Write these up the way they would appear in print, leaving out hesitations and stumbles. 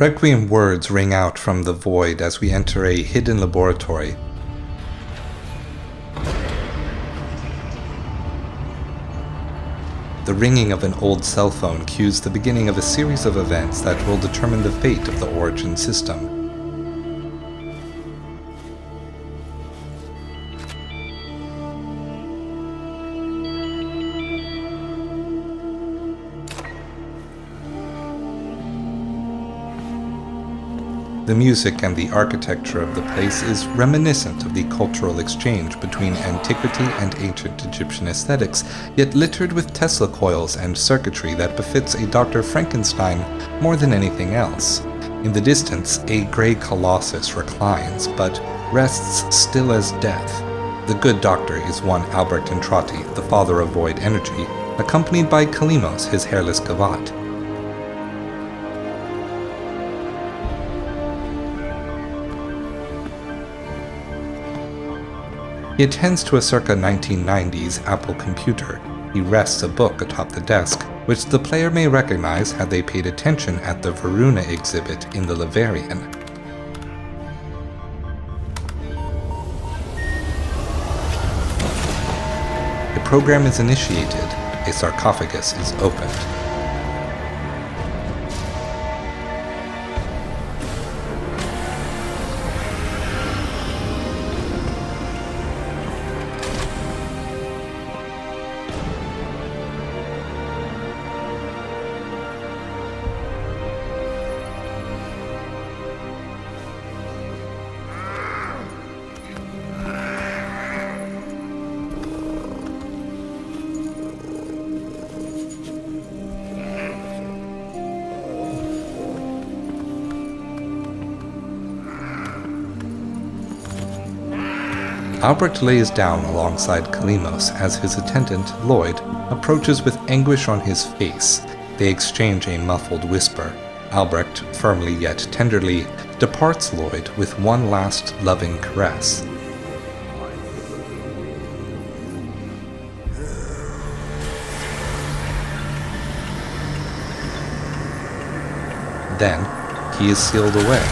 Requiem words ring out from the void as we enter a hidden laboratory. The ringing of an old cell phone cues the beginning of a series of events that will determine the fate of the Origin system. The music and the architecture of the place is reminiscent of the cultural exchange between antiquity and ancient Egyptian aesthetics, yet littered with Tesla coils and circuitry that befits a Dr. Frankenstein more than anything else. In the distance, a grey colossus reclines, but rests still as death. The good doctor is one Albrecht the father of void energy, accompanied by Kalimos, his hairless gavat. He attends to a circa 1990s Apple computer. He rests a book atop the desk, which the player may recognize had they paid attention at the Varuna exhibit in the Laverian. A program is initiated. A sarcophagus is opened. Albrecht lays down alongside Kalimos as his attendant, Loid, approaches with anguish on his face. They exchange a muffled whisper. Albrecht, firmly yet tenderly, departs Loid with one last loving caress. Then, he is sealed away.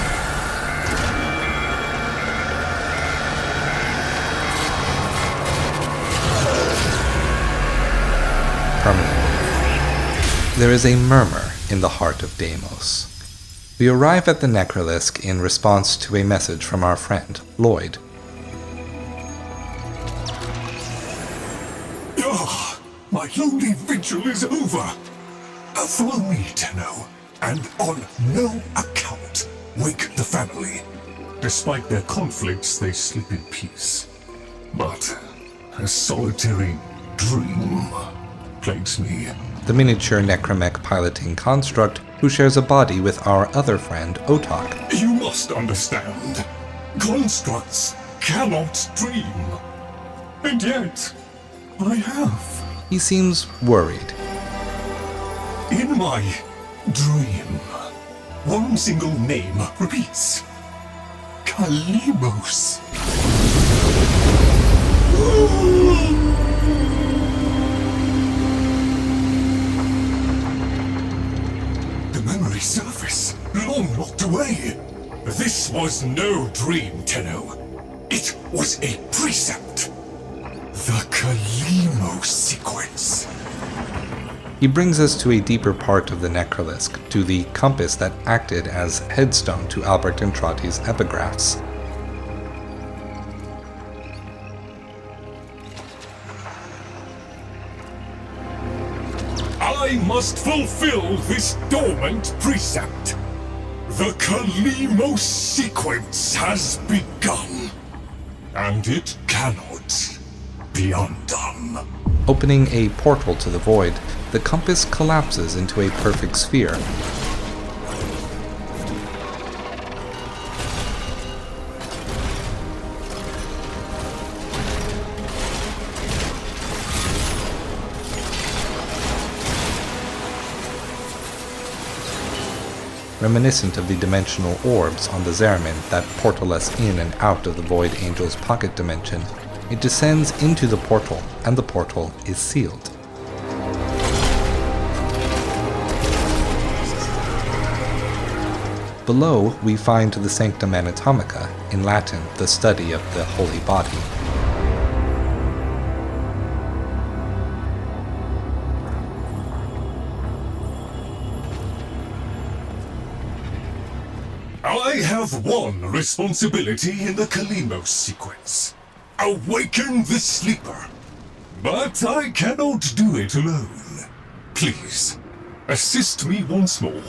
Permanently. There is a murmur in the heart of Deimos. We arrive at the Necralisk in response to a message from our friend, Loid. My lonely vigil is over. Follow me, Tenno, and on no account wake the family. Despite their conflicts, they sleep in peace. But a solitary dream plagues me. The miniature necramech piloting construct who shares a body with our other friend, Otak. You must understand. Constructs cannot dream. And yet, I have. He seems worried. In my dream, one single name repeats. Kalimos. The memory surface, long locked away. This was no dream, Tenno. It was a precept. The Kalimos sequence. He brings us to a deeper part of the Necralisk, to the compass that acted as headstone to Albrecht and Trotti's epigraphs. I must fulfill this dormant precept. The Kalimos sequence has begun, and it cannot be undone. Opening a portal to the void, the compass collapses into a perfect sphere. Reminiscent of the dimensional orbs on the Zeramin that portal us in and out of the Void Angel's pocket dimension, it descends into the portal, and the portal is sealed. Below, we find the sanctum anatomica, in Latin, the study of the holy body. I have one responsibility in the Kalimos sequence. Awaken the sleeper. But I cannot do it alone. Please, assist me once more.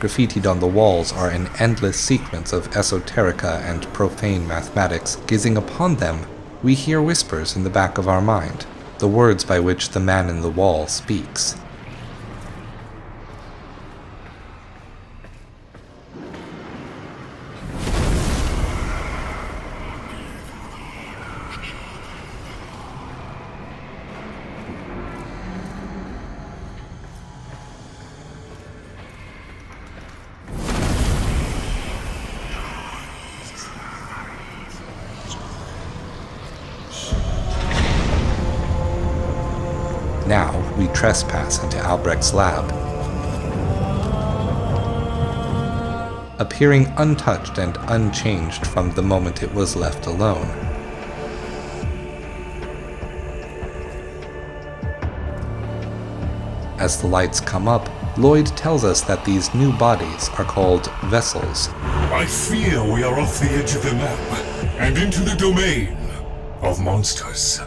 Graffitied on the walls are an endless sequence of esoterica and profane mathematics. Gazing upon them, we hear whispers in the back of our mind, the words by which the man in the wall speaks. Now, we trespass into Albrecht's lab. Appearing untouched and unchanged from the moment it was left alone. As the lights come up, Loid tells us that these new bodies are called vessels. I fear we are off the edge of the map, and into the domain of monsters.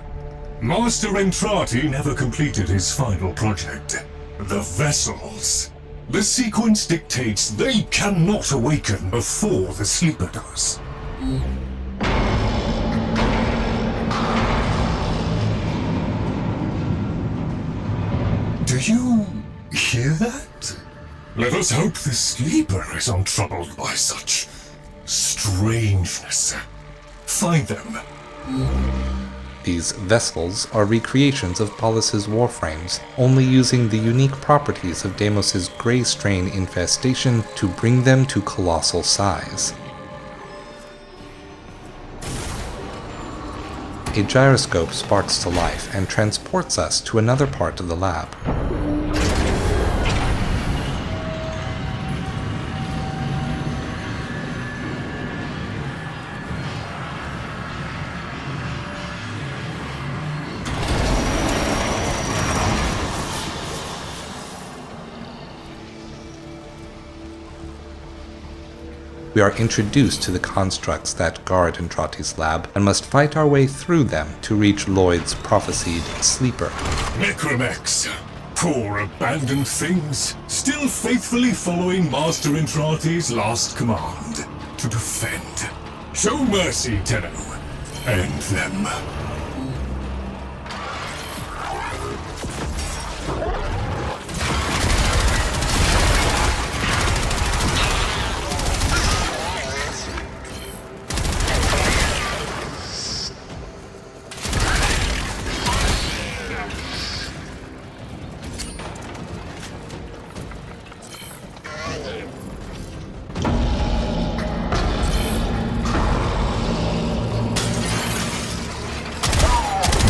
Master Entrati never completed his final project, the vessels. The sequence dictates they cannot awaken before the sleeper does. Do you hear that? Let us hope the sleeper is untroubled by such strangeness. Find them. These vessels are recreations of Polis's Warframes, only using the unique properties of Deimos's Grey Strain infestation to bring them to colossal size. A gyroscope sparks to life and transports us to another part of the lab. We are introduced to the constructs that guard Entrati's lab and must fight our way through them to reach Loid's prophesied sleeper. Necramechs, poor abandoned things, still faithfully following Master Entrati's last command, to defend. Show mercy, Tenno. End them.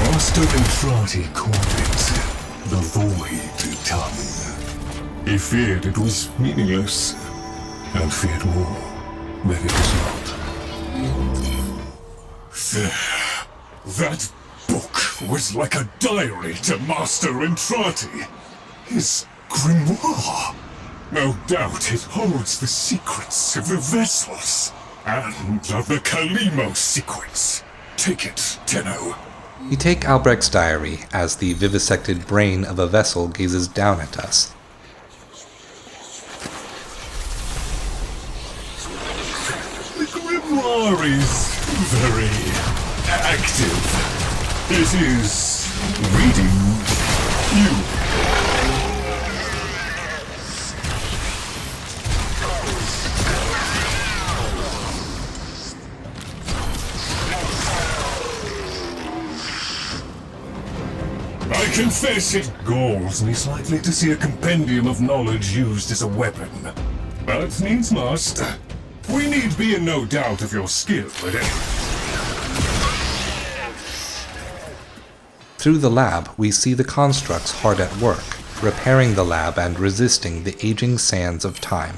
Master Entrati called it the Void Tongue. He feared it was meaningless, and feared more that it was not. That book was like a diary to Master Entrati. His grimoire. No doubt it holds the secrets of the vessels, and of the Kalimos sequence. Take it, Tenno. We take Albrecht's diary as the vivisected brain of a vessel gazes down at us. The grimoire is very active. It is reading you. I confess it galls me slightly to see a compendium of knowledge used as a weapon. But needs must. We need be in no doubt of your skill at any. Through the lab, we see the constructs hard at work, repairing the lab and resisting the aging sands of time.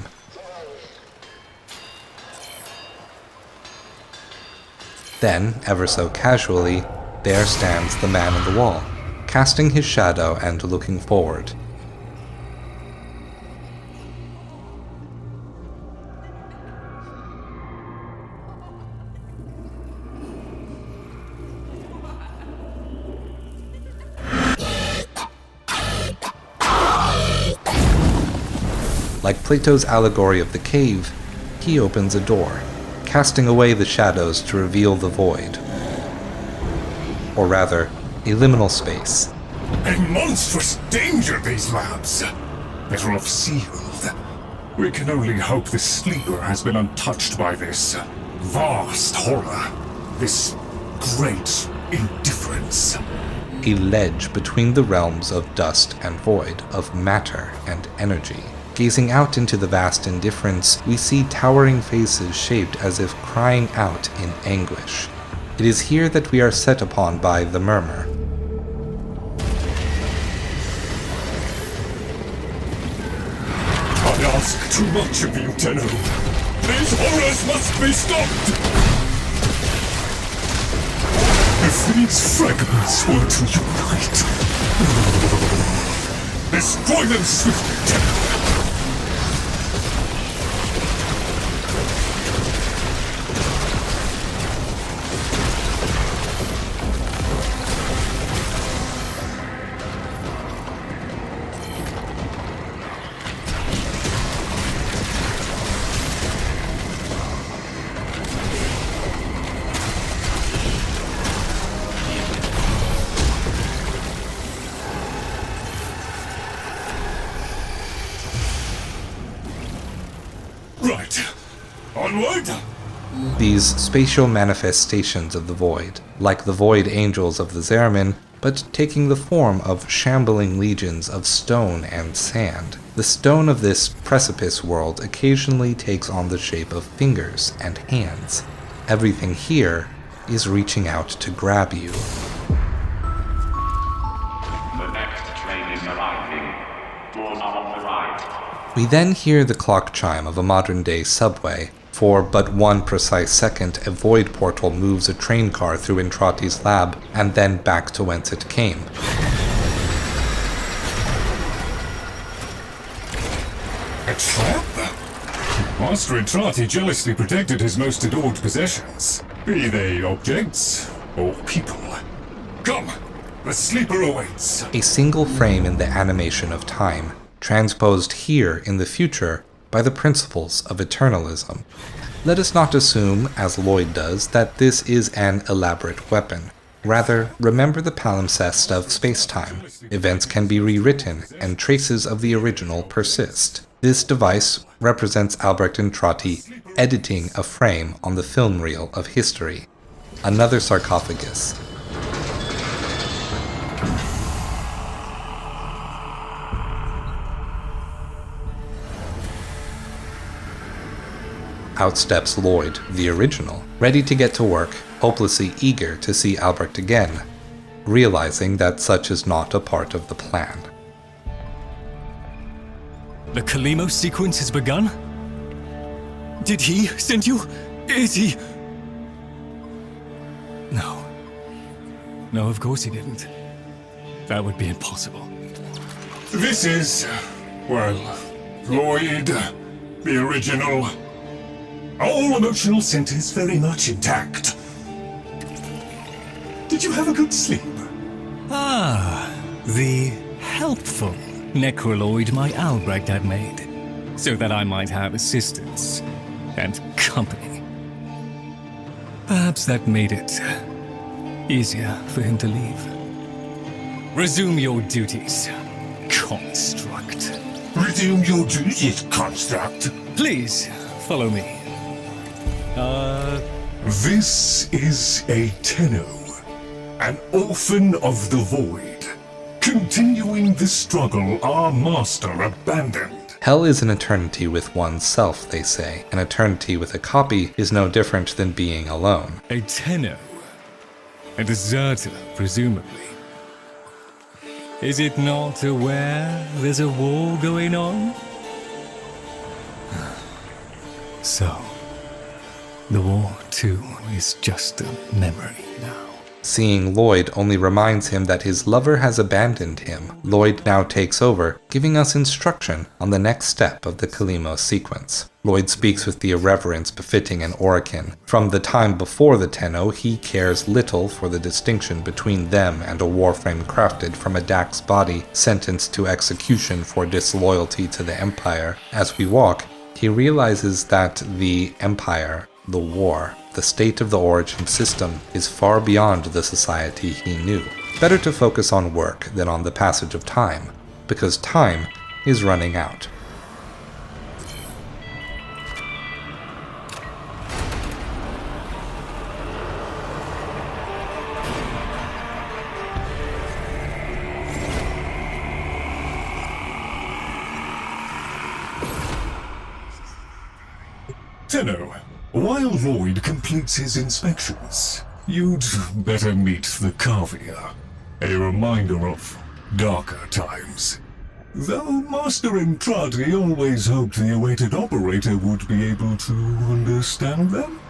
Then, ever so casually, there stands the man on the wall, casting his shadow and looking forward. Like Plato's allegory of the cave, he opens a door, casting away the shadows to reveal the void. Or rather, a liminal space. A monstrous danger, these labs. Better off sealed. We can only hope the sleeper has been untouched by this vast horror, this great indifference. A ledge between the realms of dust and void, of matter and energy. Gazing out into the vast indifference, we see towering faces shaped as if crying out in anguish. It is here that we are set upon by the Murmur. I ask too much of you, Tenno. These horrors must be stopped! If these fragments were to unite... Destroy them swiftly, Tenno! Right. Onward! These spatial manifestations of the void, like the void angels of the Zeramin, but taking the form of shambling legions of stone and sand. The stone of this precipice world occasionally takes on the shape of fingers and hands. Everything here is reaching out to grab you. The next train is arriving. Doors are on the right. We then hear the clock chime of a modern-day subway. For but one precise second, a void portal moves a train car through Entrati's lab, and then back to whence it came. A trap? Master Entrati jealously protected his most adored possessions, be they objects or people. Come, the sleeper awaits. A single frame in the animation of time, transposed here in the future by the principles of eternalism. Let us not assume, as Loid does, that this is an elaborate weapon. Rather, remember the palimpsest of space-time. Events can be rewritten, and traces of the original persist. This device represents Albrecht Entrati editing a frame on the film reel of history. Another sarcophagus. Out steps Loid, the original, ready to get to work, hopelessly eager to see Albrecht again, realizing that such is not a part of the plan. The Kalimo sequence has begun? Did he send you? Is he? No. No, of course he didn't. That would be impossible. This is, well, Loid, the original. All emotional centers very much intact. Did you have a good sleep? Ah, the helpful necroloid my Albrecht had made, so that I might have assistance and company. Perhaps that made it easier for him to leave. Resume your duties, construct. Resume your duties, construct. Please, follow me. This is a Tenno, an orphan of the void, continuing the struggle our master abandoned. Hell is an eternity with oneself, they say. An eternity with a copy is no different than being alone. A Tenno. A deserter, presumably. Is it not aware there's a war going on? So, The war, too, is just a memory now. Seeing Loid only reminds him that his lover has abandoned him. Loid now takes over, giving us instruction on the next step of the Kalimos sequence. Loid speaks with the irreverence befitting an Orokin. From the time before the Tenno, he cares little for the distinction between them and a Warframe crafted from a Dax body, sentenced to execution for disloyalty to the Empire. As we walk, he realizes that the Empire, the war, the state of the origin system is far beyond the society he knew. Better to focus on work than on the passage of time, because time is running out. Tenno, while Loid completes his inspections, you'd better meet the Cavia, a reminder of darker times. Though Master Entrati always hoped the awaited operator would be able to understand them.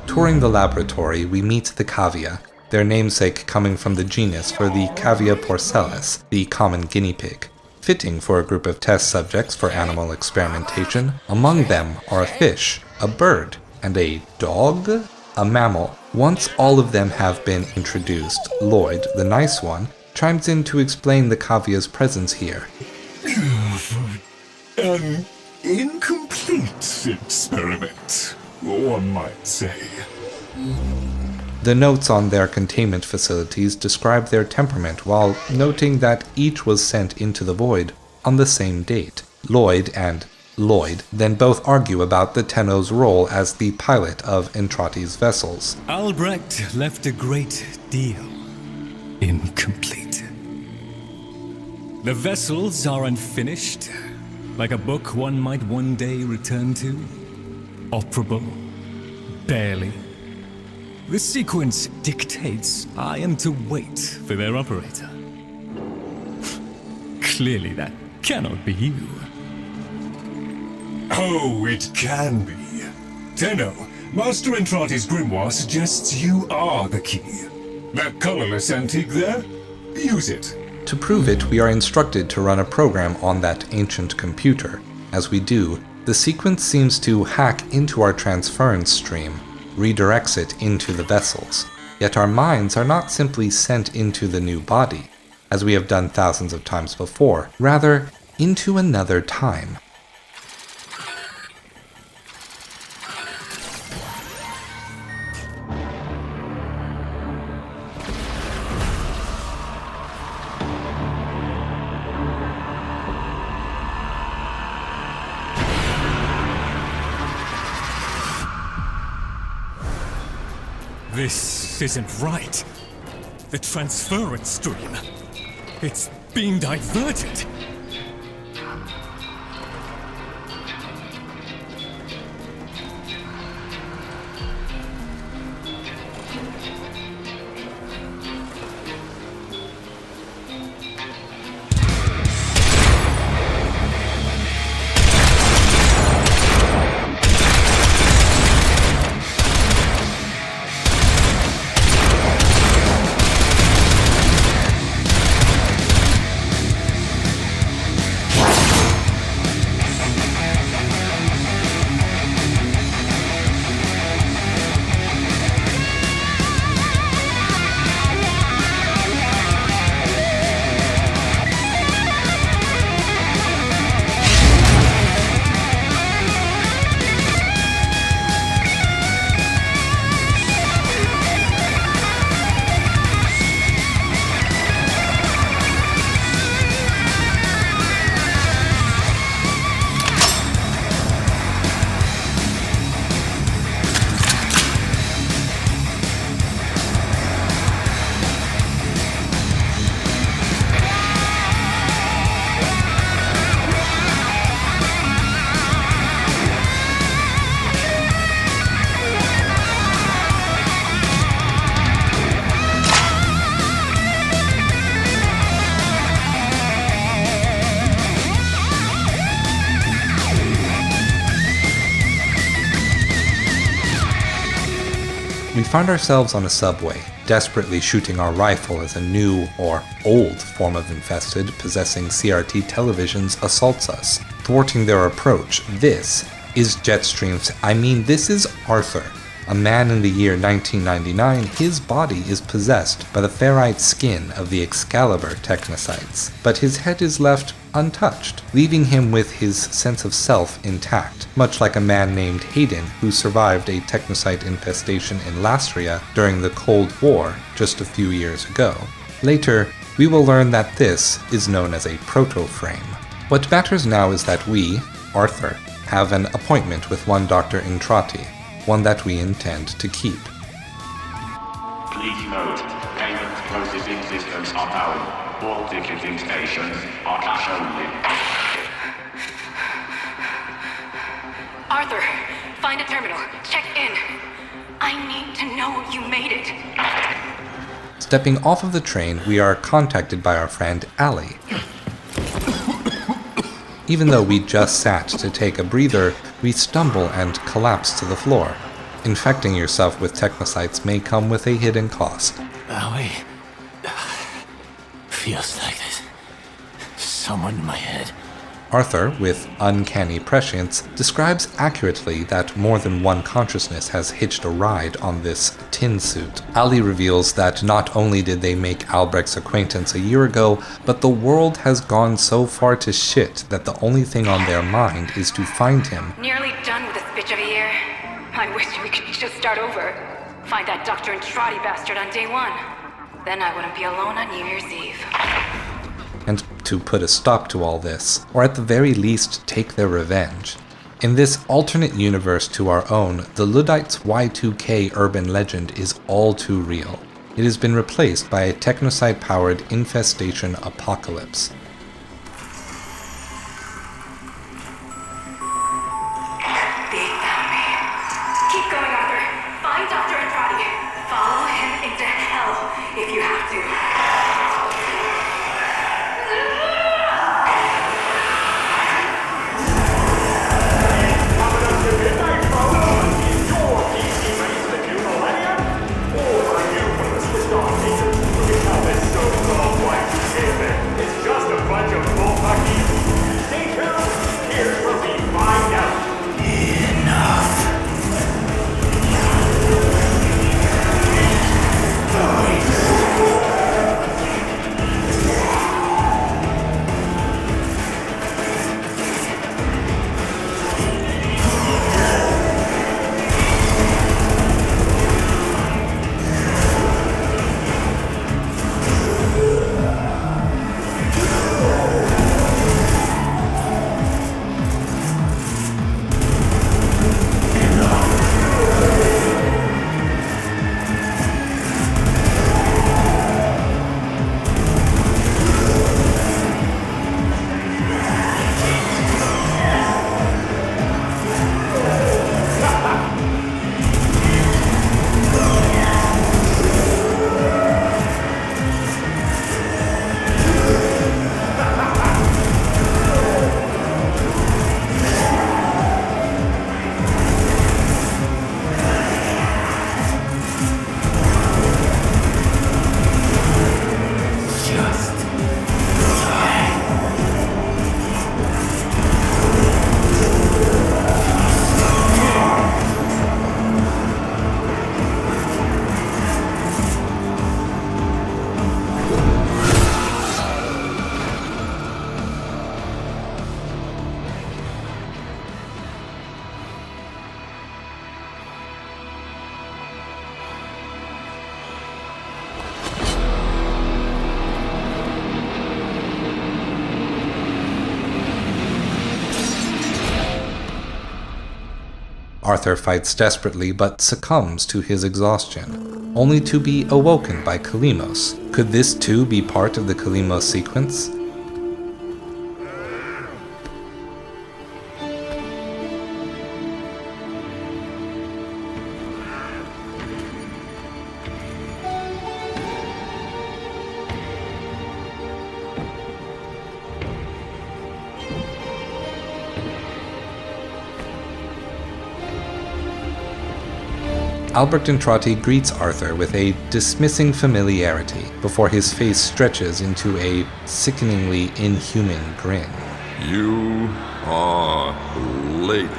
Touring the laboratory, we meet the Cavia, their namesake coming from the genus for the Cavia porcellus, the common guinea pig. Fitting for a group of test subjects for animal experimentation. Among them are a fish, a bird, and a dog? A mammal. Once all of them have been introduced, Loid, the nice one, chimes in to explain the Cavia's presence here. An incomplete experiment, one might say. The notes on their containment facilities describe their temperament while noting that each was sent into the void on the same date. Loid and Loid then both argue about the Tenno's role as the pilot of Entrati's vessels. Albrecht left a great deal incomplete. The vessels are unfinished, like a book one might one day return to. Operable, barely. The sequence dictates I am to wait for their operator. Clearly that cannot be you. Oh, it can be. Tenno, Master Entrati's grimoire suggests you are the key. That colorless antique there? Use it. To prove it, we are instructed to run a program on that ancient computer. As we do, the sequence seems to hack into our transference stream, redirects it into the vessels. Yet our minds are not simply sent into the new body, as we have done thousands of times before, rather into another time. This isn't right. The transference stream. It's being diverted. We find ourselves on a subway, desperately shooting our rifle as a new, or old, form of infested possessing CRT televisions assaults us. Thwarting their approach, this is this is Arthur. A man in the year 1999, his body is possessed by the ferrite skin of the Excalibur technocytes, but his head is left untouched, leaving him with his sense of self intact, much like a man named Hayden who survived a technocyte infestation in Lastria during the Cold War just a few years ago. Later, we will learn that this is known as a proto-frame. What matters now is that we, Arthur, have an appointment with one Dr. Intrati, one that we intend to keep. Please note, payment processing systems are down. All ticketing stations are cash only. Arthur, find a terminal. Check in. I need to know you made it. Stepping off of the train, we are contacted by our friend Allie. Even though we just sat to take a breather, we stumble and collapse to the floor. Infecting yourself with technocytes may come with a hidden cost. Allie, feels like there's someone in my head. Arthur, with uncanny prescience, describes accurately that more than one consciousness has hitched a ride on this tin suit. Ali reveals that not only did they make Albrecht's acquaintance a year ago, but the world has gone so far to shit that the only thing on their mind is to find him. Nearly done with this bitch of a year. I wish we could just start over. Find that Dr. Intrati bastard on day one. Then I wouldn't be alone on New Year's Eve. And to put a stop to all this, or at the very least take their revenge. In this alternate universe to our own, the Luddites' Y2K urban legend is all too real. It has been replaced by a technocyte-powered infestation apocalypse. They found me. Keep going, Arthur. Find Dr. Intrati. Follow him into hell if you have to. Arthur fights desperately but succumbs to his exhaustion, only to be awoken by Kalimos. Could this too be part of the Kalimos sequence? Albrecht Entrati greets Arthur with a dismissing familiarity before his face stretches into a sickeningly inhuman grin. You are late.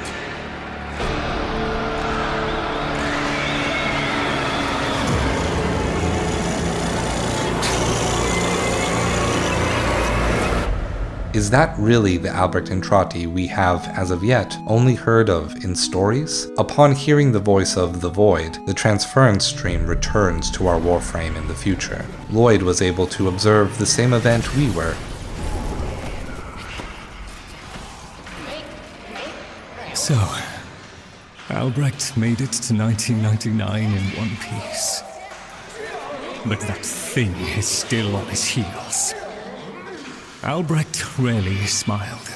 Is that really the Albrecht Entrati we have, as of yet, only heard of in stories? Upon hearing the voice of the Void, the transference stream returns to our Warframe in the future. Loid was able to observe the same event we were. So, Albrecht made it to 1999 in one piece. But that thing is still on his heels. Albrecht rarely smiled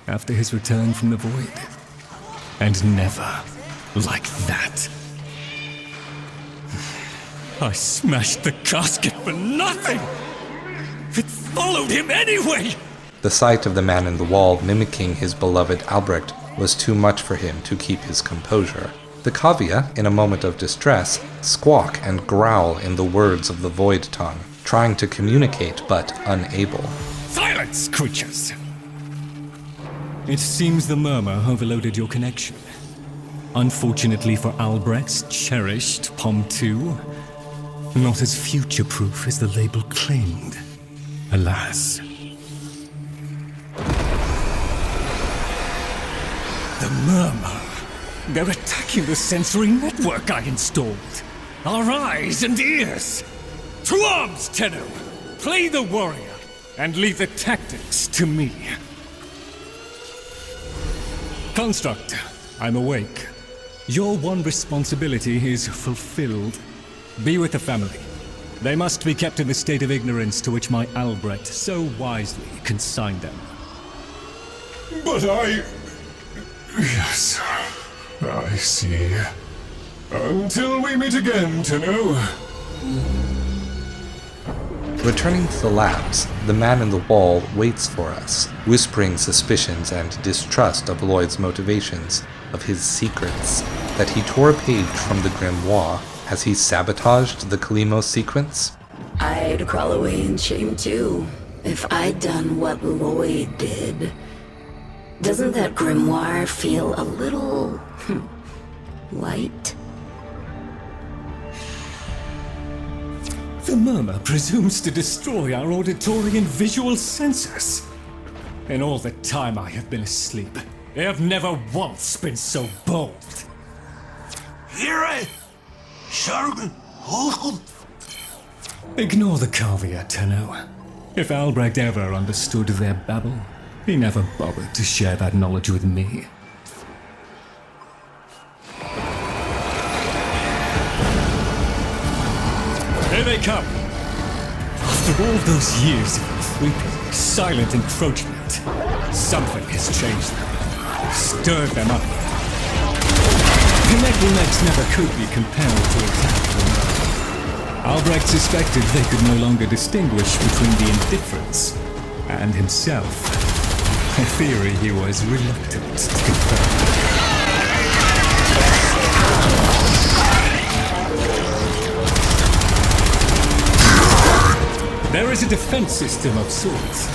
after his return from the Void. And never like that. I smashed the casket for nothing! It followed him anyway! The sight of the man in the wall mimicking his beloved Albrecht was too much for him to keep his composure. The Cavia, in a moment of distress, squawk and growl in the words of the Void tongue, trying to communicate but unable. Silence, creatures! It seems the Murmur overloaded your connection. Unfortunately for Albrecht's cherished POM 2, not as future-proof as the label claimed. Alas. The Murmur. They're attacking the sensory network I installed. Our eyes and ears. To arms, Tenno! Play the warrior, and leave the tactics to me. Construct, I'm awake. Your one responsibility is fulfilled. Be with the family. They must be kept in the state of ignorance to which my Albrecht so wisely consigned them. But Yes, I see. Until we meet again, Tenno. Returning to the labs, the man in the wall waits for us, whispering suspicions and distrust of Loid's motivations, of his secrets, that he tore a page from the grimoire. Has he sabotaged the Kalimo sequence? I'd crawl away in shame too, if I'd done what Loid did. Doesn't that grimoire feel a little... light? The Murmur presumes to destroy our auditory and visual senses. In all the time I have been asleep, they have never once been so bold. Ignore the Cavia, Tenno. If Albrecht ever understood their babble, he never bothered to share that knowledge with me. Here they come! After all those years of creeping, silent encroachment, something has changed them, stirred them up. The necramechs never could be compelled to attack the Murmur. Albrecht suspected they could no longer distinguish between the indifferents and himself, a theory he was reluctant to confirm. There is a defense system of sorts.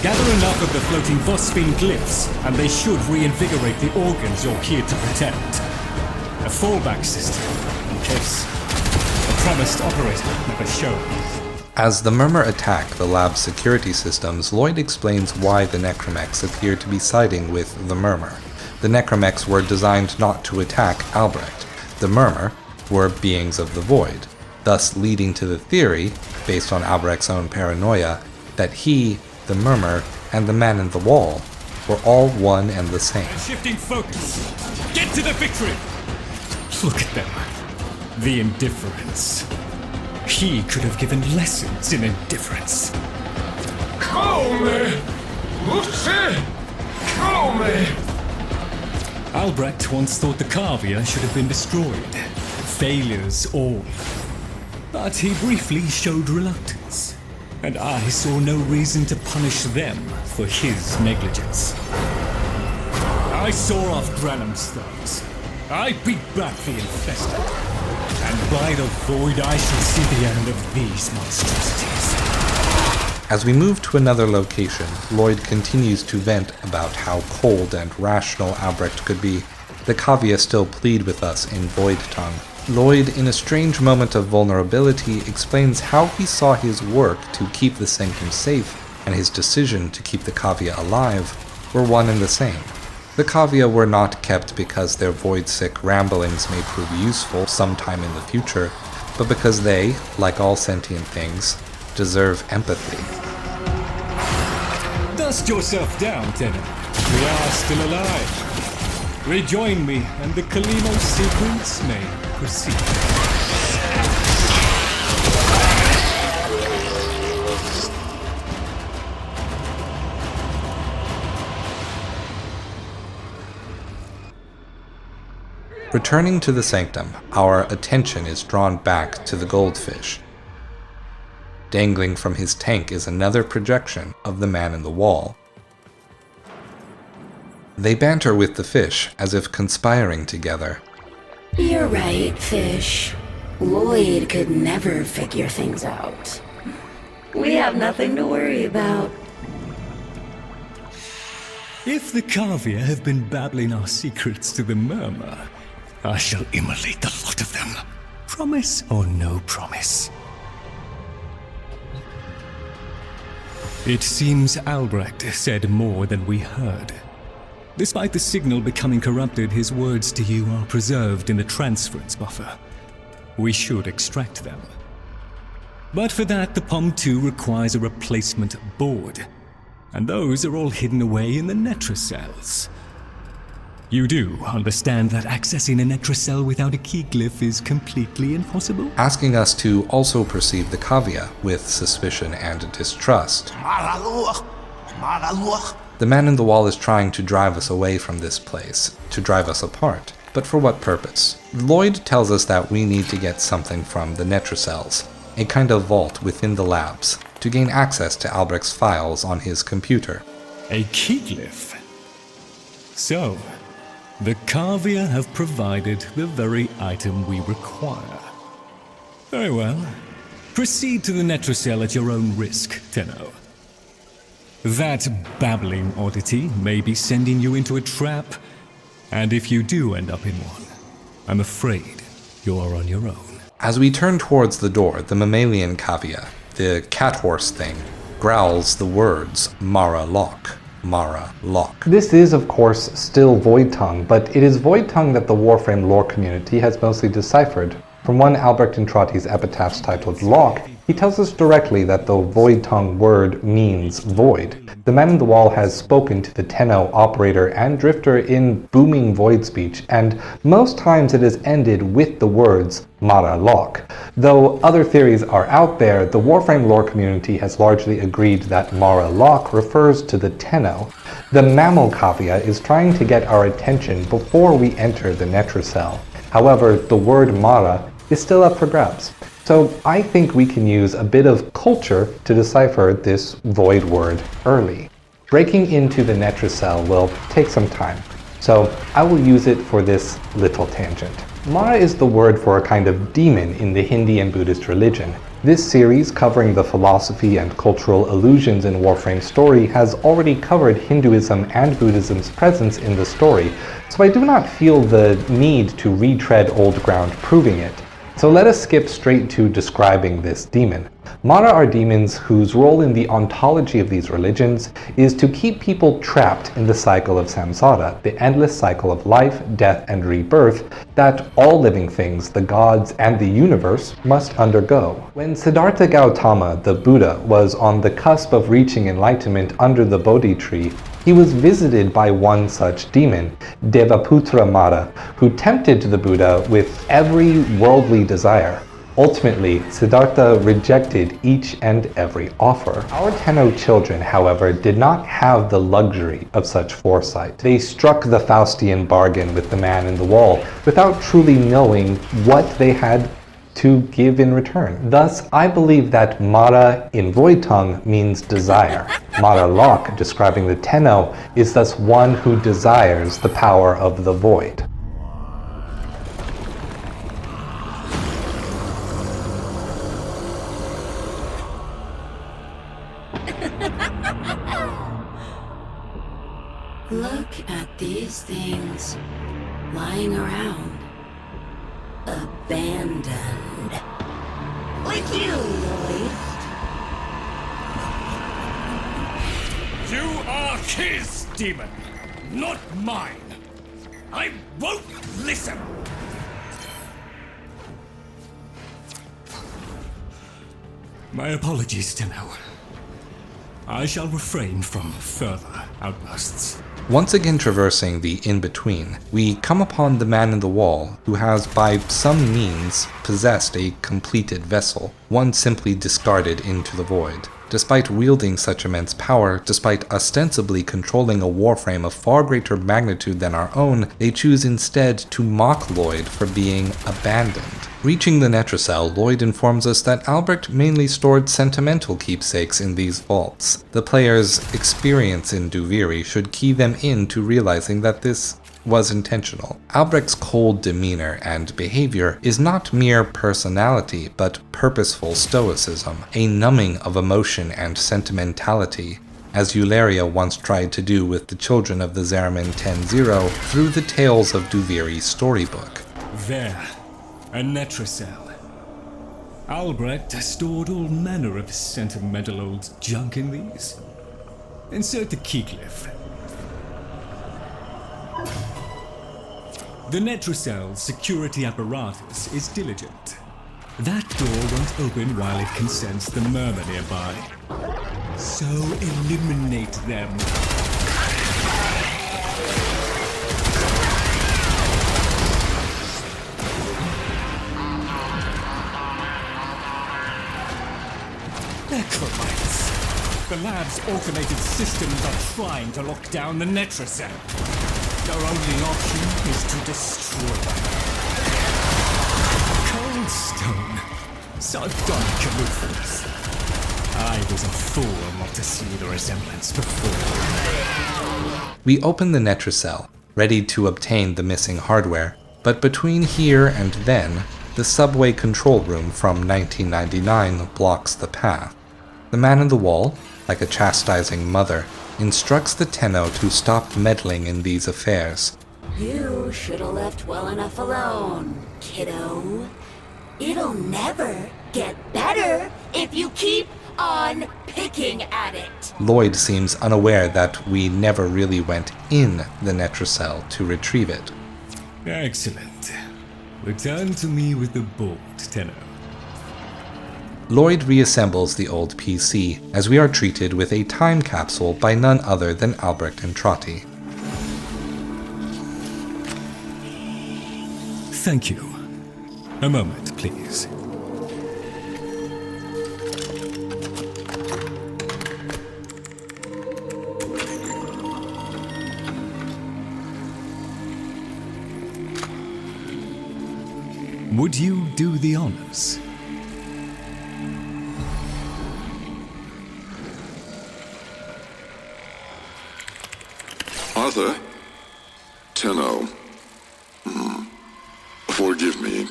Gather enough of the floating Vosphine glyphs, and they should reinvigorate the organs you're here to protect. A fallback system, in case the promised operator never showed. As the Murmur attack the lab's security systems, Loid explains why the necramechs appear to be siding with the Murmur. The necramechs were designed not to attack Albrecht. The Murmur were beings of the Void, thus leading to the theory, based on Albrecht's own paranoia, that he, the Murmur, and the man in the wall were all one and the same. Shifting focus! Get to the victory! Look at them. The indifference. He could have given lessons in indifference. Come! Albrecht once thought the Cavia should have been destroyed. Failures all. But he briefly showed reluctance, and I saw no reason to punish them for his negligence. I saw off Granum's thugs. I beat back the infested. And by the void, I shall see the end of these monstrosities. As we move to another location, Loid continues to vent about how cold and rational Albrecht could be. The Cavia still plead with us in Void tongue. Loid, in a strange moment of vulnerability, explains how he saw his work to keep the sanctum safe and his decision to keep the Cavia alive were one and the same. The Cavia were not kept because their void-sick ramblings may prove useful sometime in the future, but because they, like all sentient things, deserve empathy. Dust yourself down, Tenor. We are still alive. Rejoin me, and the Kalimo sequence may proceed. Returning to the sanctum, our attention is drawn back to the goldfish. Dangling from his tank is another projection of the man in the wall. They banter with the fish, as if conspiring together. You're right, fish. Loid could never figure things out. We have nothing to worry about. If the Cavia have been babbling our secrets to the Murmur, I shall immolate the lot of them. Promise or no promise? It seems Albrecht said more than we heard. Despite the signal becoming corrupted, his words to you are preserved in the transference buffer. We should extract them. But for that, the POM-2 requires a replacement board, and those are all hidden away in the Netracells. You do understand that accessing a Netracell without a key glyph is completely impossible? Asking us to also perceive the Cavia with suspicion and distrust. The man in the wall is trying to drive us away from this place, to drive us apart. But for what purpose? Loid tells us that we need to get something from the Netracells, a kind of vault within the labs, to gain access to Albrecht's files on his computer. A key glyph? So, the Cavia have provided the very item we require. Very well. Proceed to the Netracell at your own risk, Tenno. That babbling oddity may be sending you into a trap, and if you do end up in one, I'm afraid you are on your own. As we turn towards the door, the mammalian Cavia, the cat horse thing, growls the words Mara Lock. Mara Lock. This is, of course, still Void Tongue, but it is Void Tongue that the Warframe lore community has mostly deciphered. From one Albrecht Intrati's epitaphs titled Lock, he tells us directly that the Void Tongue word means void. The man in the wall has spoken to the Tenno, operator, and drifter in booming void speech, and most times it is ended with the words Mara Lock. Though other theories are out there, the Warframe lore community has largely agreed that Mara Lock refers to the Tenno. The mammal Cavia is trying to get our attention before we enter the Netracell. However, the word Mara is still up for grabs. So I think we can use a bit of culture to decipher this void word early. Breaking into the Netracell will take some time, so I will use it for this little tangent. Mara is the word for a kind of demon in the Hindi and Buddhist religion. This series, covering the philosophy and cultural allusions in Warframe's story, has already covered Hinduism and Buddhism's presence in the story, so I do not feel the need to retread old ground proving it. So let us skip straight to describing this demon. Mara are demons whose role in the ontology of these religions is to keep people trapped in the cycle of samsara, the endless cycle of life, death, and rebirth that all living things, the gods, and the universe must undergo. When Siddhartha Gautama, the Buddha, was on the cusp of reaching enlightenment under the Bodhi tree, he was visited by one such demon, Devaputra Mara, who tempted the Buddha with every worldly desire. Ultimately, Siddhartha rejected each and every offer. Our Tenno children, however, did not have the luxury of such foresight. They struck the Faustian bargain with the man in the wall without truly knowing what they had to give in return. Thus, I believe that Mara in Void Tongue means desire. Mara Lock, describing the Tenno, is thus one who desires the power of the void. Look at these things lying around. Abandoned. Like you, Loid. You are his demon, not mine. I won't listen. My apologies, Tenno. I shall refrain from further outbursts. Once again traversing the in-between, we come upon the man in the wall who has by some means possessed a completed vessel, one simply discarded into the void. Despite wielding such immense power, despite ostensibly controlling a warframe of far greater magnitude than our own, they choose instead to mock Loid for being abandoned. Reaching the Netracell, Loid informs us that Albrecht mainly stored sentimental keepsakes in these vaults. The player's experience in Duviri should key them into realizing that this was intentional. Albrecht's cold demeanor and behavior is not mere personality, but purposeful stoicism, a numbing of emotion and sentimentality, as Ulia once tried to do with the children of the Zeramin 10-0 through the Tales of Duviri storybook. There, a Netracell. Albrecht stored all manner of sentimental old junk in these. Insert the keycliff. The Netracell's security apparatus is diligent. That door won't open while it can sense the Murmur nearby. So eliminate them. Necramechs. The lab's automated systems are trying to lock down the Netracell. Our only option is to destroy them. Cold stone. Sardonic aloofness. I was a fool not to see the resemblance before. We open the Netracell, ready to obtain the missing hardware, but between here and then, the subway control room from 1999 blocks the path. The man in the wall, like a chastising mother, instructs the Tenno to stop meddling in these affairs. You should have left well enough alone, kiddo. It'll never get better if you keep on picking at it. Loid seems unaware that we never really went in the Netracell to retrieve it. Excellent. Return to me with the board, Tenno. Loid reassembles the old PC as we are treated with a time capsule by none other than Albrecht and Trotty. Thank you. A moment, please. Would you do the honors? Arthur? Tenno. Forgive me.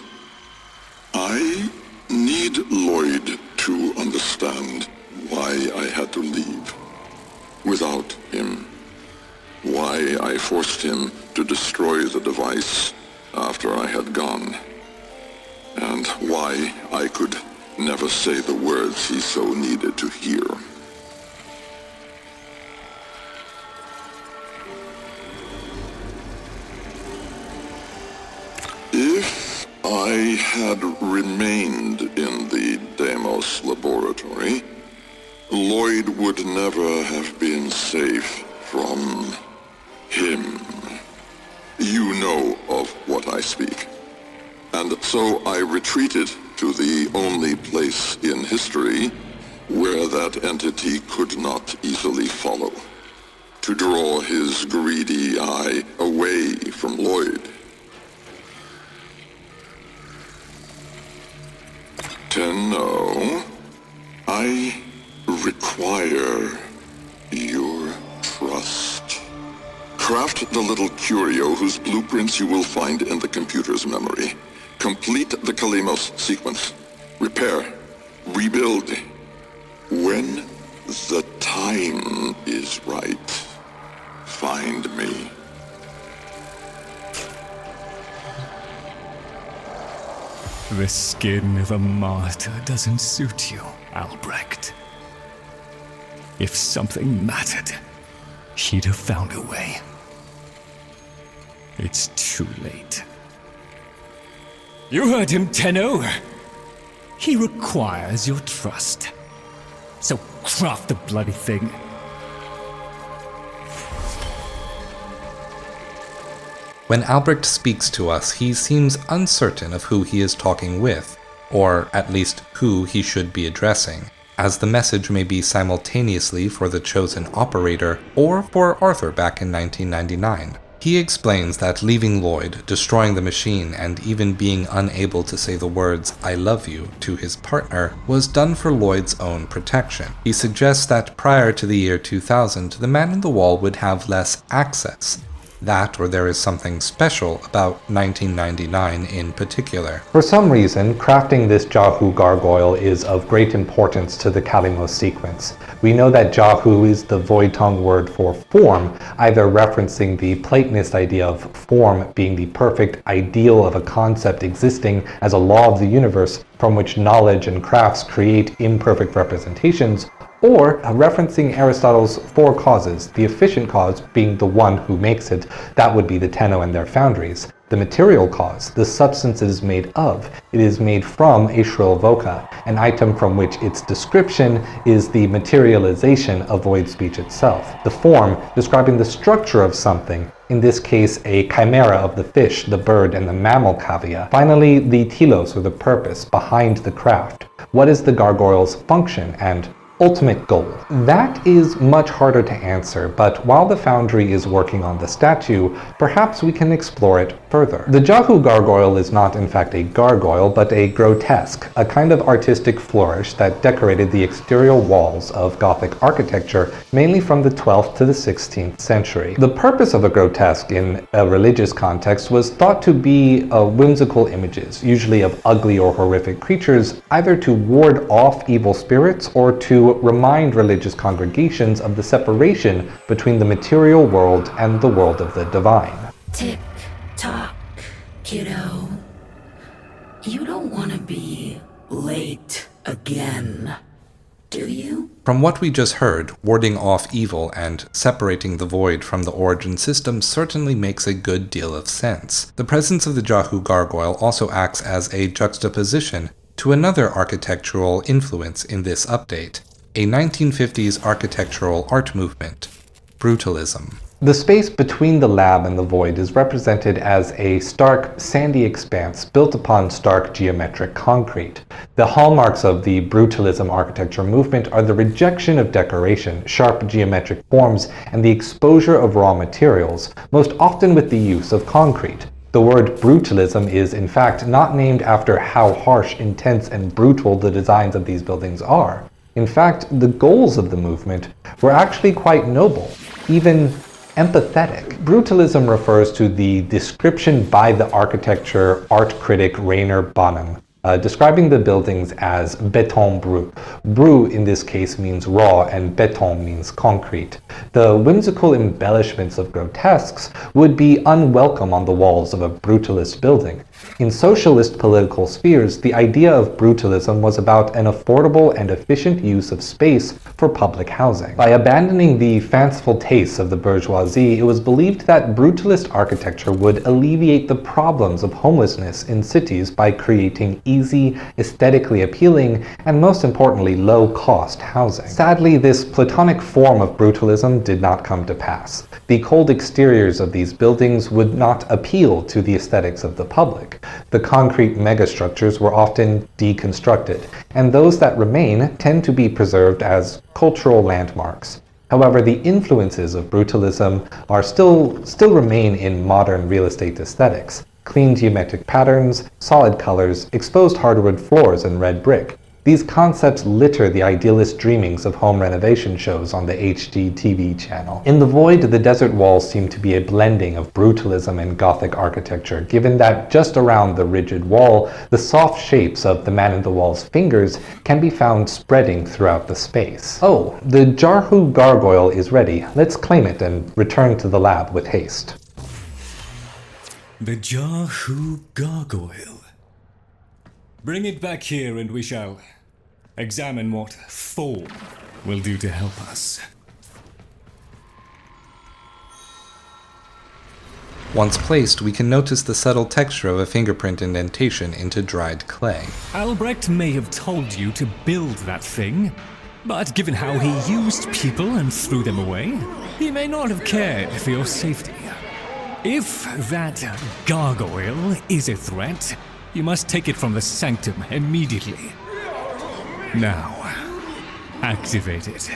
I need Loid to understand why I had to leave. Without him. Why I forced him to destroy the device after I had gone. And why I could never say the words he so needed to hear. If I had remained in the Deimos laboratory, Loid would never have been safe from him. You know of what I speak. And so I retreated to the only place in history where that entity could not easily follow, to draw his greedy eye away from Loid. Tenno, I require your trust. Craft the little curio whose blueprints you will find in the computer's memory. Complete the Kalemos sequence. Repair. Rebuild. When the time is right, find me. The skin of a martyr doesn't suit you, Albrecht. If something mattered, he'd have found a way. It's too late. You heard him, Tenno. He requires your trust. So craft the bloody thing. When Albrecht speaks to us, he seems uncertain of who he is talking with, or at least who he should be addressing, as the message may be simultaneously for the chosen operator or for Arthur back in 1999. He explains that leaving Loid, destroying the machine, and even being unable to say the words "I love you" to his partner was done for Loid's own protection. He suggests that prior to the year 2000, the Man in the Wall would have less access. That, or there is something special about 1999 in particular. For some reason, crafting this Jahu gargoyle is of great importance to the Kalimos sequence. We know that Jahu is the Void Tongue word for form, either referencing the Platonist idea of form being the perfect ideal of a concept existing as a law of the universe from which knowledge and crafts create imperfect representations, or referencing Aristotle's four causes, the efficient cause being the one who makes it, that would be the Tenno and their foundries. The material cause, the substance it is made of, it is made from a shrill voca, an item from which its description is the materialization of void speech itself. The form, describing the structure of something, in this case a chimera of the fish, the bird, and the mammal cavia. Finally, the telos, or the purpose, behind the craft. What is the gargoyle's function and ultimate goal? That is much harder to answer, but while the Foundry is working on the statue, perhaps we can explore it further. The Jahu gargoyle is not in fact a gargoyle, but a grotesque, a kind of artistic flourish that decorated the exterior walls of Gothic architecture, mainly from the 12th to the 16th century. The purpose of a grotesque in a religious context was thought to be whimsical images, usually of ugly or horrific creatures, either to ward off evil spirits or to remind religious congregations of the separation between the material world and the world of the divine. Tick tock, kiddo. You don't want to be late again, do you? From what we just heard, warding off evil and separating the void from the origin system certainly makes a good deal of sense. The presence of the Jahu gargoyle also acts as a juxtaposition to another architectural influence in this update, a 1950s architectural art movement, brutalism. The space between the lab and the void is represented as a stark, sandy expanse built upon stark geometric concrete. The hallmarks of the brutalism architecture movement are the rejection of decoration, sharp geometric forms, and the exposure of raw materials, most often with the use of concrete. The word brutalism is in fact not named after how harsh, intense, and brutal the designs of these buildings are. In fact, the goals of the movement were actually quite noble, even empathetic. Brutalism refers to the description by the architecture art critic Rainer Bonham, describing the buildings as béton brut. Brut in this case means raw and béton means concrete. The whimsical embellishments of grotesques would be unwelcome on the walls of a brutalist building. In socialist political spheres, the idea of brutalism was about an affordable and efficient use of space for public housing. By abandoning the fanciful tastes of the bourgeoisie, it was believed that brutalist architecture would alleviate the problems of homelessness in cities by creating easy, aesthetically appealing, and most importantly, low-cost housing. Sadly, this platonic form of brutalism did not come to pass. The cold exteriors of these buildings would not appeal to the aesthetics of the public. The concrete megastructures were often deconstructed, and those that remain tend to be preserved as cultural landmarks. However, the influences of brutalism are still remain in modern real estate aesthetics. Clean geometric patterns, solid colors, exposed hardwood floors, and red brick. These concepts litter the idealist dreamings of home renovation shows on the HGTV channel. In the Void, the desert walls seem to be a blending of brutalism and Gothic architecture, given that just around the rigid wall, the soft shapes of the man-in-the-wall's fingers can be found spreading throughout the space. Oh, the Jarhu gargoyle is ready. Let's claim it and return to the lab with haste. The Jarhu gargoyle. Bring it back here and we shall examine what form will do to help us. Once placed, we can notice the subtle texture of a fingerprint indentation into dried clay. Albrecht may have told you to build that thing, but given how he used people and threw them away, he may not have cared for your safety. If that gargoyle is a threat, you must take it from the sanctum immediately. Now, activate it.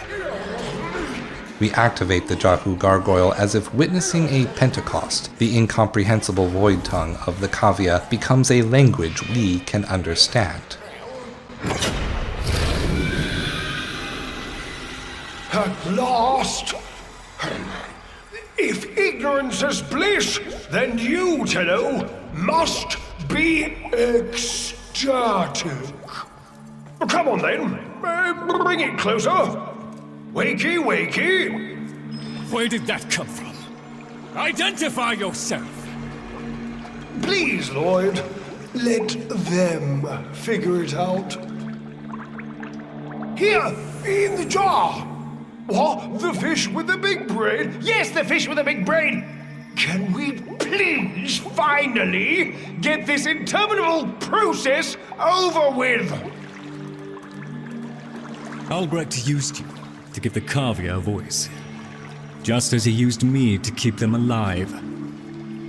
We activate the Jarhu gargoyle as if witnessing a Pentecost. The incomprehensible void tongue of the Cavia becomes a language we can understand. At last! If ignorance is bliss, then you, Tenno, must be ecstatic. Come on then, bring it closer. Wakey, wakey. Where did that come from? Identify yourself! Please, Loid, let them figure it out. Here, in the jar. What? The fish with the big brain? Yes, the fish with the big brain. Can we please finally get this interminable process over with? Albrecht used you to give the Cavia a voice, just as he used me to keep them alive.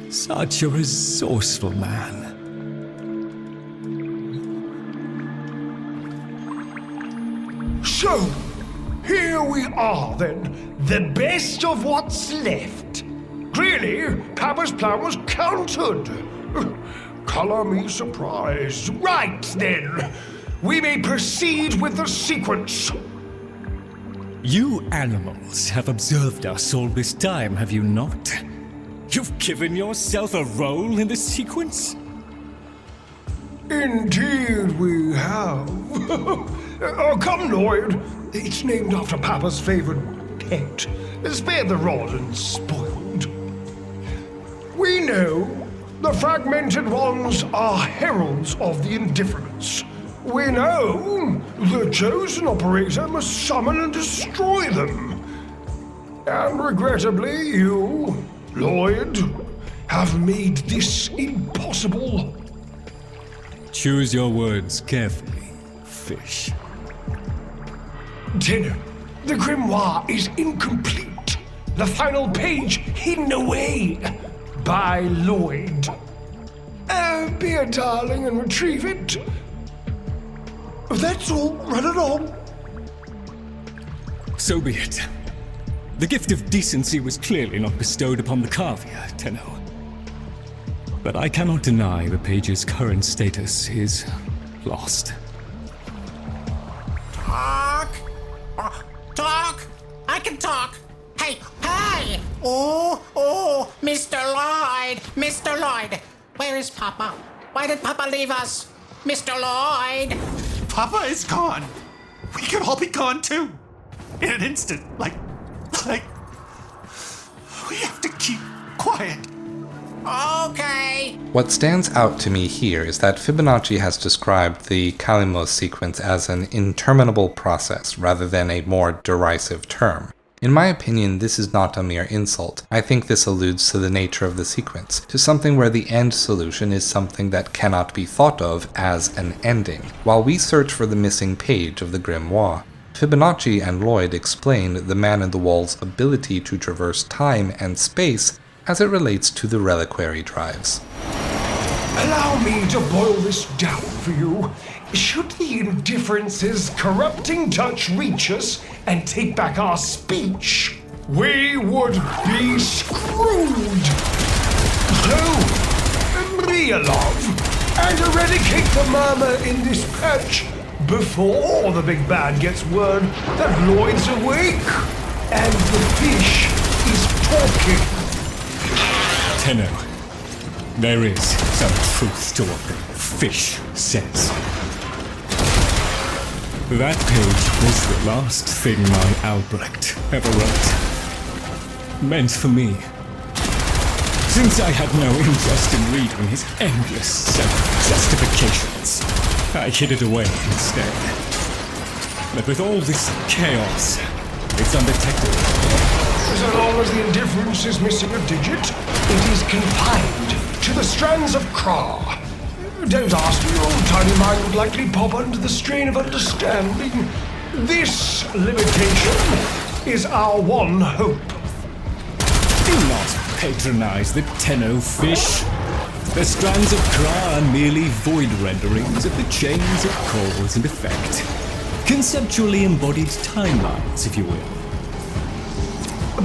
Such a resourceful man. So, here we are then, the best of what's left. Clearly, Papa's plan was countered. Color me surprised. Right then, we may proceed with the sequence. You animals have observed us all this time, have you not? You've given yourself a role in the sequence? Indeed we have. Oh, come, Loid. It's named after Papa's favorite pet. Spare the rod and spoiled. We know the fragmented ones are heralds of the indifference. We know the chosen operator must summon and destroy them. And regrettably, you, Loid, have made this impossible. Choose your words carefully, fish. Tenno, the grimoire is incomplete. The final page hidden away by Loid. Be a darling and retrieve it. That's all. Run along. So be it. The gift of decency was clearly not bestowed upon the Cavia, Tenno. But I cannot deny the page's current status is lost. Talk! Talk! I can talk! Hey! Hey! Oh! Mr. Loid! Mr. Loid! Where is Papa? Why did Papa leave us? Mr. Loid! Papa is gone. We could all be gone too. In an instant. Like... We have to keep quiet. Okay. What stands out to me here is that Fibonacci has described the Kalimos sequence as an interminable process rather than a more derisive term. In my opinion, this is not a mere insult. I think this alludes to the nature of the sequence, to something where the end solution is something that cannot be thought of as an ending. While we search for the missing page of the grimoire, Fibonacci and Loid explain the man-in-the-wall's ability to traverse time and space as it relates to the reliquary drives. Allow me to boil this down for you. Should the indifference's corrupting touch reach us and take back our speech, we would be screwed. So, be a love and eradicate the murmur in this patch before the big bad gets word that Loid's awake and the fish is talking. Tenno, there is some truth to what the fish says. That page was the last thing my Albrecht ever wrote. Meant for me. Since I had no interest in reading his endless self-justifications, I hid it away instead. But with all this chaos, it's undetected. So long as the indifference is missing a digit, it is confined to the strands of Khra. Don't ask me, your tiny mind would likely pop under the strain of understanding. This limitation is our one hope. Do not patronize the Tenno fish. The strands of Khra are merely void renderings of the chains of cause and effect. Conceptually embodied timelines, if you will.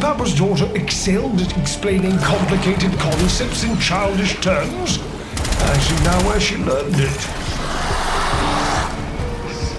Papa's daughter excelled at explaining complicated concepts in childish terms. I see now where she learned it.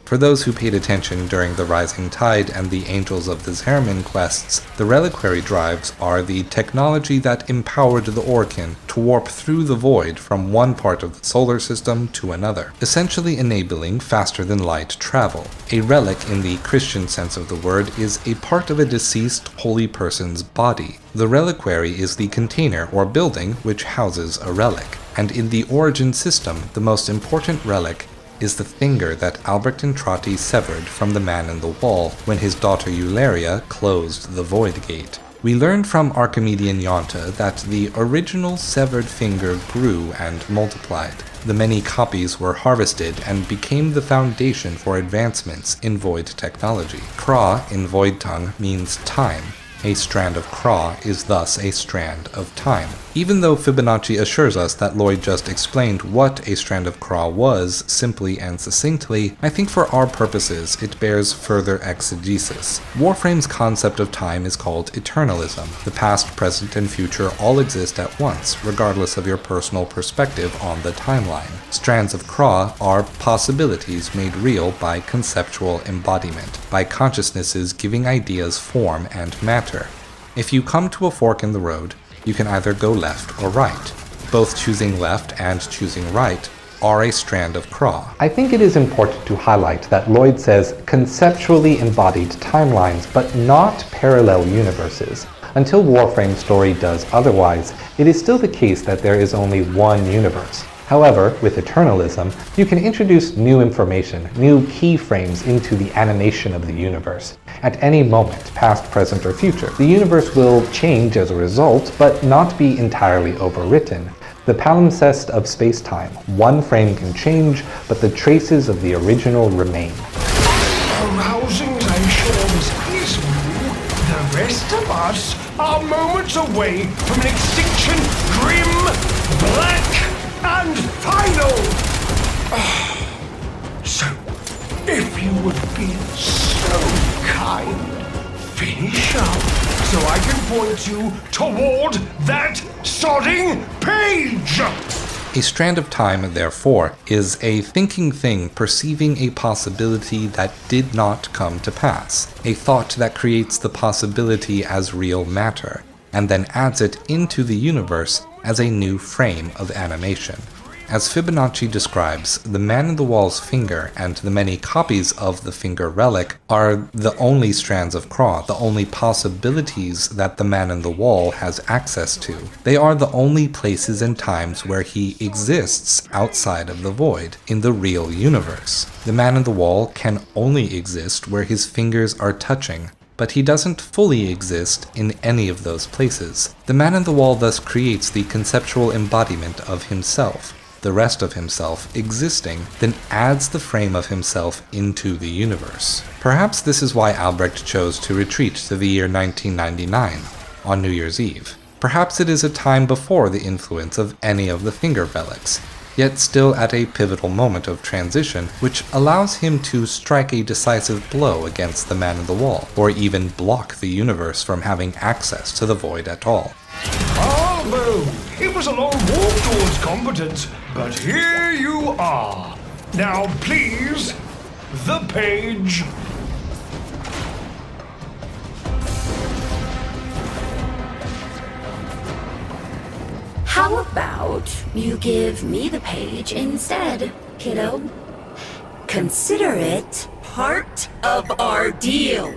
For those who paid attention during the Rising Tide and the Angels of the Zhermin quests, the Reliquary drives are the technology that empowered the Orkin to warp through the void from one part of the solar system to another, essentially enabling faster-than-light travel. A relic in the Christian sense of the word is a part of a deceased holy person's body. The Reliquary is the container or building which houses a relic, and in the Origin system, the most important relic is the finger that Albrecht and Trati severed from the man in the wall when his daughter Eularia closed the Void Gate. We learned from Archimedean Yonta that the original severed finger grew and multiplied. The many copies were harvested and became the foundation for advancements in Void technology. Khra in Void tongue means time. A strand of Khra is thus a strand of time. Even though Fibonacci assures us that Loid just explained what a strand of Khra was simply and succinctly, I think for our purposes it bears further exegesis. Warframe's concept of time is called eternalism. The past, present, and future all exist at once, regardless of your personal perspective on the timeline. Strands of Khra are possibilities made real by conceptual embodiment, by consciousnesses giving ideas form and matter. If you come to a fork in the road, you can either go left or right. Both choosing left and choosing right are a strand of Khra. I think it is important to highlight that Loid says conceptually embodied timelines, but not parallel universes. Until Warframe's story does otherwise, it is still the case that there is only one universe. However, with eternalism, you can introduce new information, new keyframes into the animation of the universe. At any moment, past, present, or future, the universe will change as a result, but not be entirely overwritten. The palimpsest of space-time. One frame can change, but the traces of the original remain. Arousing as I'm sure this is you, the rest of us are moments away from an extinction grim, black, and final! So, if you would be so kind, finish up so I can point you toward that sodding page! A strand of time, therefore, is a thinking thing perceiving a possibility that did not come to pass, a thought that creates the possibility as real matter, and then adds it into the universe as a new frame of animation. As Fibonacci describes, the man in the wall's finger and the many copies of the finger relic are the only strands of Khra, the only possibilities that the man in the wall has access to. They are the only places and times where he exists outside of the void, in the real universe. The man in the wall can only exist where his fingers are touching, but he doesn't fully exist in any of those places. The man in the wall thus creates the conceptual embodiment of himself, the rest of himself existing, then adds the frame of himself into the universe. Perhaps this is why Albrecht chose to retreat to the year 1999, on New Year's Eve. Perhaps it is a time before the influence of any of the finger relics, yet still at a pivotal moment of transition, which allows him to strike a decisive blow against the man in the wall, or even block the universe from having access to the void at all. Bravo! It was a long walk towards competence, but here you are. Now please, the page. How about you give me the page instead, kiddo? Consider it part of our deal.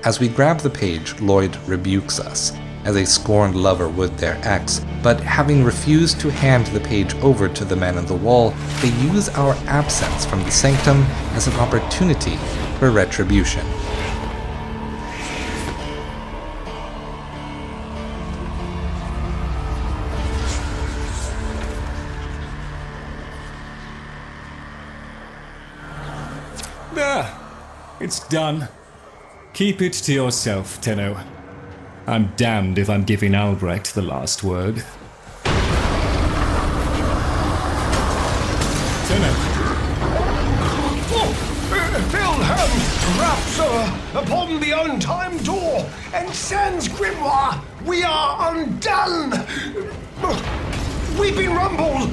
As we grab the page, Loid rebukes us, as a scorned lover would their ex, but having refused to hand the page over to the man on the wall, they use our absence from the sanctum as an opportunity for retribution. There! It's done. Keep it to yourself, Tenno. I'm damned if I'm giving Albrecht the last word. Tenno. Filled hand raps upon the untimed door, and sans grimoire, we are undone! We've been rumbled!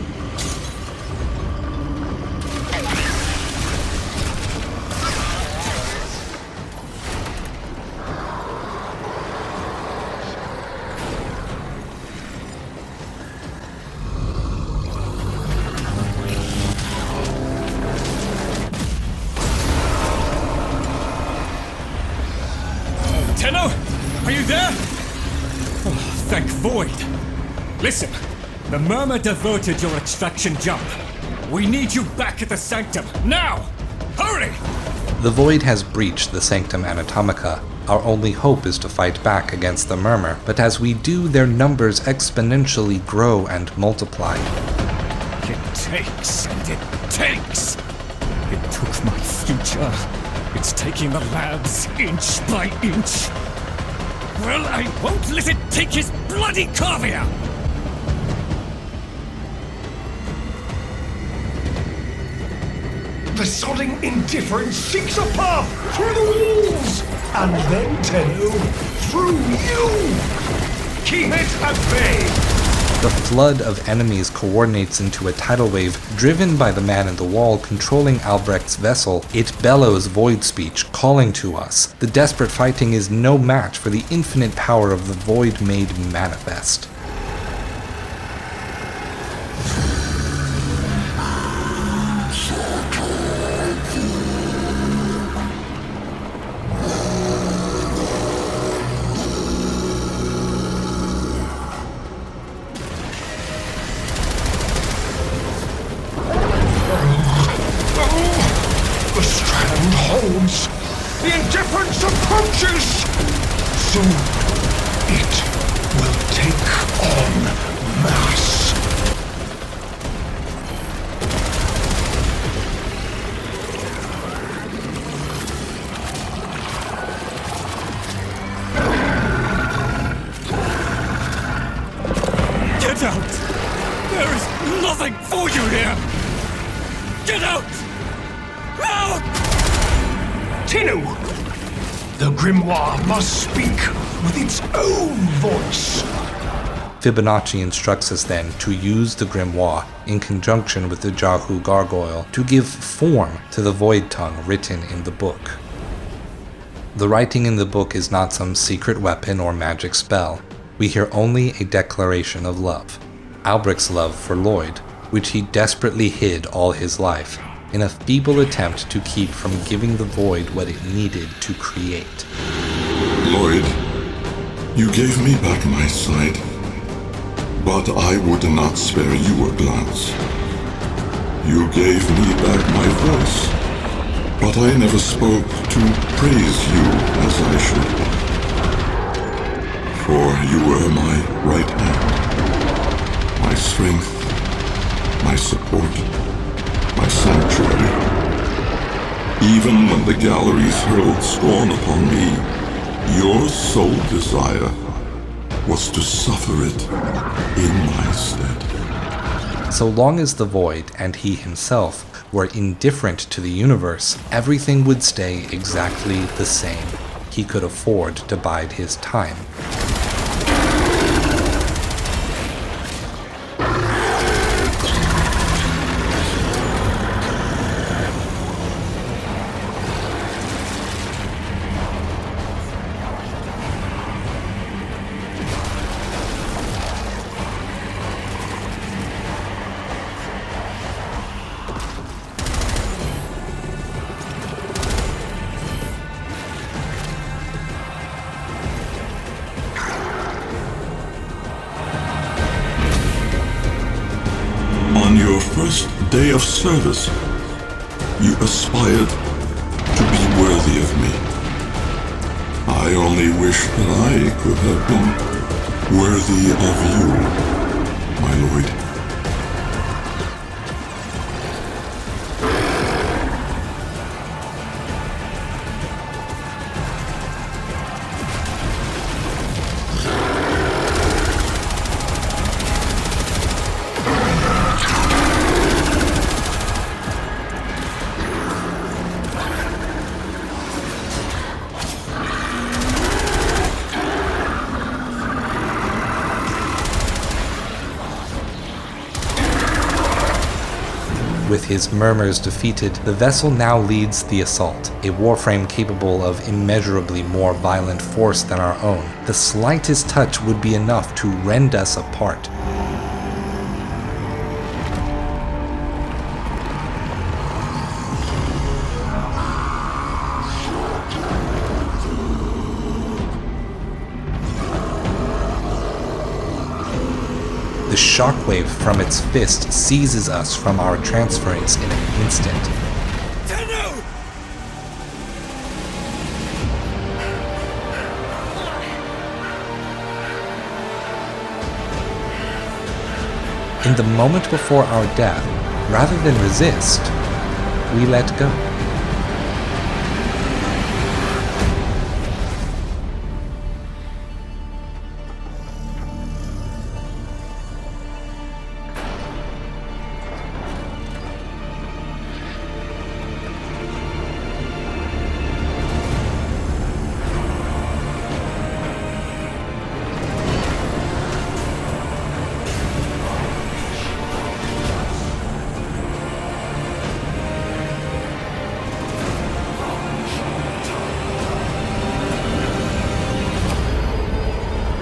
Tenno, are you there? Oh, thank Void. Listen, the Murmur diverted your extraction jump. We need you back at the sanctum, now! Hurry! The Void has breached the Sanctum Anatomica. Our only hope is to fight back against the Murmur, but as we do, their numbers exponentially grow and multiply. It takes and it takes. It took my future. It's taking the labs inch by inch. Well, I won't let it take his bloody Cavia! The sodding indifference seeks a path through the walls, and then, Tenno, through you! Keep it at bay! The flood of enemies coordinates into a tidal wave driven by the man in the wall controlling Albrecht's vessel. It bellows void speech, calling to us. The desperate fighting is no match for the infinite power of the void made manifest. The indifference approaches! Soon, it will take on mass. Get out! There is nothing for you here! Get out! Out! Tenno! The grimoire must speak with its own voice. Fibonacci instructs us then to use the grimoire in conjunction with the Jahu gargoyle to give form to the void tongue written in the book. The writing in the book is not some secret weapon or magic spell. We hear only a declaration of love. Albrecht's love for Loid, which he desperately hid all his life, in a feeble attempt to keep from giving the void what it needed to create. Loid, you gave me back my sight, but I would not spare you a glance. You gave me back my voice, but I never spoke to praise you as I should. For you were my right hand, my strength, my support, my sanctuary. Even when the galleries hurled scorn upon me, your sole desire was to suffer it in my stead. So long as the void and he himself were indifferent to the universe, everything would stay exactly the same. He could afford to bide his time. day of service, you aspired to be worthy of me. I only wish that I could have been worthy of you, my lord. With his murmurs defeated, the vessel now leads the assault, a warframe capable of immeasurably more violent force than our own. The slightest touch would be enough to rend us apart. The shockwave from its fist seizes us from our transference in an instant. In the moment before our death, rather than resist, we let go.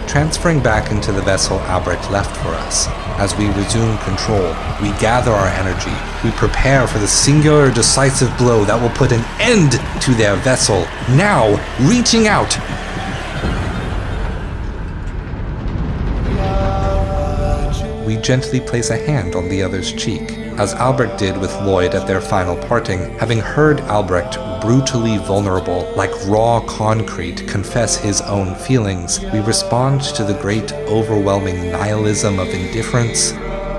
Transferring back into the vessel Albrecht left for us, as we resume control, we gather our energy. We prepare for the singular decisive blow that will put an end to their vessel. Now, reaching out, we gently place a hand on the other's cheek, as Albrecht did with Loid at their final parting. Having heard Albrecht, brutally vulnerable, like raw concrete, confess his own feelings, we respond to the great, overwhelming nihilism of indifference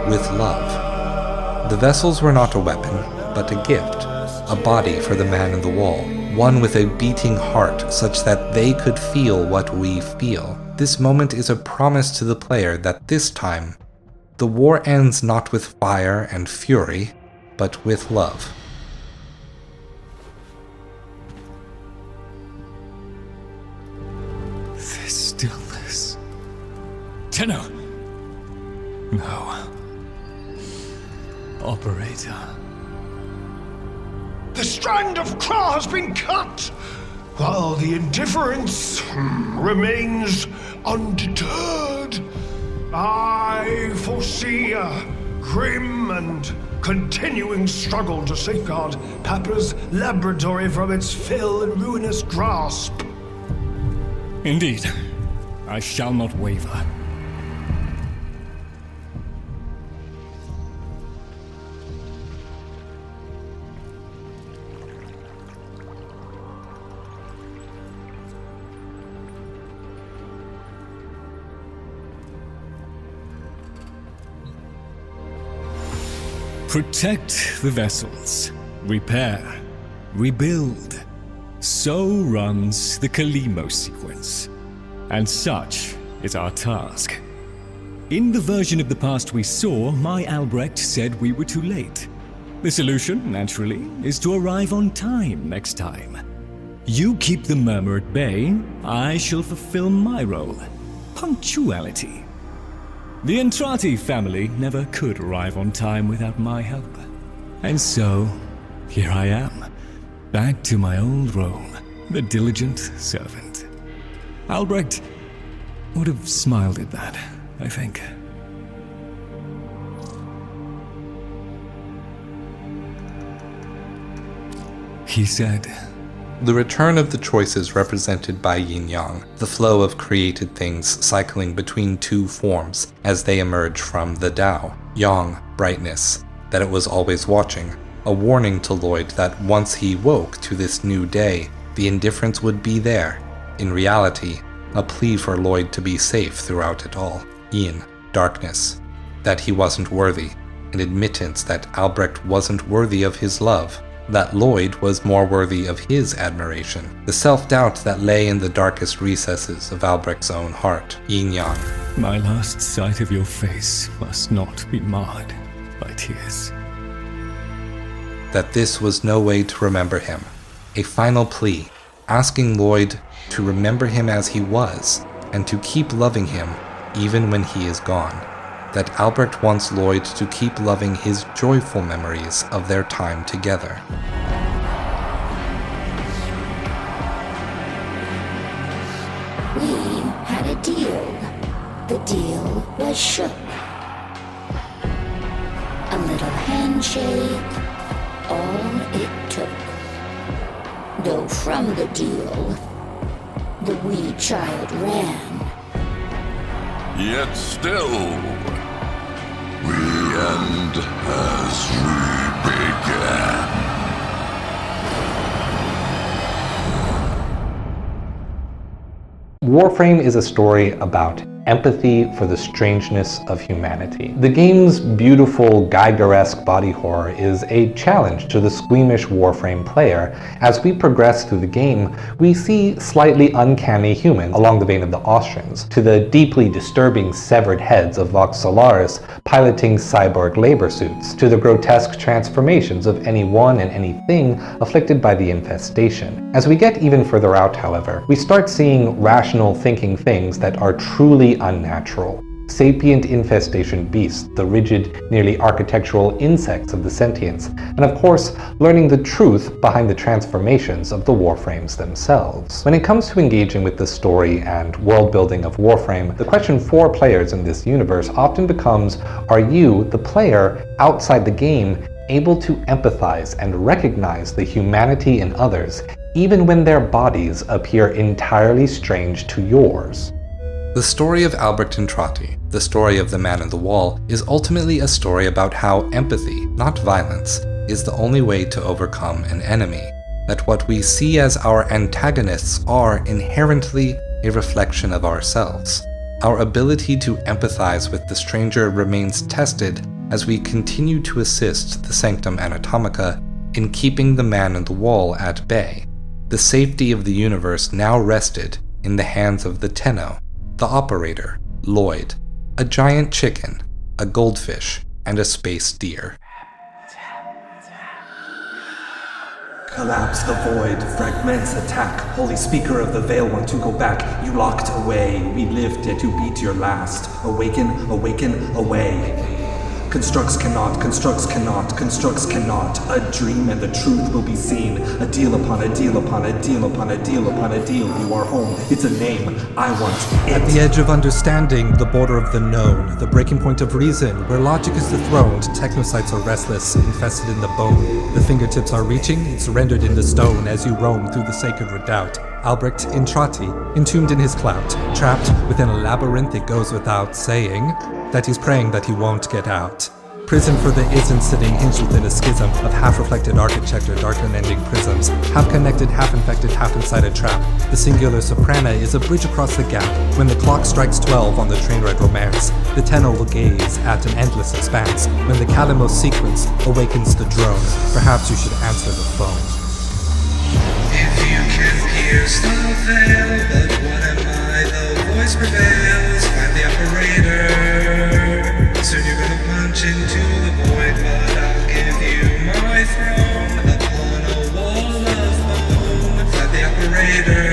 with love. The vessels were not a weapon, but a gift, a body for the man in the wall, one with a beating heart such that they could feel what we feel. This moment is a promise to the player that this time, the war ends not with fire and fury, but with love. This stillness. Tenno! No. Operator. The strand of Khra has been cut, while the indifference remains undeterred. I foresee a grim and continuing struggle to safeguard Papa's laboratory from its fell and ruinous grasp. Indeed. I shall not waver. Protect the vessels. Repair. Rebuild. So runs the Kalimo sequence. And such is our task. In the version of the past we saw, my Albrecht said we were too late. The solution, naturally, is to arrive on time next time. You keep the Murmur at bay, I shall fulfill my role. Punctuality. The Entrati family never could arrive on time without my help. And so, here I am, back to my old role, the diligent servant. Albrecht would have smiled at that, I think. He said, The return of the choices represented by yin-yang, the flow of created things cycling between two forms as they emerge from the Tao. Yang, brightness, that it was always watching, a warning to Loid that once he woke to this new day, the indifference would be there. In reality, a plea for Loid to be safe throughout it all. Ian, darkness, that he wasn't worthy, an admittance that Albrecht wasn't worthy of his love, that Loid was more worthy of his admiration, the self-doubt that lay in the darkest recesses of Albrecht's own heart. Yin-yang. My last sight of your face must not be marred by tears. That this was no way to remember him. A final plea, asking Loid to remember him as he was, and to keep loving him even when he is gone. That Albrecht wants Loid to keep loving his joyful memories of their time together. We had a deal. The deal was shook. A little handshake, all it took. Though from the deal, the wee child ran. Yet still, the end has re-began. Warframe is a story about empathy for the strangeness of humanity. The game's beautiful Geiger-esque body horror is a challenge to the squeamish Warframe player. As we progress through the game, we see slightly uncanny humans along the vein of the Austrians, to the deeply disturbing severed heads of Vox Solaris piloting cyborg labor suits, to the grotesque transformations of anyone and anything afflicted by the infestation. As we get even further out, however, we start seeing rational thinking things that are truly unnatural. Sapient infestation beasts, the rigid, nearly architectural insects of the sentients, and of course, learning the truth behind the transformations of the Warframes themselves. When it comes to engaging with the story and world building of Warframe, the question for players in this universe often becomes, are you, the player, outside the game, able to empathize and recognize the humanity in others, even when their bodies appear entirely strange to yours? The story of Albrecht and Trati, the story of the Man in the Wall, is ultimately a story about how empathy, not violence, is the only way to overcome an enemy. That what we see as our antagonists are inherently a reflection of ourselves. Our ability to empathize with the stranger remains tested as we continue to assist the Sanctum Anatomica in keeping the Man in the Wall at bay. The safety of the universe now rested in the hands of the Tenno, the operator, Loid, a giant chicken, a goldfish, and a space deer. Collapse the void, fragments attack. Holy speaker of the veil want to go back. You locked away, we lived it to beat your last. Awaken, awaken, away. Constructs cannot, constructs cannot, constructs cannot. A dream and the truth will be seen. A deal upon a deal upon a deal upon a deal upon a deal. You are home, it's a name, I want it. At the edge of understanding, the border of the known, the breaking point of reason, where logic is dethroned, technocytes are restless, infested in the bone. The fingertips are reaching, it's rendered into stone as you roam through the sacred redoubt. Albrecht in Trati, entombed in his clout, trapped within a labyrinth it goes without saying that he's praying that he won't get out. Prison for the isn't sitting hinged within a schism of half-reflected architecture, dark unending prisms, half-connected, half-infected, half-inside a trap. The singular soprana is a bridge across the gap. When the clock strikes 12 on the train-ride romance, the tenor will gaze at an endless expanse. When the Calimos sequence awakens the drone, perhaps you should answer the phone. If you can pierce the veil, but what am I? The voice prevails. Find the operator. Soon you're gonna punch into the void, but I'll give you my throne upon a wall of bone. Find the operator.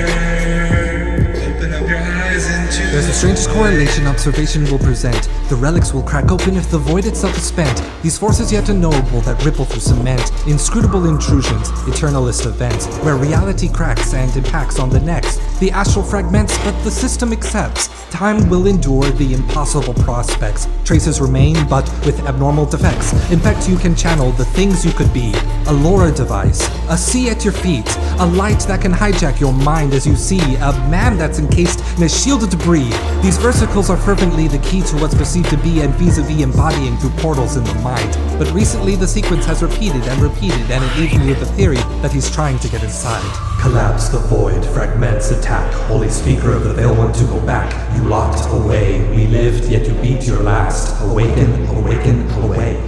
Open up your eyes into. There's the strangest correlation observation will present. The relics will crack open if the void itself is spent. These forces yet unknowable that ripple through cement. Inscrutable intrusions, eternalist events, where reality cracks and impacts on the next. the astral fragments, but the system accepts. Time will endure the impossible prospects. Traces remain, but with abnormal defects. In fact, you can channel the things you could be. A LoRa device, a sea at your feet, a light that can hijack your mind as you see, a man that's encased in a shield of debris. These versicles are fervently the key to what's perceived to be and vis-a-vis embodying through portals in the mind. But recently the sequence has repeated, and it leaves me with a theory that he's trying to get inside. Collapse the void, fragments attack. Holy speaker of the Veil Want to go back. You locked away. We lived, yet you beat your last. Awaken, awaken, away.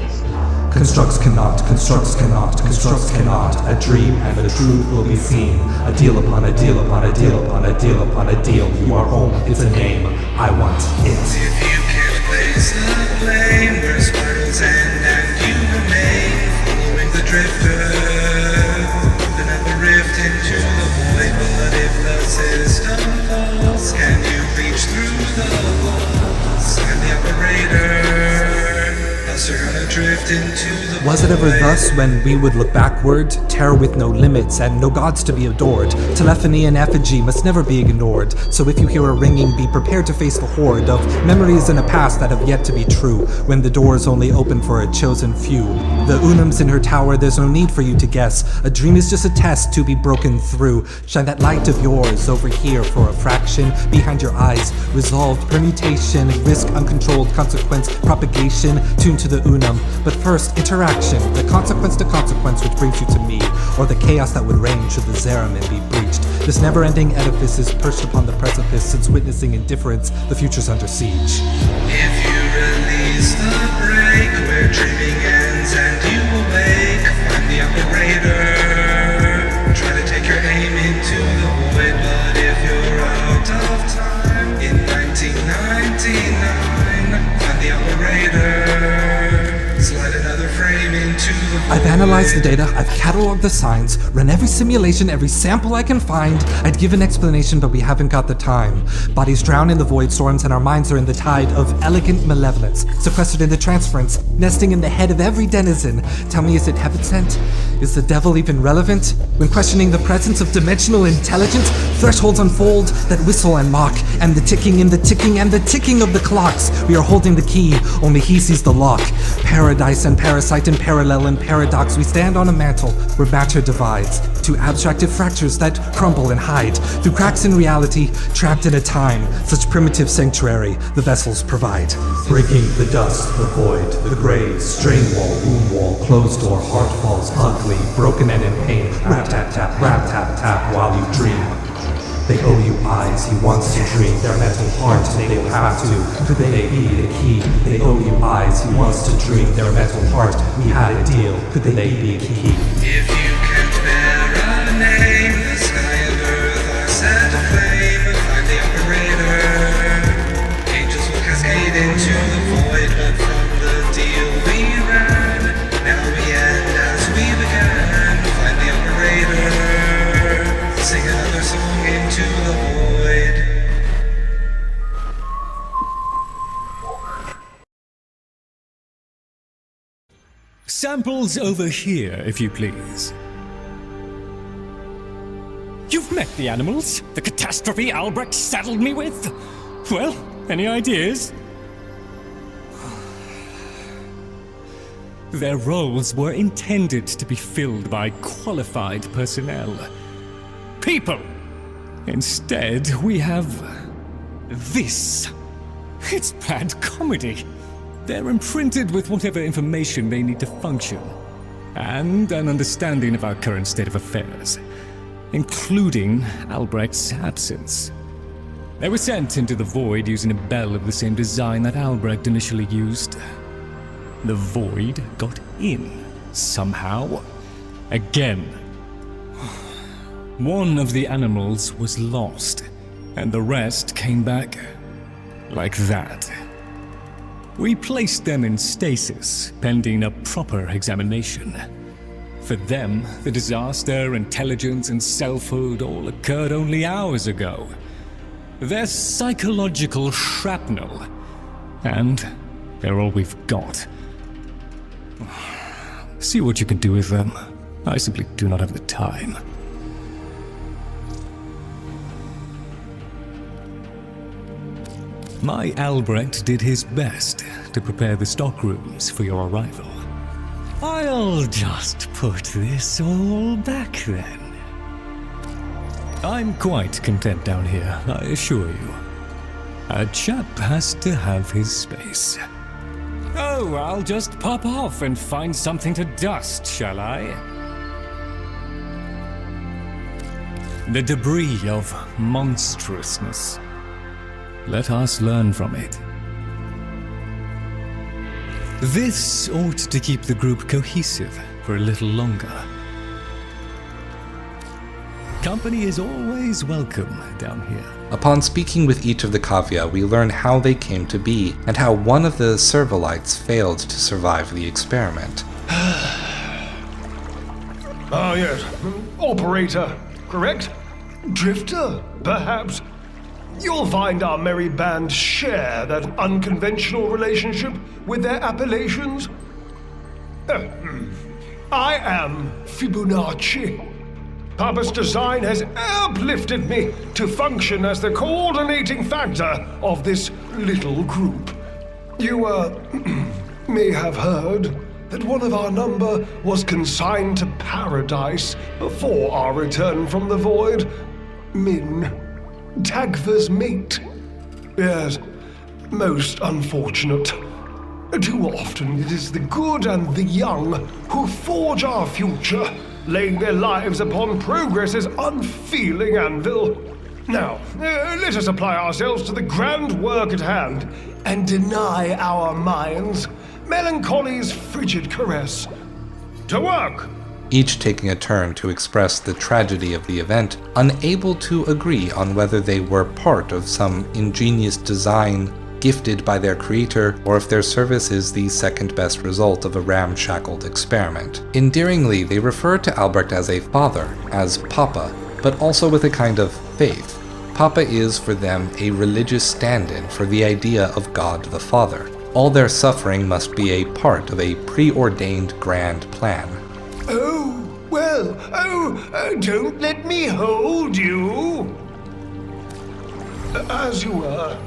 Constructs cannot. A dream and the truth will be seen. A deal upon a deal upon a deal upon a deal upon a deal. You are home, it's a name. I want it. If you can't place the blame where spirals end and you remain, following the drifter, open up a rift into the void. But if the system falls, can you reach through the walls? I'm the operator. Was it ever thus when we would look backward, terror with no limits and no gods to be adored? Telephony and effigy must never be ignored, so if you hear a ringing, be prepared to face the horde of memories in a past that have yet to be true, when the doors only open for a chosen few. The Unum's in her tower, there's no need for you to guess. A dream is just a test to be broken through. Shine that light of yours over here for a fraction, behind your eyes, resolved permutation, risk uncontrolled consequence, propagation, tuned to the Unum, but first, interaction, the consequence to consequence which brings you to me, or the chaos that would reign should the Zeramin be breached. This never-ending edifice is perched upon the precipice, since witnessing indifference, the future's under siege. If you release the break, where dreaming ends and you awake, find the operator, try to take your aim into the void, but if you're out of time, in 1999, find the operator. Slide another frame into the void. I've analyzed the data, I've cataloged the signs, run every simulation, every sample I can find. I'd give an explanation, but we haven't got the time. Bodies drown in the void storms, and our minds are in the tide of elegant malevolence, sequestered in the transference, nesting in the head of every denizen. Tell me, is it heaven sent? Is the devil even relevant? When questioning the presence of dimensional intelligence, thresholds unfold that whistle and mock, and the ticking and the ticking and the ticking of the clocks. We are holding the key, only he sees the lock. Paradise and parasite and parallel and paradox, we stand on a mantle where matter divides. Two abstractive fractures that crumble and hide through cracks in reality, trapped in a time. Such primitive sanctuary the vessels provide. Breaking the dust, the void, the graves, strain wall, womb wall, closed door, heart falls ugly, broken and in pain. Rap tap tap while you dream. They owe you eyes, he wants to dream. Their mental heart, they will have to. Could they be the key? They owe you eyes, he wants to dream. Their mental heart, we had a deal. Could they be the key? If you can't bear a name, the sky and earth are set aflame. Find the operator. Angels will cascade into the void, but from the deal we ran, now we end as we began. Find the operator. Sing another song into the void. Samples over here, if you please. You've met the animals? The catastrophe Albrecht saddled me with? Well, any ideas? Their roles were intended to be filled by qualified personnel. People! Instead, we have this. It's bad comedy. They're imprinted with whatever information they need to function, and an understanding of our current state of affairs, including Albrecht's absence. They were sent into the void using a bell of the same design that Albrecht initially used. The void got in, somehow. Again. One of the animals was lost, and the rest came back like that. We placed them in stasis, pending a proper examination. For them, the disaster, intelligence, and selfhood all occurred only hours ago. They're psychological shrapnel, and they're all we've got. See what you can do with them. I simply do not have the time. My Albrecht did his best to prepare the stockrooms for your arrival. I'll just put this all back then. I'm quite content down here, I assure you. A chap has to have his space. Oh, I'll just pop off and find something to dust, shall I? The debris of monstrousness. Let us learn from it. This ought to keep the group cohesive for a little longer. Company is always welcome down here. Upon speaking with each of the Cavia, we learn how they came to be, and how one of the Servalites failed to survive the experiment. Ah, yes. Operator, correct? Drifter, perhaps? You'll find our merry band share that unconventional relationship with their appellations. I am Fibonacci. Papa's design has uplifted me to function as the coordinating factor of this little group. You, may have heard that one of our number was consigned to paradise before our return from the void. Min, Tagfer's mate. Yes, most unfortunate. Too often it is the good and the young who forge our future, laying their lives upon progress's unfeeling anvil. Now, let us apply ourselves to the grand work at hand, and deny our minds melancholy's frigid caress. To work! Each taking a turn to express the tragedy of the event, unable to agree on whether they were part of some ingenious design gifted by their creator, or if their service is the second best result of a ramshackled experiment. Endearingly, they refer to Albrecht as a father, as Papa, but also with a kind of faith. Papa is for them a religious stand-in for the idea of God the Father. All their suffering must be a part of a preordained grand plan. Don't let me hold you. As you were.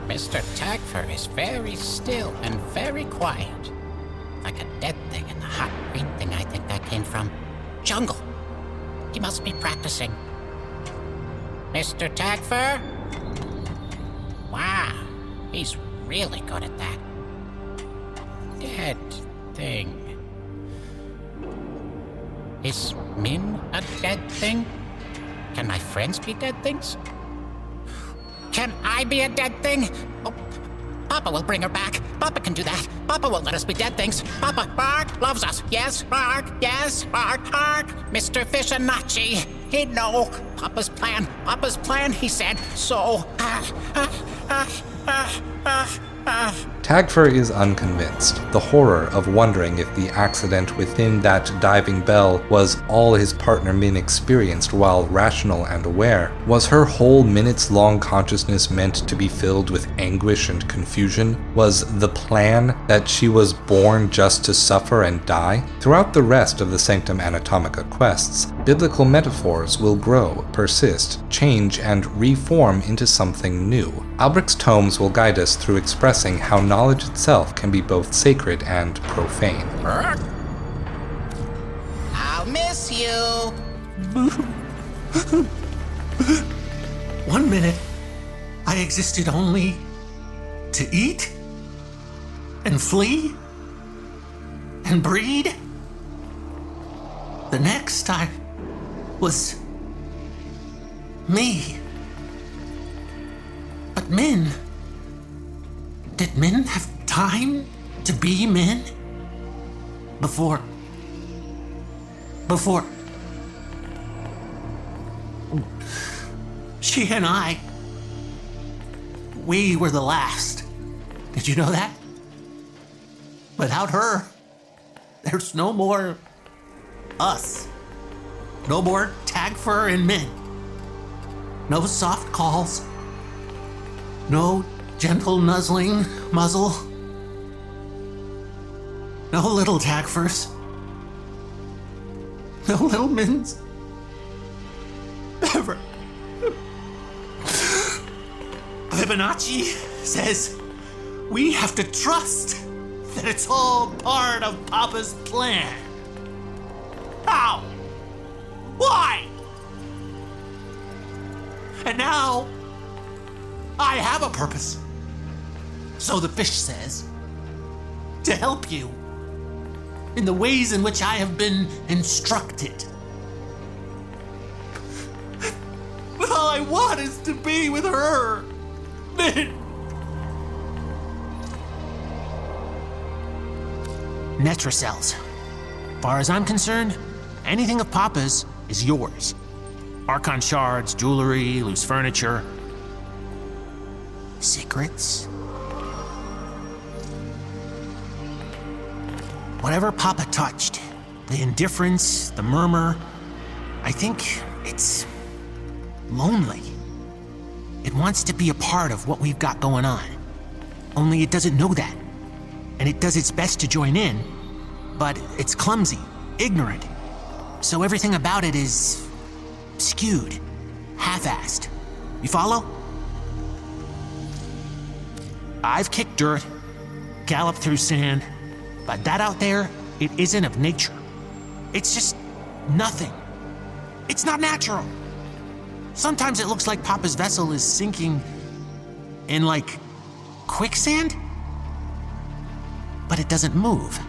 Mr. Tagfer is very still and very quiet. Like a dead thing in the hot green thing I think that came from. Jungle. He must be practicing. Mr. Tagfer? Wow, he's really good at that. Dead thing. Is Min a dead thing? Can my friends be dead things? Can I be a dead thing? Oh, Papa will bring her back. Papa can do that. Papa won't let us be dead things. Papa, Bark, loves us. Yes, Bark. Yes, Bark, Bark. Mr. Fibonacci. He'd know. Papa's plan, he said. So, Tagfer is unconvinced, the horror of wondering if the accident within that diving bell was all his partner Min experienced while rational and aware. Was her whole minutes-long consciousness meant to be filled with anguish and confusion? Was the plan that she was born just to suffer and die? Throughout the rest of the Sanctum Anatomica quests, biblical metaphors will grow, persist, change, and reform into something new. Albrecht's tomes will guide us through expressing how knowledge itself can be both sacred and profane. I'll miss you. 1 minute, I existed only to eat and flee and breed. The next, I was me. But Min, did Min have time to be Min? Before... She and I, we were the last. Did you know that? Without her, there's no more us. No more Tagfer and Min. No soft calls. No gentle nuzzling muzzle. No little Tagfers. No little Mins. Ever. Fibonacci says we have to trust that it's all part of Papa's plan. How? Why? And now, I have a purpose. So the fish says, to help you in the ways in which I have been instructed. But all I want is to be with her. Netracells. Far as I'm concerned, anything of Papa's is yours. Archon shards, jewelry, loose furniture. Secrets? Whatever Papa touched, the indifference, the murmur, I think it's lonely. It wants to be a part of what we've got going on. Only it doesn't know that. And it does its best to join in, but it's clumsy, ignorant. So everything about it is skewed, half-assed. You follow? I've kicked dirt, galloped through sand, but that out there, it isn't of nature. It's just nothing. It's not natural. Sometimes it looks like Papa's vessel is sinking in, like, quicksand, but it doesn't move.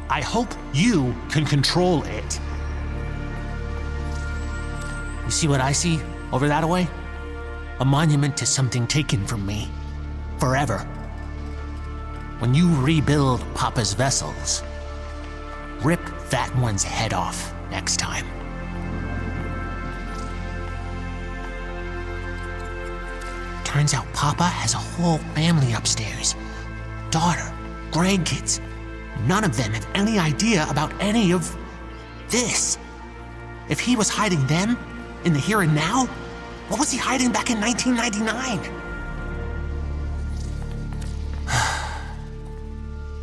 I hope you can control it. You see what I see over that way? A monument to something taken from me. Forever. When you rebuild Papa's vessels, rip that one's head off next time. Turns out Papa has a whole family upstairs. Daughter, grandkids. None of them have any idea about any of this. If he was hiding them in the here and now, what was he hiding back in 1999?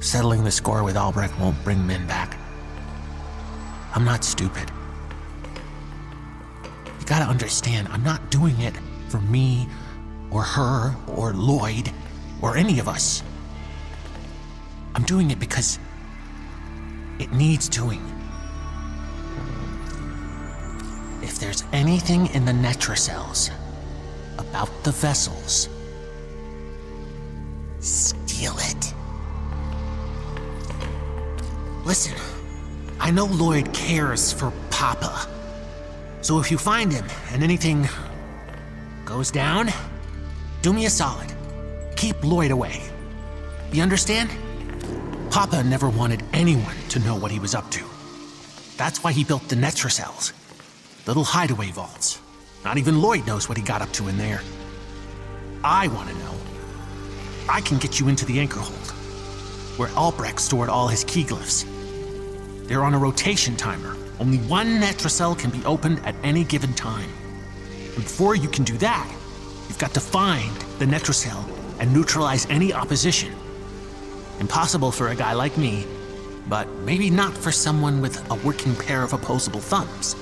Settling the score with Albrecht won't bring Min back. I'm not stupid. You gotta understand, I'm not doing it for me, or her, or Loid, or any of us. I'm doing it because it needs doing. If there's anything in the Netracells about the vessels, steal it. Listen, I know Loid cares for Papa. So if you find him and anything goes down, do me a solid. Keep Loid away. You understand? Papa never wanted anyone to know what he was up to. That's why he built the Netracells. Little hideaway vaults. Not even Loid knows what he got up to in there. I want to know. I can get you into the anchor hold, where Albrecht stored all his key glyphs. They're on a rotation timer. Only one Netracell can be opened at any given time. And before you can do that, you've got to find the Netracell and neutralize any opposition. Impossible for a guy like me, but maybe not for someone with a working pair of opposable thumbs.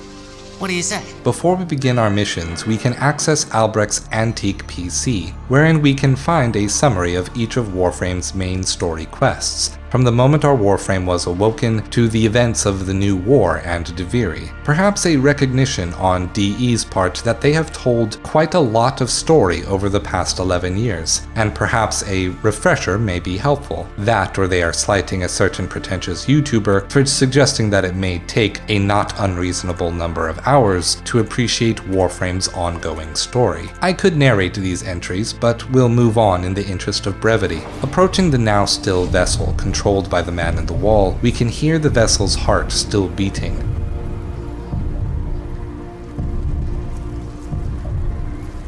What do you say? Before we begin our missions, we can access Albrecht's antique PC, wherein we can find a summary of each of Warframe's main story quests, from the moment our Warframe was awoken to the events of the new war and Duviri. Perhaps a recognition on DE's part that they have told quite a lot of story over the past 11 years, and perhaps a refresher may be helpful. That, or they are slighting a certain pretentious YouTuber for suggesting that it may take a not unreasonable number of hours to appreciate Warframe's ongoing story. I could narrate these entries, but we'll move on in the interest of brevity. Approaching the now still vessel controlled by the man in the wall, we can hear the vessel's heart still beating.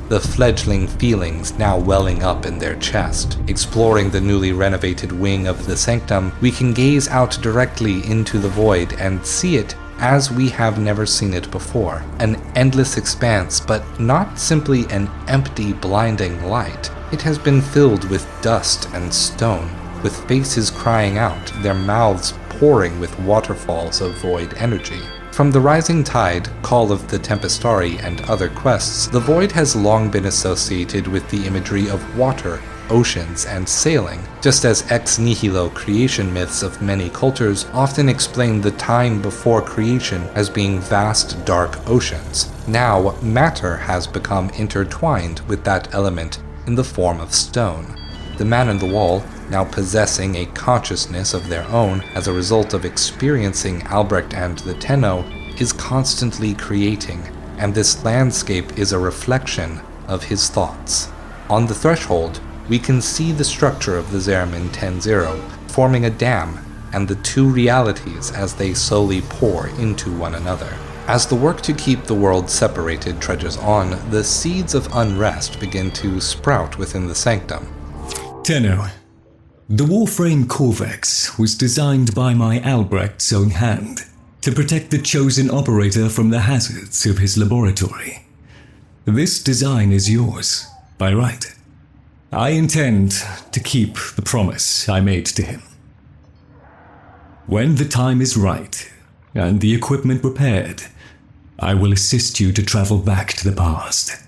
The fledgling feelings now welling up in their chest. Exploring the newly renovated wing of the sanctum, we can gaze out directly into the void and see it as we have never seen it before. An endless expanse, but not simply an empty, blinding light. It has been filled with dust and stone, with faces crying out, their mouths pouring with waterfalls of void energy. From the Rising Tide, Call of the Tempestari, and other quests, the void has long been associated with the imagery of water, oceans, and sailing, just as ex nihilo creation myths of many cultures often explain the time before creation as being vast dark oceans. Now, matter has become intertwined with that element in the form of stone. The man in the wall, now possessing a consciousness of their own as a result of experiencing Albrecht and the Tenno, is constantly creating, and this landscape is a reflection of his thoughts. On the threshold, we can see the structure of the Zeramin 10-0, forming a dam, and the two realities as they slowly pour into one another. As the work to keep the world separated trudges on, the seeds of unrest begin to sprout within the sanctum. Tenno, the Warframe Corvex was designed by my Albrecht's own hand to protect the chosen operator from the hazards of his laboratory. This design is yours, by right. I intend to keep the promise I made to him. When the time is right, and the equipment repaired, I will assist you to travel back to the past,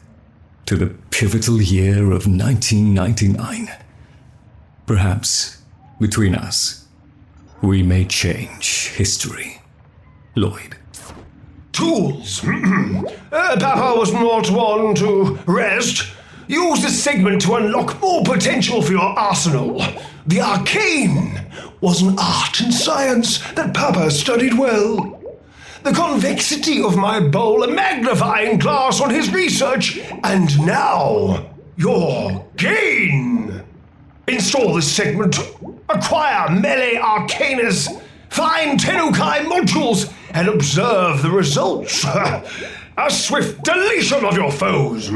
to the pivotal year of 1999. Perhaps, between us, we may change history. Loid. Tools. Papa was not one to rest. Use this segment to unlock more potential for your arsenal. The arcane was an art and science that Papa studied well. The convexity of my bowl a magnifying glass on his research, and now your gain. Install this segment, acquire melee arcanas, find Tenukai modules, and observe the results. A swift deletion of your foes.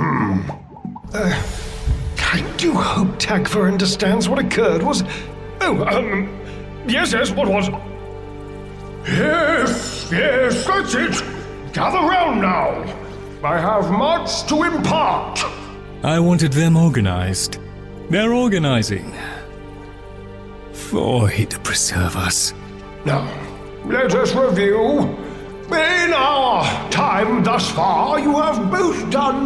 I do hope Tagfer understands what occurred. Yes, what was? Yes, that's it. Gather round now. I have much to impart. I wanted them organized. They're organizing. Void preserve us. Now, let us review. In our time thus far, you have both done,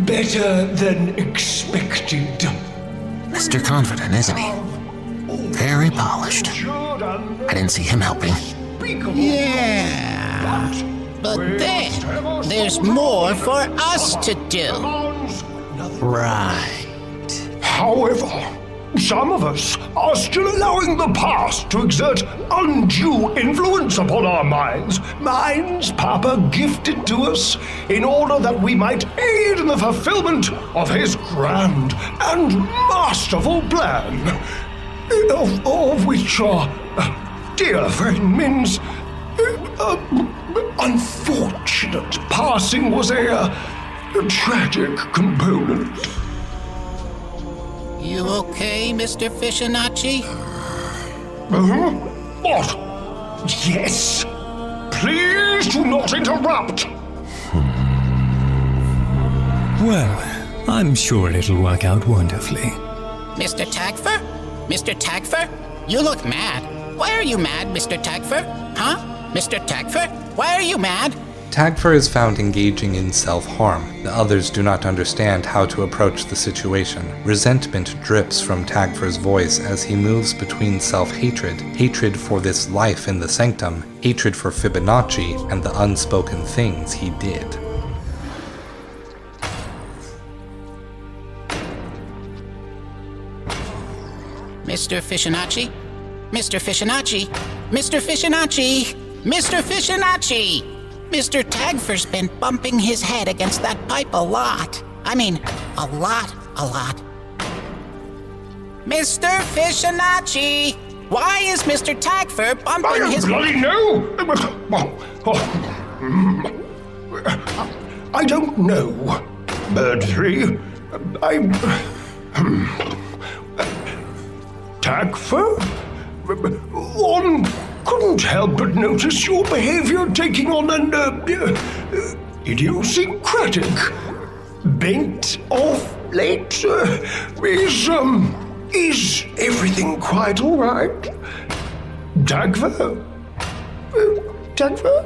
better than expected. Mr. Confident, isn't he? Very polished. I didn't see him helping. Yeah. But then, there's more for us to do. Right. However, some of us are still allowing the past to exert undue influence upon our minds. Minds Papa gifted to us in order that we might aid in the fulfillment of his grand and masterful plan. Of which our dear friend Min's unfortunate passing was a tragic component. You okay, Mr. Fibonacci? What? Yes. Please do not interrupt. Well, I'm sure it'll work out wonderfully. Mr. Tagfer? Mr. Tagfer? You look mad. Why are you mad, Mr. Tagfer? Huh? Mr. Tagfer? Why are you mad? Tagfer is found engaging in self-harm. The others do not understand how to approach the situation. Resentment drips from Tagfer's voice as he moves between self-hatred, hatred for this life in the sanctum, hatred for Fibonacci, and the unspoken things he did. Mr. Fibonacci? Mr. Fibonacci? Mr. Fibonacci? Mr. Fibonacci! Mr. Tagfer's been bumping his head against that pipe a lot. I mean, a lot. Mr. Fibonacci! Why is Mr. Tagfer bumping his... I bloody know! I don't know, Bird 3. Tagfer? One couldn't help but notice your behavior taking on an idiosyncratic bent of late. Is Is everything quite all right? Tagfer? Tagfer?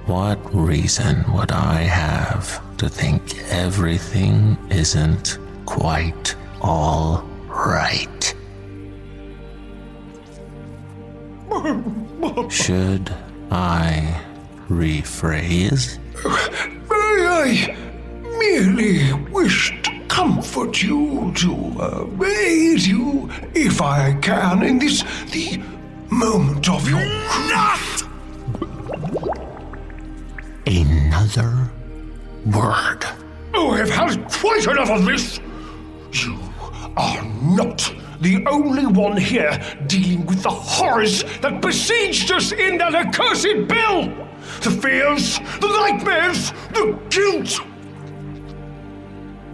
What reason would I have to think everything isn't quite all right? Should I rephrase? I merely wish to comfort you, to aid you, if I can, in this, the moment of your... Not! Another word. Oh, I've had quite enough of this! You are not the only one here dealing with the horrors that besieged us in that accursed bell! The fears, the nightmares, the guilt!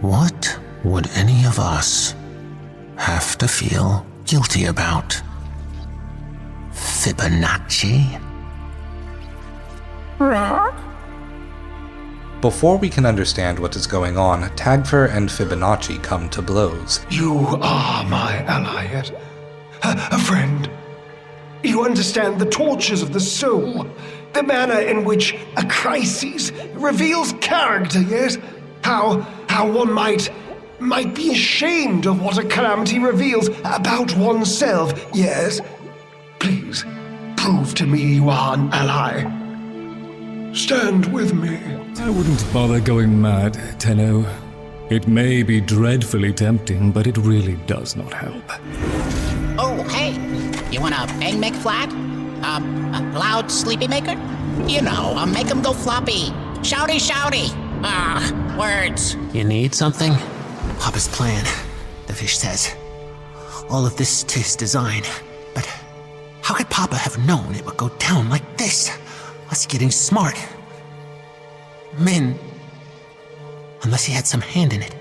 What would any of us have to feel guilty about? Fibonacci? Before we can understand what is going on, Tagfer and Fibonacci come to blows. You are my ally yet. A friend. You understand the tortures of the soul, the manner in which a crisis reveals character, yes? How one might be ashamed of what a calamity reveals about oneself, yes? Please, prove to me you are an ally. Stand with me. I wouldn't bother going mad, Tenno. It may be dreadfully tempting, but it really does not help. Oh, hey, you want a bang make flat? A loud sleepy maker? You know, make 'em go floppy. Shouty, shouty. Words. You need something? Papa's plan, the fish says. All of this to his design. But how could Papa have known it would go down like this? Us getting smart. Min. Unless he had some hand in it.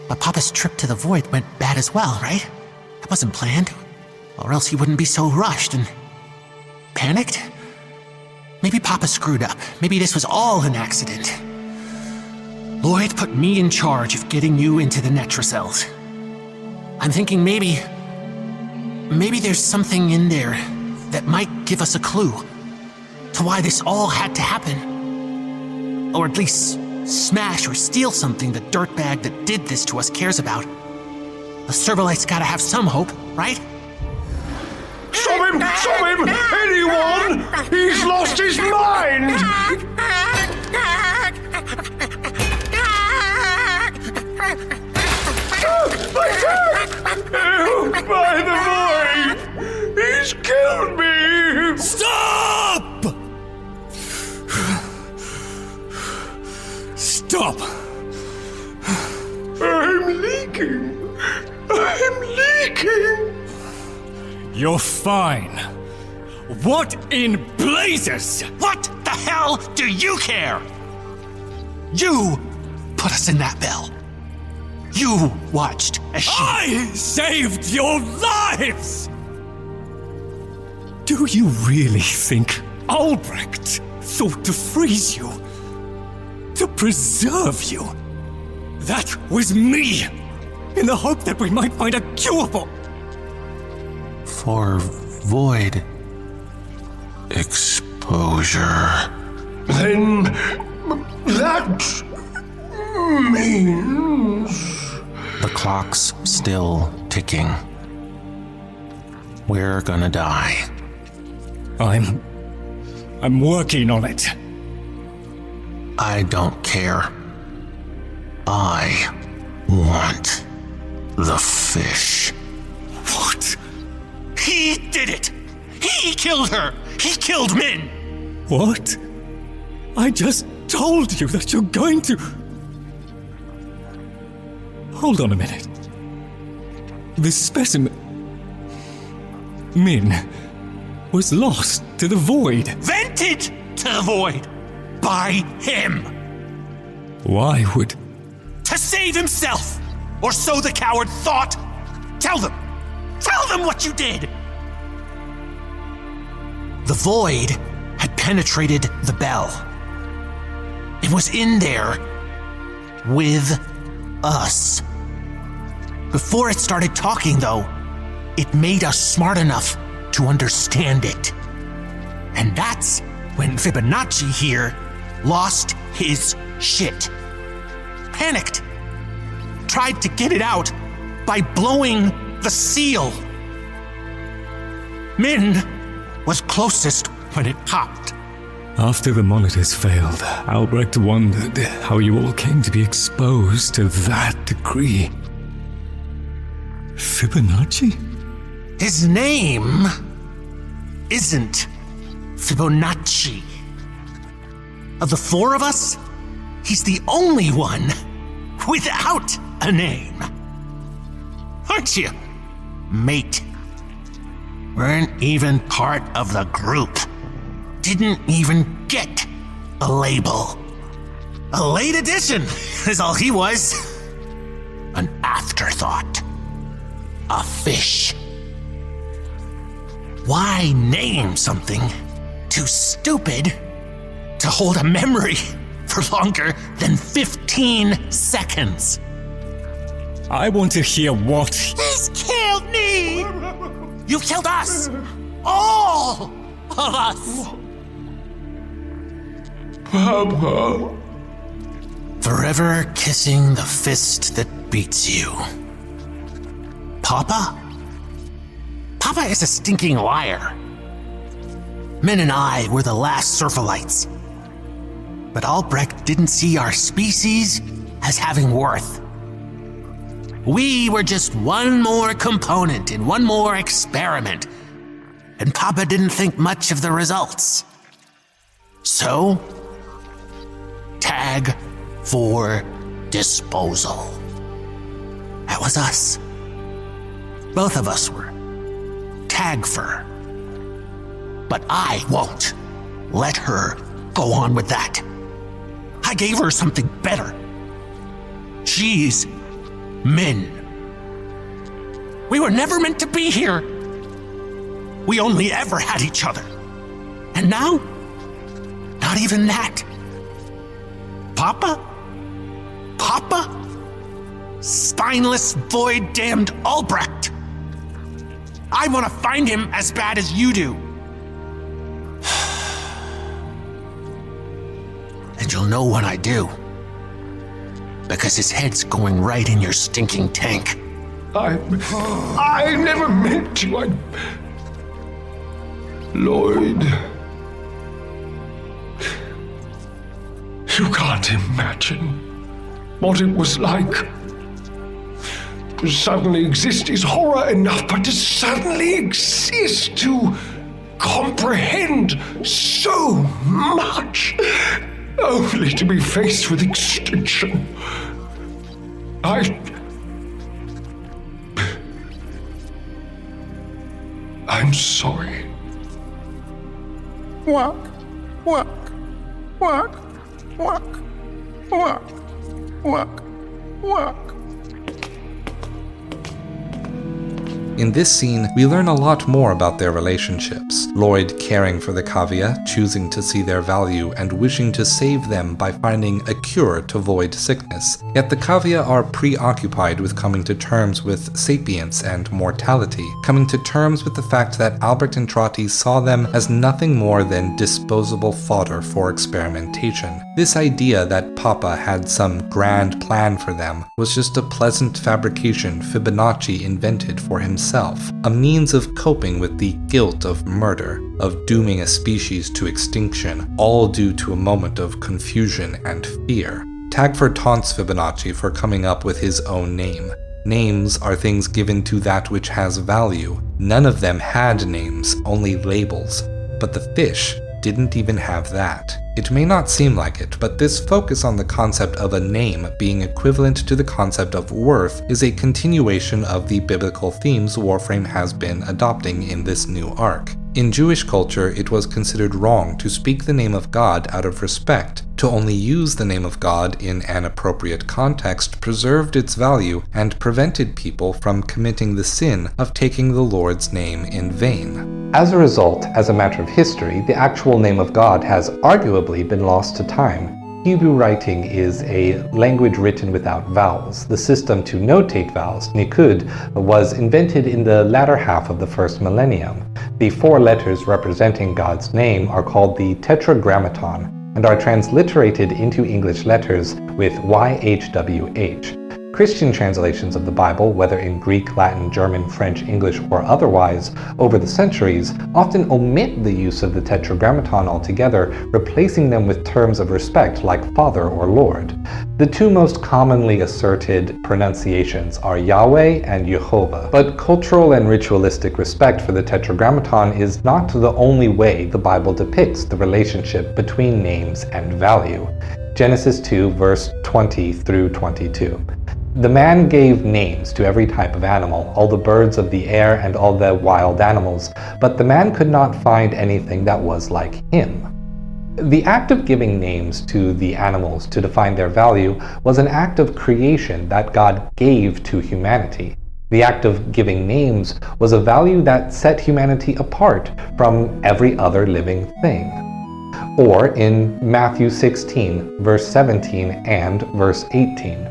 But Papa's trip to the void went bad as well, right? That wasn't planned. Or else he wouldn't be so rushed and panicked. Maybe Papa screwed up. Maybe this was all an accident. Loid put me in charge of getting you into the Netracells. I'm thinking maybe there's something in there that might give us a clue to why this all had to happen. Or at least smash or steal something the dirtbag that did this to us cares about. The Servalite's gotta have some hope, right? Stop him! Stop him! Anyone! He's lost his mind! Oh, by the void! He's killed me! Stop! Stop! I'm leaking! I'm leaking! You're fine. What in blazes? What the hell do you care? You put us in that bell. You watched as she... I saved your lives! Do you really think Albrecht thought to freeze you? To preserve you? That was me! In the hope that we might find a cure for void exposure. Then that means... The clock's still ticking. We're gonna die. I'm working on it. I don't care. I want the fish. What? He did it! He killed her! He killed Min! What? I just told you that you're going to... Hold on a minute. This specimen... Min was lost to the void. Vented to the void! By him! Why would... To save himself! Or so the coward thought! Tell them! Tell them what you did! The void had penetrated the bell. It was in there with us. Before it started talking, though, it made us smart enough to understand it. And that's when Fibonacci here lost his shit. Panicked. Tried to get it out by blowing the seal. Min was closest when it popped. After the monitors failed, Albrecht wondered how you all came to be exposed to that degree. Fibonacci? His name isn't Fibonacci. Of the four of us, he's the only one without a name. Aren't you, mate? Weren't even part of the group. Didn't even get a label. A late addition is all he was. An afterthought. A fish. Why name something too stupid to hold a memory for longer than 15 seconds? I want to hear what... He's killed me! You killed us! All of us! Papa. Forever kissing the fist that beats you. Papa? Papa is a stinking liar. Min and I were the last Surfalites. But Albrecht didn't see our species as having worth. We were just one more component in one more experiment, and Papa didn't think much of the results. So, tag for disposal. That was us. Both of us were. Tagfer. But I won't let her go on with that. I gave her something better. She's Min. We were never meant to be here. We only ever had each other. And now, not even that. Papa? Papa? Spineless, void-damned Albrecht. I want to find him as bad as you do. And you'll know when I do. Because his head's going right in your stinking tank. I never meant to. Loid. You can't imagine what it was like. To suddenly exist is horror enough, but to suddenly exist, to comprehend so much, only to be faced with extinction. I'm sorry. Walk, walk, walk, walk, walk, walk, walk. In this scene, we learn a lot more about their relationships. Loid caring for the Cavia, choosing to see their value, and wishing to save them by finding a cure to void sickness. Yet the Cavia are preoccupied with coming to terms with sapience and mortality, coming to terms with the fact that Albrecht and Trati saw them as nothing more than disposable fodder for experimentation. This idea that Papa had some grand plan for them was just a pleasant fabrication Fibonacci invented for himself. A means of coping with the guilt of murder, of dooming a species to extinction, all due to a moment of confusion and fear. Tagfer taunts Fibonacci for coming up with his own name. Names are things given to that which has value. None of them had names, only labels. But the fish didn't even have that. It may not seem like it, but this focus on the concept of a name being equivalent to the concept of worth is a continuation of the biblical themes Warframe has been adopting in this new arc. In Jewish culture, it was considered wrong to speak the name of God out of respect. To only use the name of God in an appropriate context preserved its value and prevented people from committing the sin of taking the Lord's name in vain. As a result, as a matter of history, the actual name of God has arguably been lost to time. Hebrew writing is a language written without vowels. The system to notate vowels, nikud, was invented in the latter half of the first millennium. The 4 letters representing God's name are called the tetragrammaton and are transliterated into English letters with YHWH. Christian translations of the Bible, whether in Greek, Latin, German, French, English, or otherwise, over the centuries, often omit the use of the tetragrammaton altogether, replacing them with terms of respect like Father or Lord. The 2 most commonly asserted pronunciations are Yahweh and Jehovah, but cultural and ritualistic respect for the tetragrammaton is not the only way the Bible depicts the relationship between names and value. Genesis 2, verse 20 through 22. The man gave names to every type of animal, all the birds of the air and all the wild animals, but the man could not find anything that was like him. The act of giving names to the animals to define their value was an act of creation that God gave to humanity. The act of giving names was a value that set humanity apart from every other living thing. Or in Matthew 16, verse 17 and verse 18.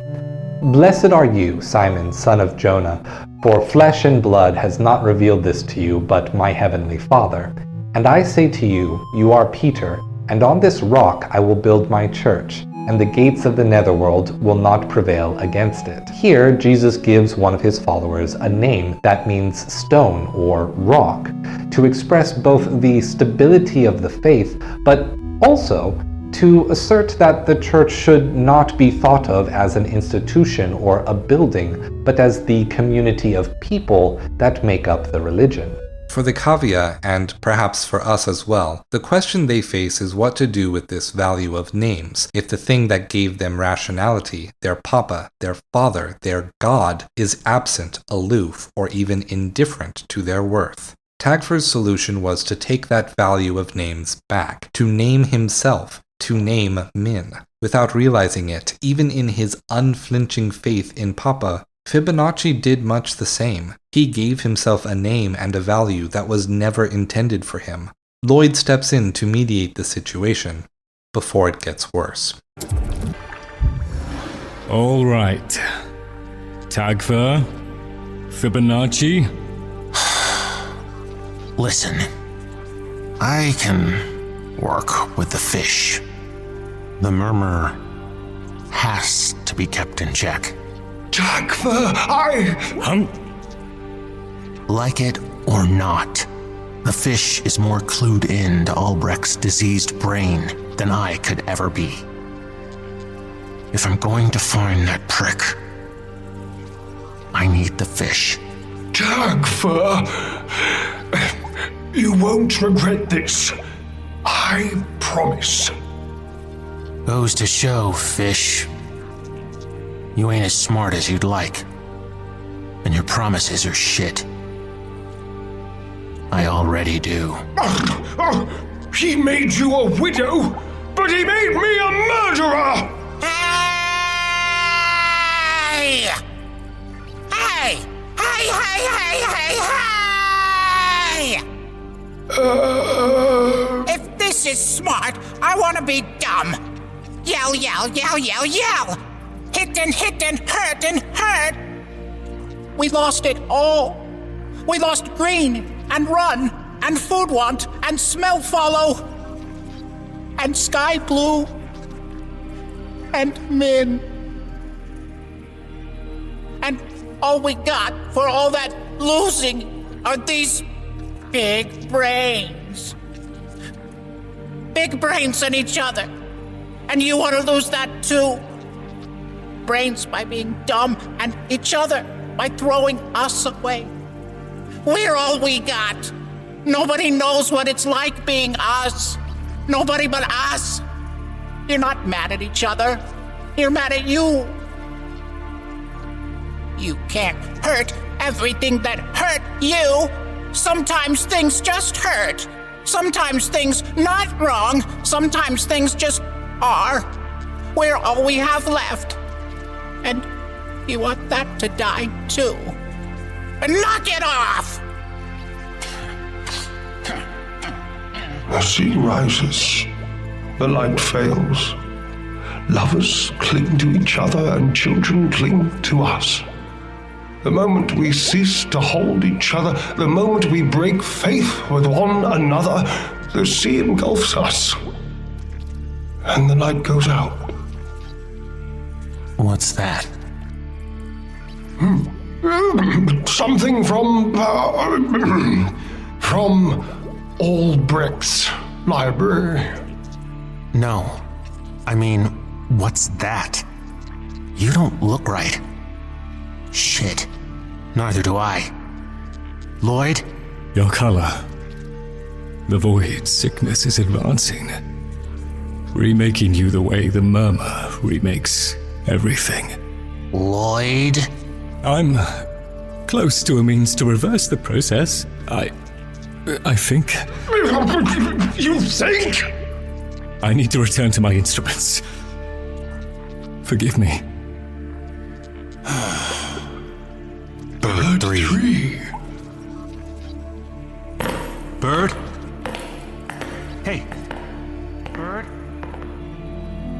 Blessed are you, Simon, son of Jonah, for flesh and blood has not revealed this to you, but my heavenly Father. And I say to you, you are Peter, and on this rock I will build my church, and the gates of the netherworld will not prevail against it. Here, Jesus gives one of his followers a name that means stone or rock, to express both the stability of the faith, but also to assert that the church should not be thought of as an institution or a building, but as the community of people that make up the religion. For the Cavia, and perhaps for us as well, the question they face is what to do with this value of names if the thing that gave them rationality, their papa, their father, their god, is absent, aloof, or even indifferent to their worth. Tagfer's solution was to take that value of names back, to name himself, to name Min. Without realizing it, even in his unflinching faith in Papa, Fibonacci did much the same. He gave himself a name and a value that was never intended for him. Loid steps in to mediate the situation before it gets worse. All right. Tagfer, Fibonacci. Listen, I can work with the fish. The Murmur has to be kept in check. Tagfer, Like it or not, the fish is more clued in to Albrecht's diseased brain than I could ever be. If I'm going to find that prick, I need the fish. Tagfer, you won't regret this. I promise. Goes to show, fish. You ain't as smart as you'd like. And your promises are shit. I already do. He made you a widow, but he made me a murderer! Hey! Hey! Hey, hey, hey, hey, hey! If this is smart, I want to be dumb. Yell, yell, yell, yell, yell! Hit and hurt and hurt! We lost it all. We lost green and run and food want and smell follow and sky blue and Min. And all we got for all that losing are these big brains. Big brains in each other. And you want to lose that too. Brains by being dumb and each other by throwing us away. We're all we got. Nobody knows what it's like being us. Nobody but us. You're not mad at each other. You're mad at you. You can't hurt everything that hurt you. Sometimes things just hurt. Sometimes things not wrong. Sometimes things just are. We're all we have left. And you want that to die too. Knock it off! The sea rises. The light fails. lovers cling to each other and children cling to us. The moment we cease to hold each other, the moment we break faith with one another, the sea engulfs us, and the light goes out. What's that? Something from Albrecht's library. No. I mean, what's that? You don't look right. Shit. Neither do I. Loid? Your color. The void sickness is advancing. Remaking you the way the Murmur remakes everything. Loid? I'm close to a means to reverse the process. I think. You think? I need to return to my instruments. Forgive me. Bird 3. Bird? Hey. Bird?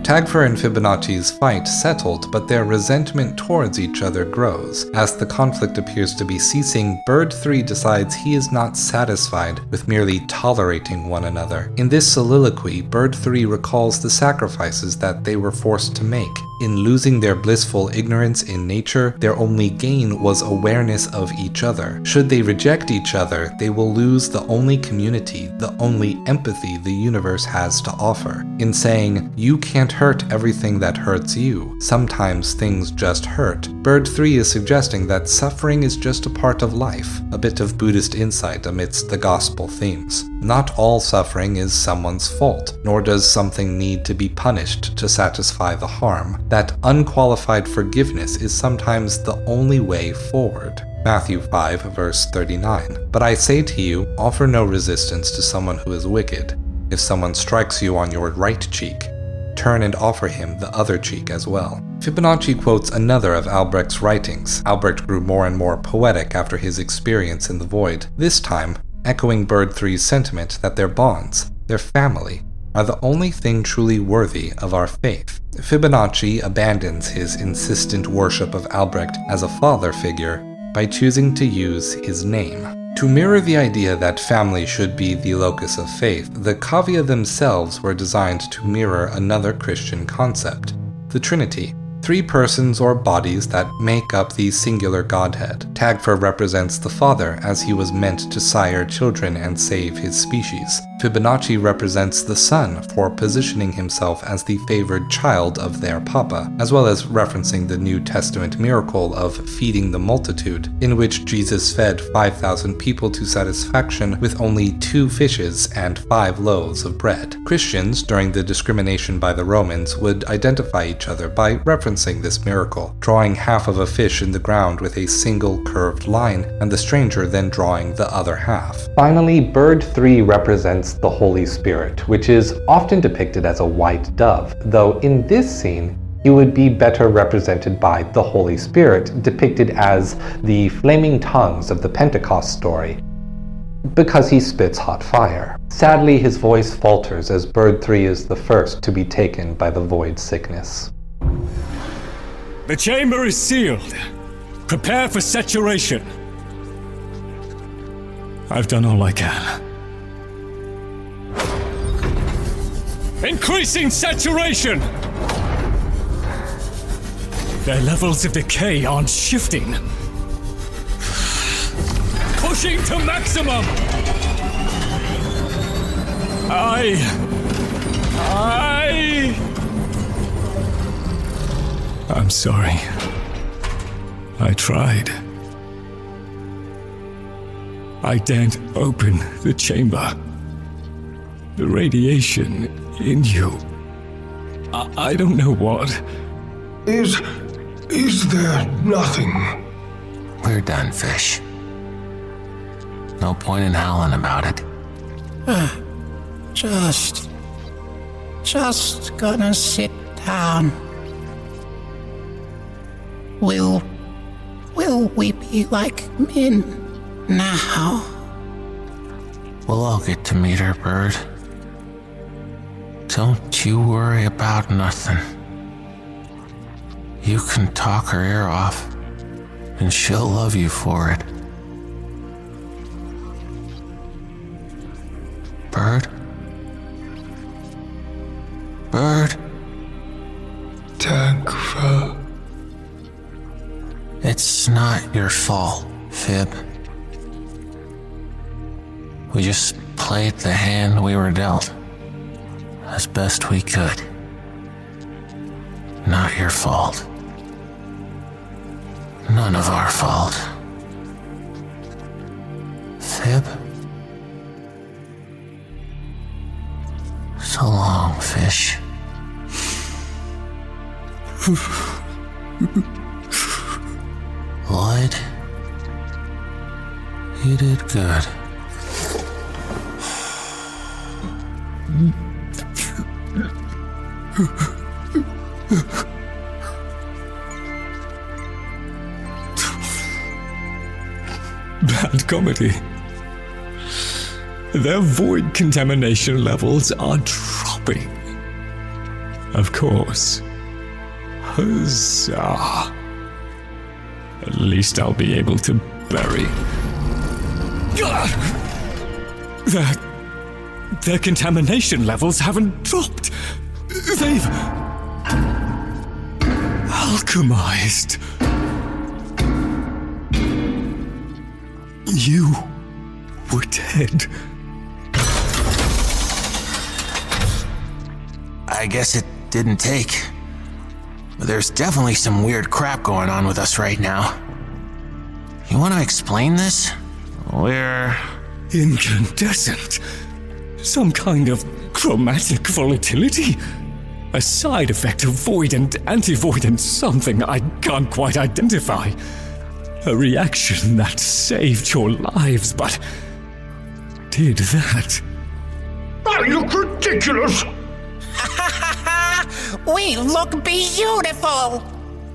Tagfer and Fibonacci's fight settled, but their resentment towards each other grows. As the conflict appears to be ceasing, Bird 3 decides he is not satisfied with merely tolerating one another. In this soliloquy, Bird 3 recalls the sacrifices that they were forced to make. In losing their blissful ignorance in nature, their only gain was awareness of each other. Should they reject each other, they will lose the only community, the only empathy the universe has to offer. In saying, "You can't hurt everything that hurts you. Sometimes things just hurt," Bird 3 is suggesting that suffering is just a part of life, a bit of Buddhist insight amidst the gospel themes. Not all suffering is someone's fault, nor does something need to be punished to satisfy the harm. That unqualified forgiveness is sometimes the only way forward. Matthew 5, verse 39. "But I say to you, offer no resistance to someone who is wicked. If someone strikes you on your right cheek, turn and offer him the other cheek as well." Fibonacci quotes another of Albrecht's writings. Albrecht grew more and more poetic after his experience in the void, this time echoing Bird 3's sentiment that their bonds, their family, are the only thing truly worthy of our faith. Fibonacci abandons his insistent worship of Albrecht as a father figure by choosing to use his name. To mirror the idea that family should be the locus of faith, the Cavia themselves were designed to mirror another Christian concept, the Trinity. 3 persons or bodies that make up the singular Godhead. Tagfer represents the Father as he was meant to sire children and save his species. Fibonacci represents the Son for positioning himself as the favored child of their Papa, as well as referencing the New Testament miracle of feeding the multitude, in which Jesus fed 5,000 people to satisfaction with only 2 fishes and 5 loaves of bread. Christians, during the discrimination by the Romans, would identify each other by referencing this miracle, drawing half of a fish in the ground with a single curved line, and the stranger then drawing the other half. Finally, Bird 3 represents the Holy Spirit, which is often depicted as a white dove, though in this scene, he would be better represented by the Holy Spirit, depicted as the flaming tongues of the Pentecost story, because he spits hot fire. Sadly, his voice falters as Bird 3 is the first to be taken by the void sickness. The chamber is sealed. Prepare for saturation. I've done all I can. Increasing saturation! Their levels of decay aren't shifting. Pushing to maximum! I'm sorry. I tried. I daren't open the chamber. The radiation in you. I don't know what. Is there nothing? We're done, fish. No point in howling about it. Just gonna sit down. Will we be like men now? We'll all get to meet her, Bird. Don't you worry about nothing. You can talk her ear off, and she'll love you for it. Bird? Bird? Tagfer. It's not your fault, Fib. We just played the hand we were dealt as best we could. Not your fault. None of our fault. Fib? So long, fish. Loid, you did good. Bad comedy. Their void contamination levels are dropping. Of course. Huzzah. At least I'll be able to bury... Their contamination levels haven't dropped. They've... alchemized. You were dead. I guess it didn't take. There's definitely some weird crap going on with us right now. You want to explain this? We're... incandescent. Some kind of chromatic volatility? A side effect of void and anti-void and something I can't quite identify. A reaction that saved your lives, but did that? I look ridiculous! We look beautiful!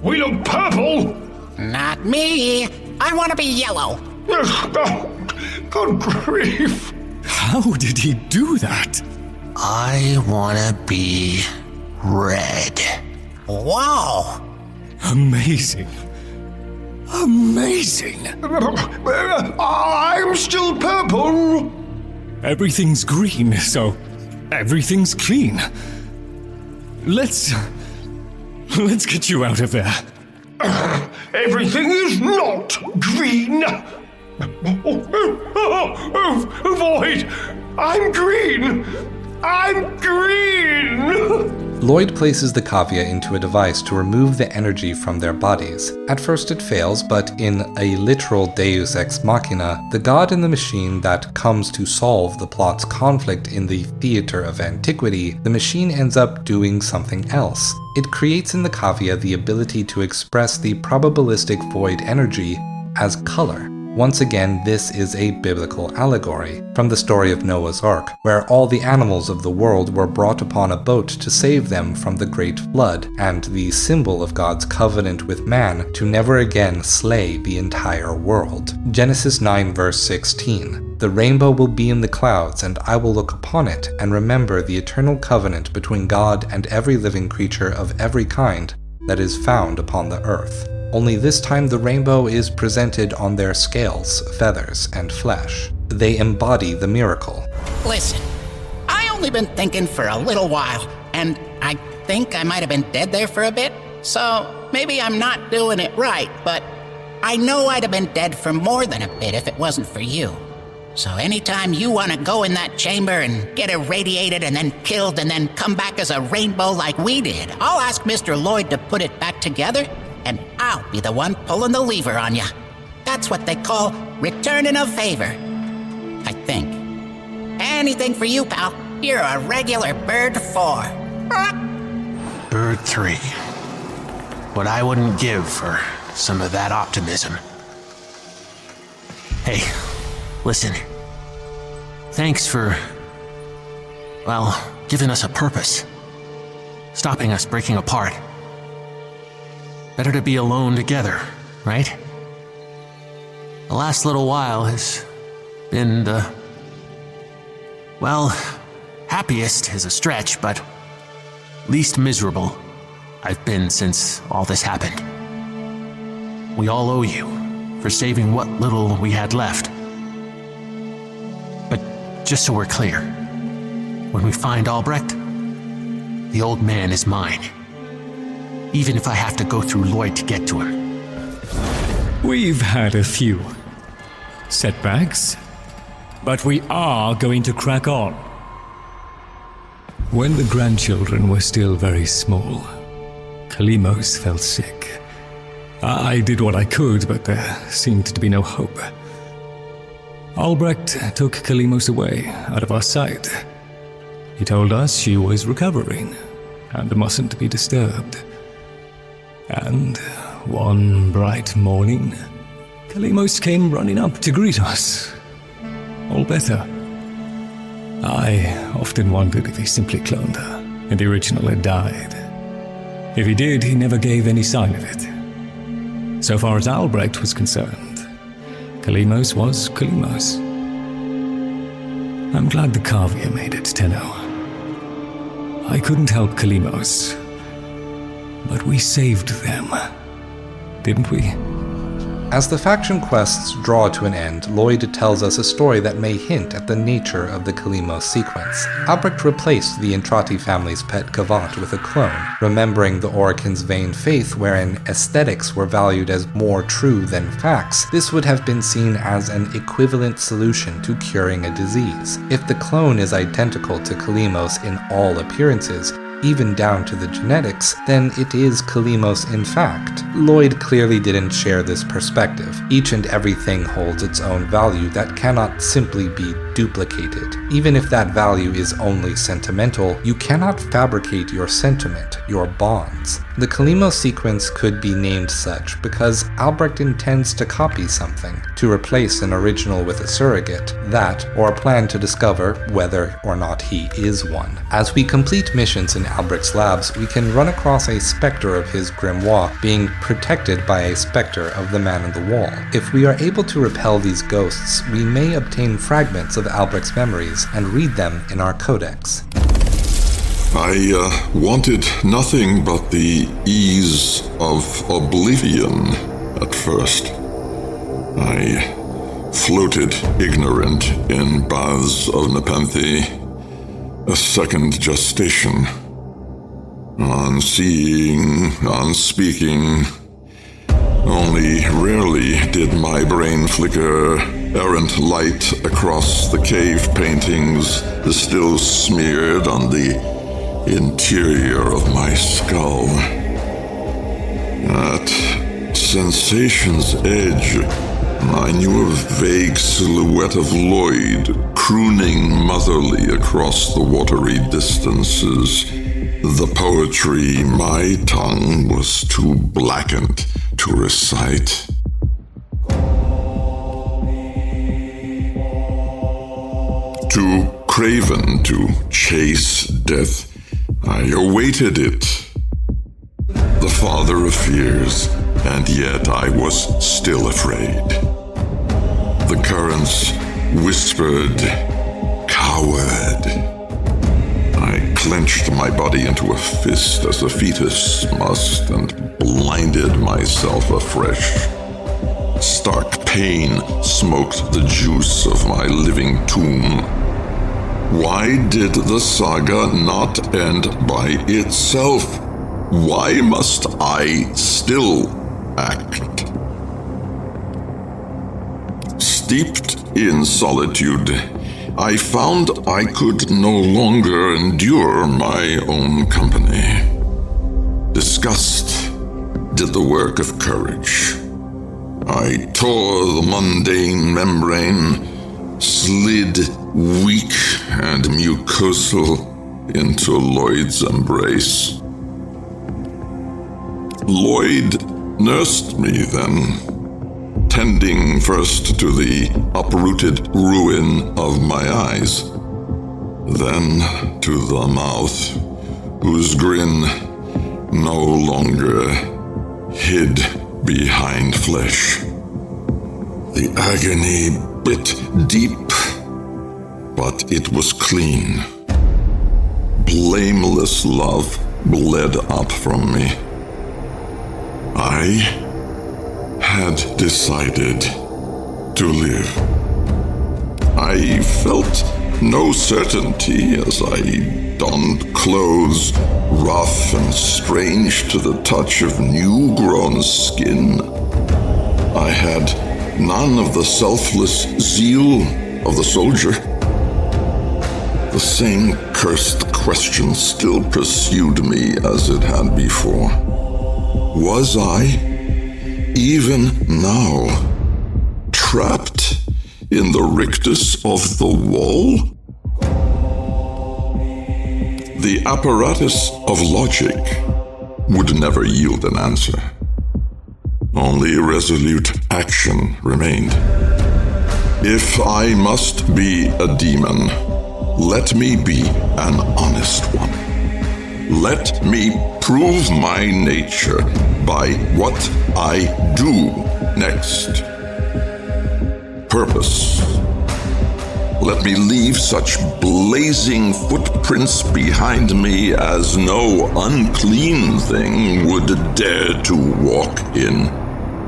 We look purple! Not me. I want to be yellow. Good grief. How did he do that? I wanna be red. Whoa! Amazing. Amazing. I'm still purple. Everything's green, so everything's clean. Let's get you out of there. Everything is not green. Void! I'm green! I'm green! Loid places the Cavia into a device to remove the energy from their bodies. At first it fails, but in a literal deus ex machina, the god in the machine that comes to solve the plot's conflict in the theater of antiquity, the machine ends up doing something else. It creates in the Cavia the ability to express the probabilistic void energy as color. Once again, this is a biblical allegory from the story of Noah's Ark, where all the animals of the world were brought upon a boat to save them from the great flood, and the symbol of God's covenant with man to never again slay the entire world. Genesis 9 verse 16. The rainbow will be in the clouds, and I will look upon it, and remember the eternal covenant between God and every living creature of every kind that is found upon the earth. Only this time the rainbow is presented on their scales, feathers, and flesh. They embody the miracle. Listen, I only been thinking for a little while, and I think I might have been dead there for a bit, so maybe I'm not doing it right, but I know I'd have been dead for more than a bit if it wasn't for you. So anytime you want to go in that chamber and get irradiated and then killed and then come back as a rainbow like we did, I'll ask Mr. Loid to put it back together, and I'll be the one pulling the lever on ya. That's what they call returning a favor, I think. Anything for you, pal. You're a regular bird 4. Bird 3. What I wouldn't give for some of that optimism. Hey, listen. Thanks for, well, giving us a purpose. Stopping us breaking apart. Better to be alone together, right? The last little while has been the, well, happiest is a stretch, but least miserable. I've been since all this happened. We all owe you for saving what little we had left. But just so we're clear, when we find Albrecht, the old man is mine. Even if I have to go through Loid to get to him. We've had a few setbacks, but we are going to crack on. When the grandchildren were still very small, Kalimos fell sick. I did what I could, but there seemed to be no hope. Albrecht took Kalimos away, out of our sight. He told us she was recovering, and mustn't be disturbed. And one bright morning, Kalimos came running up to greet us. All better. I often wondered if he simply cloned her, and the original had died. If he did, he never gave any sign of it. So far as Albrecht was concerned, Kalimos was Kalimos. I'm glad the Cavia made it, Tenno. I couldn't help Kalimos, but we saved them, didn't we? As the faction quests draw to an end, Loid tells us a story that may hint at the nature of the Kalimos sequence. Albrecht replaced the Entrati family's pet Gavat with a clone, remembering the Orokin's vain faith wherein aesthetics were valued as more true than facts. This would have been seen as an equivalent solution to curing a disease. If the clone is identical to Kalimos in all appearances, even down to the genetics, then it is Kalimos in fact. Loid clearly didn't share this perspective. Each and everything holds its own value that cannot simply be duplicated. Even if that value is only sentimental, you cannot fabricate your sentiment, your bonds. The Kalimos sequence could be named such because Albrecht intends to copy something, to replace an original with a surrogate, that, or a plan to discover whether or not he is one. As we complete missions in Albrecht's labs, we can run across a specter of his grimoire being protected by a specter of the man in the wall. If we are able to repel these ghosts, we may obtain fragments of Albrecht's memories and read them in our codex. I wanted nothing but the ease of oblivion at first. I floated ignorant in baths of Nepenthe, a second gestation. On seeing, on speaking, only rarely did my brain flicker errant light across the cave paintings still smeared on the interior of my skull. At sensation's edge, I knew a vague silhouette of Loid crooning motherly across the watery distances. The poetry my tongue was too blackened to recite. Too craven to chase death, I awaited it. The father of fears, and yet I was still afraid. The currents whispered, "Coward." I clenched my body into a fist as a fetus must and blinded myself afresh. Stark pain smoked the juice of my living tomb. Why did the saga not end by itself? Why must I still act? Steeped in solitude, I found I could no longer endure my own company. Disgust did the work of courage. I tore the mundane membrane, slid weak and mucosal into Loid's embrace. Loid nursed me then, tending first to the uprooted ruin of my eyes, then to the mouth, whose grin no longer hid behind flesh. The agony bit deep, but it was clean. Blameless love bled up from me. I had decided to live. I felt no certainty as I donned clothes rough and strange to the touch of new-grown skin. I had none of the selfless zeal of the soldier. The same cursed question still pursued me as it had before. Was I, even now, trapped in the rictus of the wall? The apparatus of logic would never yield an answer. Only resolute action remained. If I must be a demon, let me be an honest one. Let me prove my nature by what I do next. Purpose. Let me leave such blazing footprints behind me as no unclean thing would dare to walk in.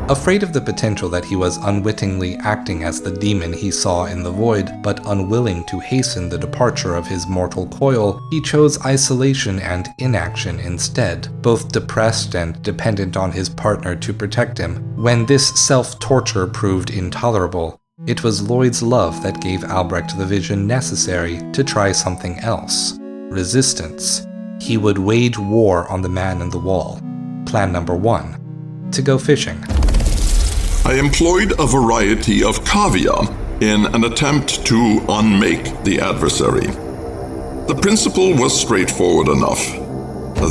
Afraid of the potential that he was unwittingly acting as the demon he saw in the void, but unwilling to hasten the departure of his mortal coil, he chose isolation and inaction instead, both depressed and dependent on his partner to protect him. When this self-torture proved intolerable, it was Loid's love that gave Albrecht the vision necessary to try something else. Resistance. He would wage war on the man in the wall. Plan number 1. To go fishing. I employed a variety of Cavia in an attempt to unmake the adversary. The principle was straightforward enough,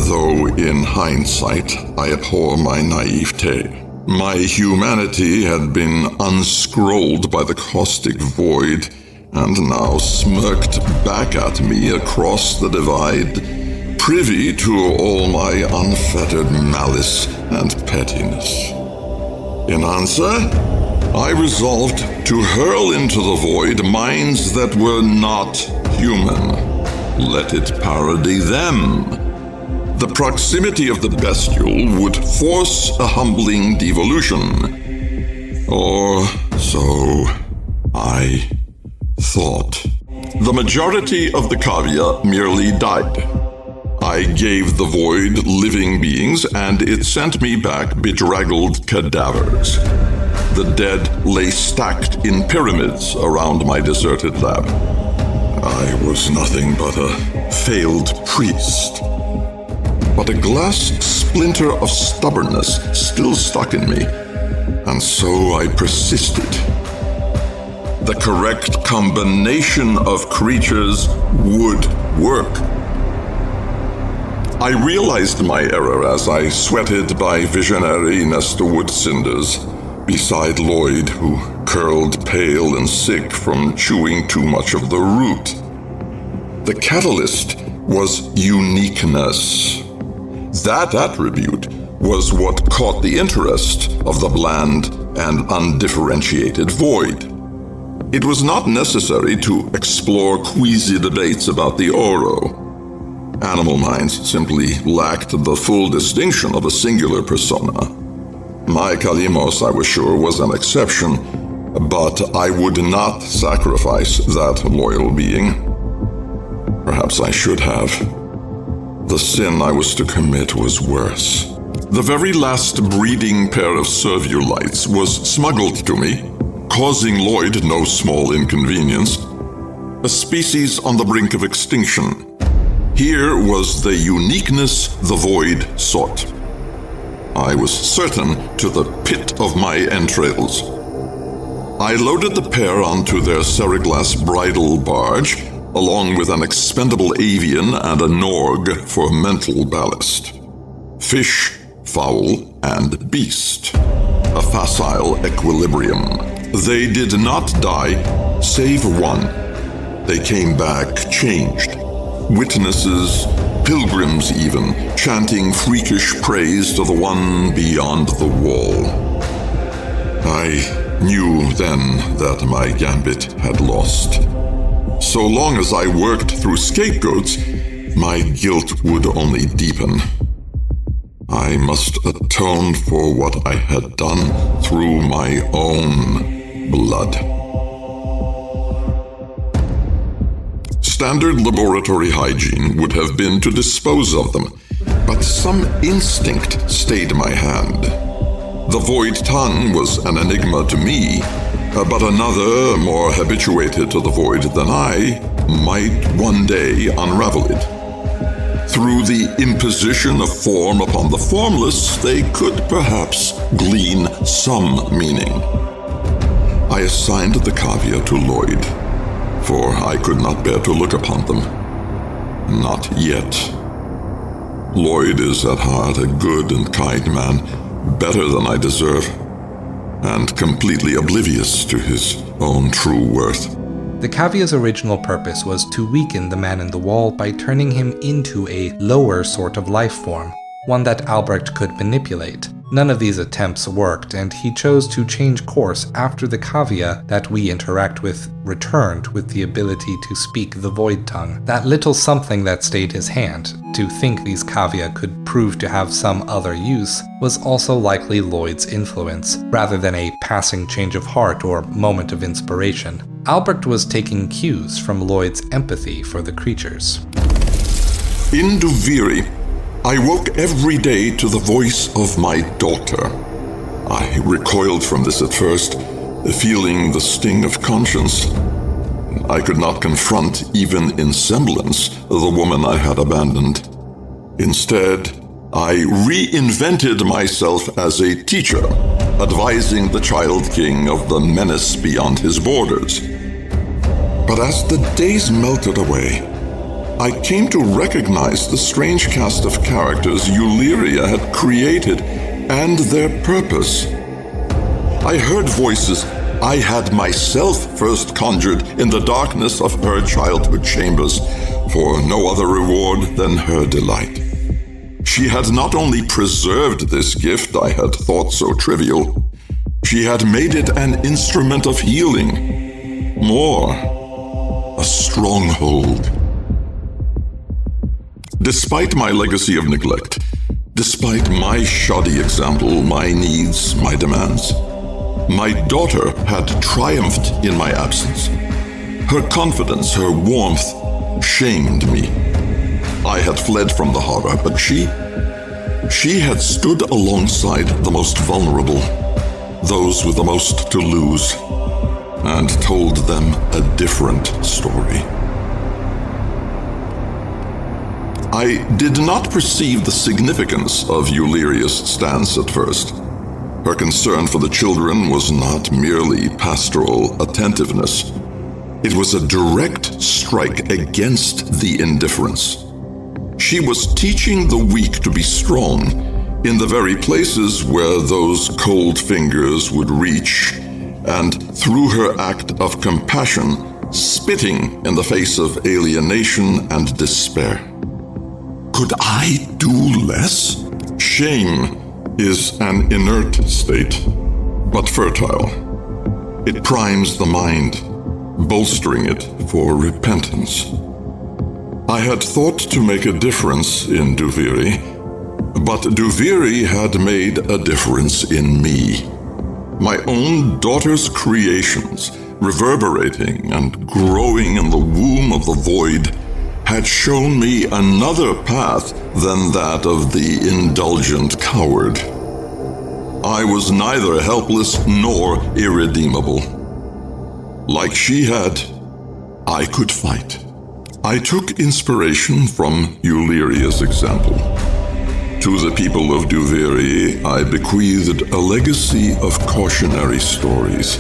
though in hindsight I abhor my naivete. My humanity had been unscrolled by the caustic void, and now smirked back at me across the divide, privy to all my unfettered malice and pettiness. In answer, I resolved to hurl into the void minds that were not human. Let it parody them. The proximity of the bestial would force a humbling devolution. Or so I thought. The majority of the Cavia merely died. I gave the void living beings, and it sent me back bedraggled cadavers. The dead lay stacked in pyramids around my deserted lab. I was nothing but a failed priest. But a glass splinter of stubbornness still stuck in me, and so I persisted. The correct combination of creatures would work. I realized my error as I sweated by visionary Nestorwood cinders beside Loid, who curled pale and sick from chewing too much of the root. The catalyst was uniqueness. That attribute was what caught the interest of the bland and undifferentiated void. It was not necessary to explore queasy debates about the Oro. Animal minds simply lacked the full distinction of a singular persona. My Kalimos, I was sure, was an exception, but I would not sacrifice that loyal being. Perhaps I should have. The sin I was to commit was worse. The very last breeding pair of Serviulites was smuggled to me, causing Loid no small inconvenience. A species on the brink of extinction. Here was the uniqueness the void sought. I was certain to the pit of my entrails. I loaded the pair onto their seriglass bridal barge, along with an expendable avian and a Norg for mental ballast. Fish, fowl, and beast. A facile equilibrium. They did not die, save one. They came back changed. Witnesses, pilgrims even, chanting freakish praise to the one beyond the wall. I knew then that my gambit had lost. So long as I worked through scapegoats, my guilt would only deepen. I must atone for what I had done through my own blood. Standard laboratory hygiene would have been to dispose of them, but some instinct stayed my hand. The void tongue was an enigma to me, but another, more habituated to the void than I, might one day unravel it. Through the imposition of form upon the formless, they could perhaps glean some meaning. I assigned the Cavia to Loid, for I could not bear to look upon them. Not yet. Loid is at heart a good and kind man, better than I deserve, and completely oblivious to his own true worth. The Cavia's original purpose was to weaken the man in the wall by turning him into a lower sort of life form, one that Albrecht could manipulate. None of these attempts worked, and he chose to change course after the Cavia that we interact with returned with the ability to speak the void tongue. That little something that stayed his hand, to think these Cavia could prove to have some other use, was also likely Loid's influence, rather than a passing change of heart or moment of inspiration. Albrecht was taking cues from Loid's empathy for the creatures. In Duviri, I woke every day to the voice of my daughter. I recoiled from this at first, feeling the sting of conscience. I could not confront, even in semblance, the woman I had abandoned. Instead, I reinvented myself as a teacher, advising the Child King of the menace beyond his borders. But as the days melted away, I came to recognize the strange cast of characters Ulia had created and their purpose. I heard voices I had myself first conjured in the darkness of her childhood chambers, for no other reward than her delight. She had not only preserved this gift I had thought so trivial, she had made it an instrument of healing. More, a stronghold. Despite my legacy of neglect, despite my shoddy example, my needs, my demands, my daughter had triumphed in my absence. Her confidence, her warmth, shamed me. I had fled from the horror, but she had stood alongside the most vulnerable, those with the most to lose, and told them a different story. I did not perceive the significance of Ulia's stance at first. Her concern for the children was not merely pastoral attentiveness. It was a direct strike against the indifference. She was teaching the weak to be strong in the very places where those cold fingers would reach, and through her act of compassion, spitting in the face of alienation and despair. Could I do less? Shame is an inert state, but fertile. It primes the mind, bolstering it for repentance. I had thought to make a difference in Duviri, but Duviri had made a difference in me. My own daughter's creations, reverberating and growing in the womb of the void, had shown me another path than that of the indulgent coward. I was neither helpless nor irredeemable. Like she had, I could fight. I took inspiration from Ulia's example. To the people of Duviri, I bequeathed a legacy of cautionary stories.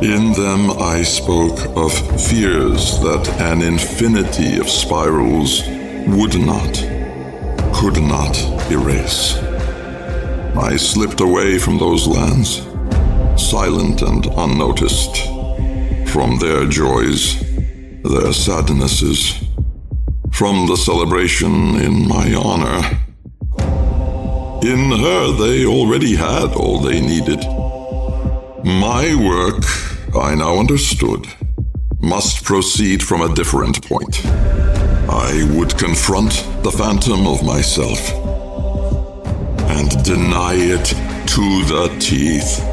In them I spoke of fears that an infinity of spirals could not erase. I slipped away from those lands, silent and unnoticed, from their joys, their sadnesses, from the celebration in my honor. In her they already had all they needed. My work, I now understood, must proceed from a different point. I would confront the phantom of myself and deny it to the teeth.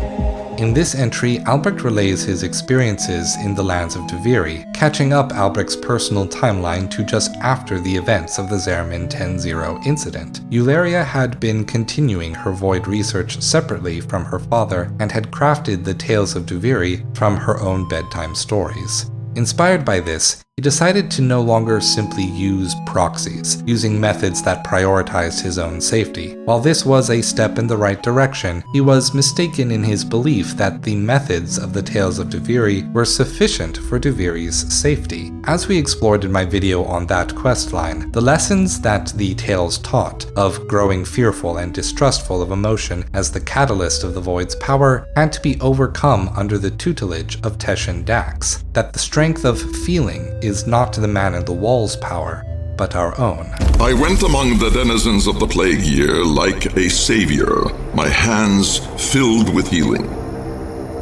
In this entry, Albrecht relays his experiences in the lands of Duviri, catching up Albrecht's personal timeline to just after the events of the Zermin 10-0 incident. Ulia had been continuing her Void research separately from her father and had crafted the Tales of Duviri from her own bedtime stories. Inspired by this, he decided to no longer simply use proxies, using methods that prioritized his own safety. While this was a step in the right direction, he was mistaken in his belief that the methods of the Tales of Duviri were sufficient for Duviri's safety. As we explored in my video on that questline, the lessons that the Tales taught of growing fearful and distrustful of emotion as the catalyst of the Void's power had to be overcome under the tutelage of Teshin Dax, that the strength of feeling is not the man in the wall's power, but our own. I went among the denizens of the plague year like a savior, my hands filled with healing.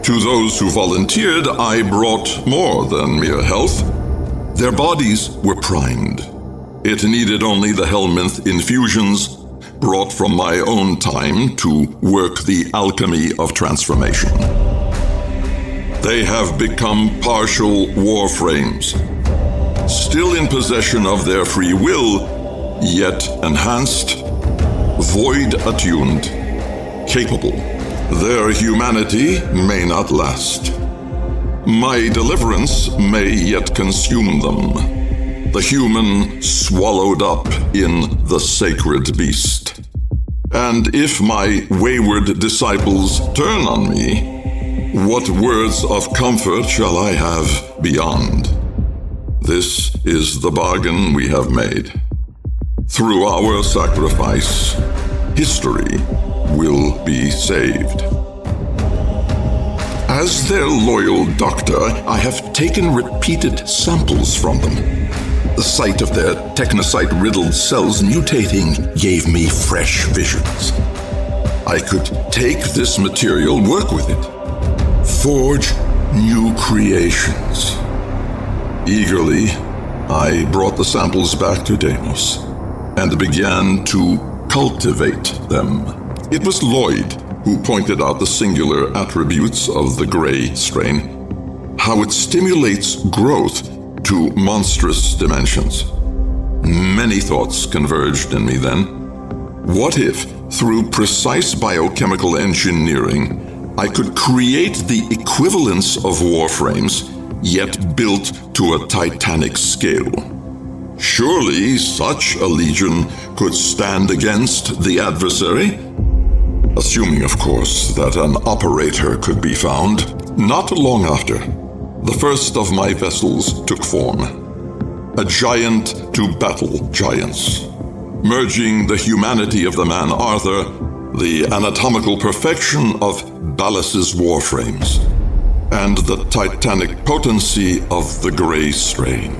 To those who volunteered, I brought more than mere health. Their bodies were primed. It needed only the Helminth infusions brought from my own time to work the alchemy of transformation. They have become partial Warframes, still in possession of their free will, yet enhanced, void-attuned, capable. Their humanity may not last. My deliverance may yet consume them, the human swallowed up in the sacred beast. And if my wayward disciples turn on me, what words of comfort shall I have beyond? This is the bargain we have made. Through our sacrifice, history will be saved. As their loyal doctor, I have taken repeated samples from them. The sight of their technocyte-riddled cells mutating gave me fresh visions. I could take this material, work with it, forge new creations. Eagerly, I brought the samples back to Deimos and began to cultivate them. It was Loid who pointed out the singular attributes of the Gray strain, how it stimulates growth to monstrous dimensions. Many thoughts converged in me then. What if, through precise biochemical engineering, I could create the equivalence of Warframes, yet built to a titanic scale? Surely such a legion could stand against the adversary? Assuming, of course, that an operator could be found. Not long after, the first of my vessels took form. A giant to battle giants, merging the humanity of the man Arthur, the anatomical perfection of Ballas's Warframes, and the titanic potency of the Gray strain.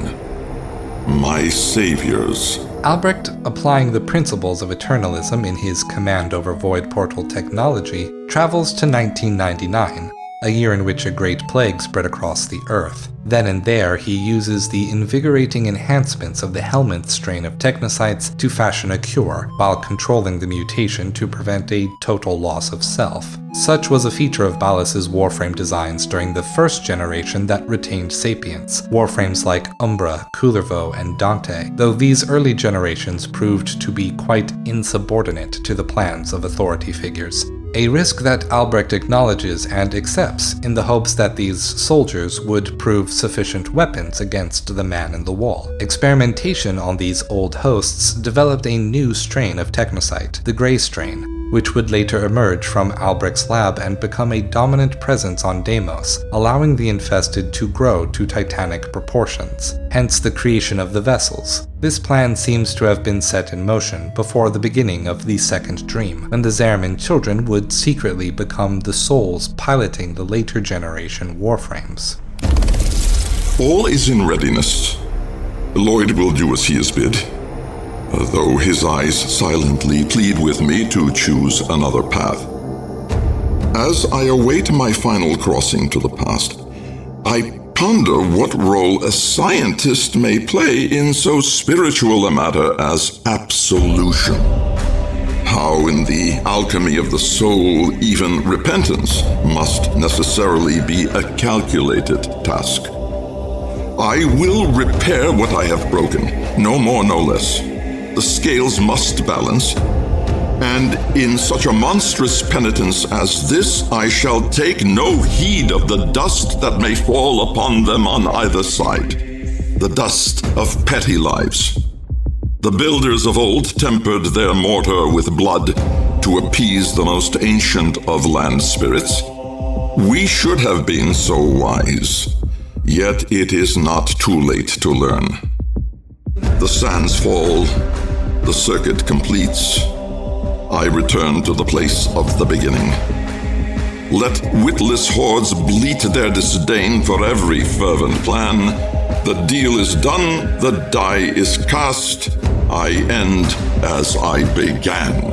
My saviors. Albrecht, applying the principles of eternalism in his command over Void Portal technology, travels to 1999, a year in which a great plague spread across the Earth. Then and there, he uses the invigorating enhancements of the Helminth strain of technocytes to fashion a cure, while controlling the mutation to prevent a total loss of self. Such was a feature of Ballas's Warframe designs during the first generation that retained sapience, Warframes like Umbra, Kullervo, and Dante, though these early generations proved to be quite insubordinate to the plans of authority figures. A risk that Albrecht acknowledges and accepts in the hopes that these soldiers would prove sufficient weapons against the man in the wall. Experimentation on these old hosts developed a new strain of technocyte, the Gray strain, which would later emerge from Albrecht's lab and become a dominant presence on Deimos, allowing the infested to grow to titanic proportions, hence the creation of the vessels. This plan seems to have been set in motion before the beginning of the Second Dream, when the Zermin children would secretly become the souls piloting the later generation Warframes. All is in readiness. Loid will do as he is bid, though his eyes silently plead with me to choose another path. As I await my final crossing to the past, I ponder what role a scientist may play in so spiritual a matter as absolution. How in the alchemy of the soul, even repentance must necessarily be a calculated task. I will repair what I have broken, no more, no less. The scales must balance, and in such a monstrous penitence as this, I shall take no heed of the dust that may fall upon them on either side, the dust of petty lives. The builders of old tempered their mortar with blood to appease the most ancient of land spirits. We should have been so wise, yet it is not too late to learn. The sands fall, the circuit completes. I return to the place of the beginning. Let witless hordes bleat their disdain for every fervent plan. The deal is done, the die is cast. I end as I began.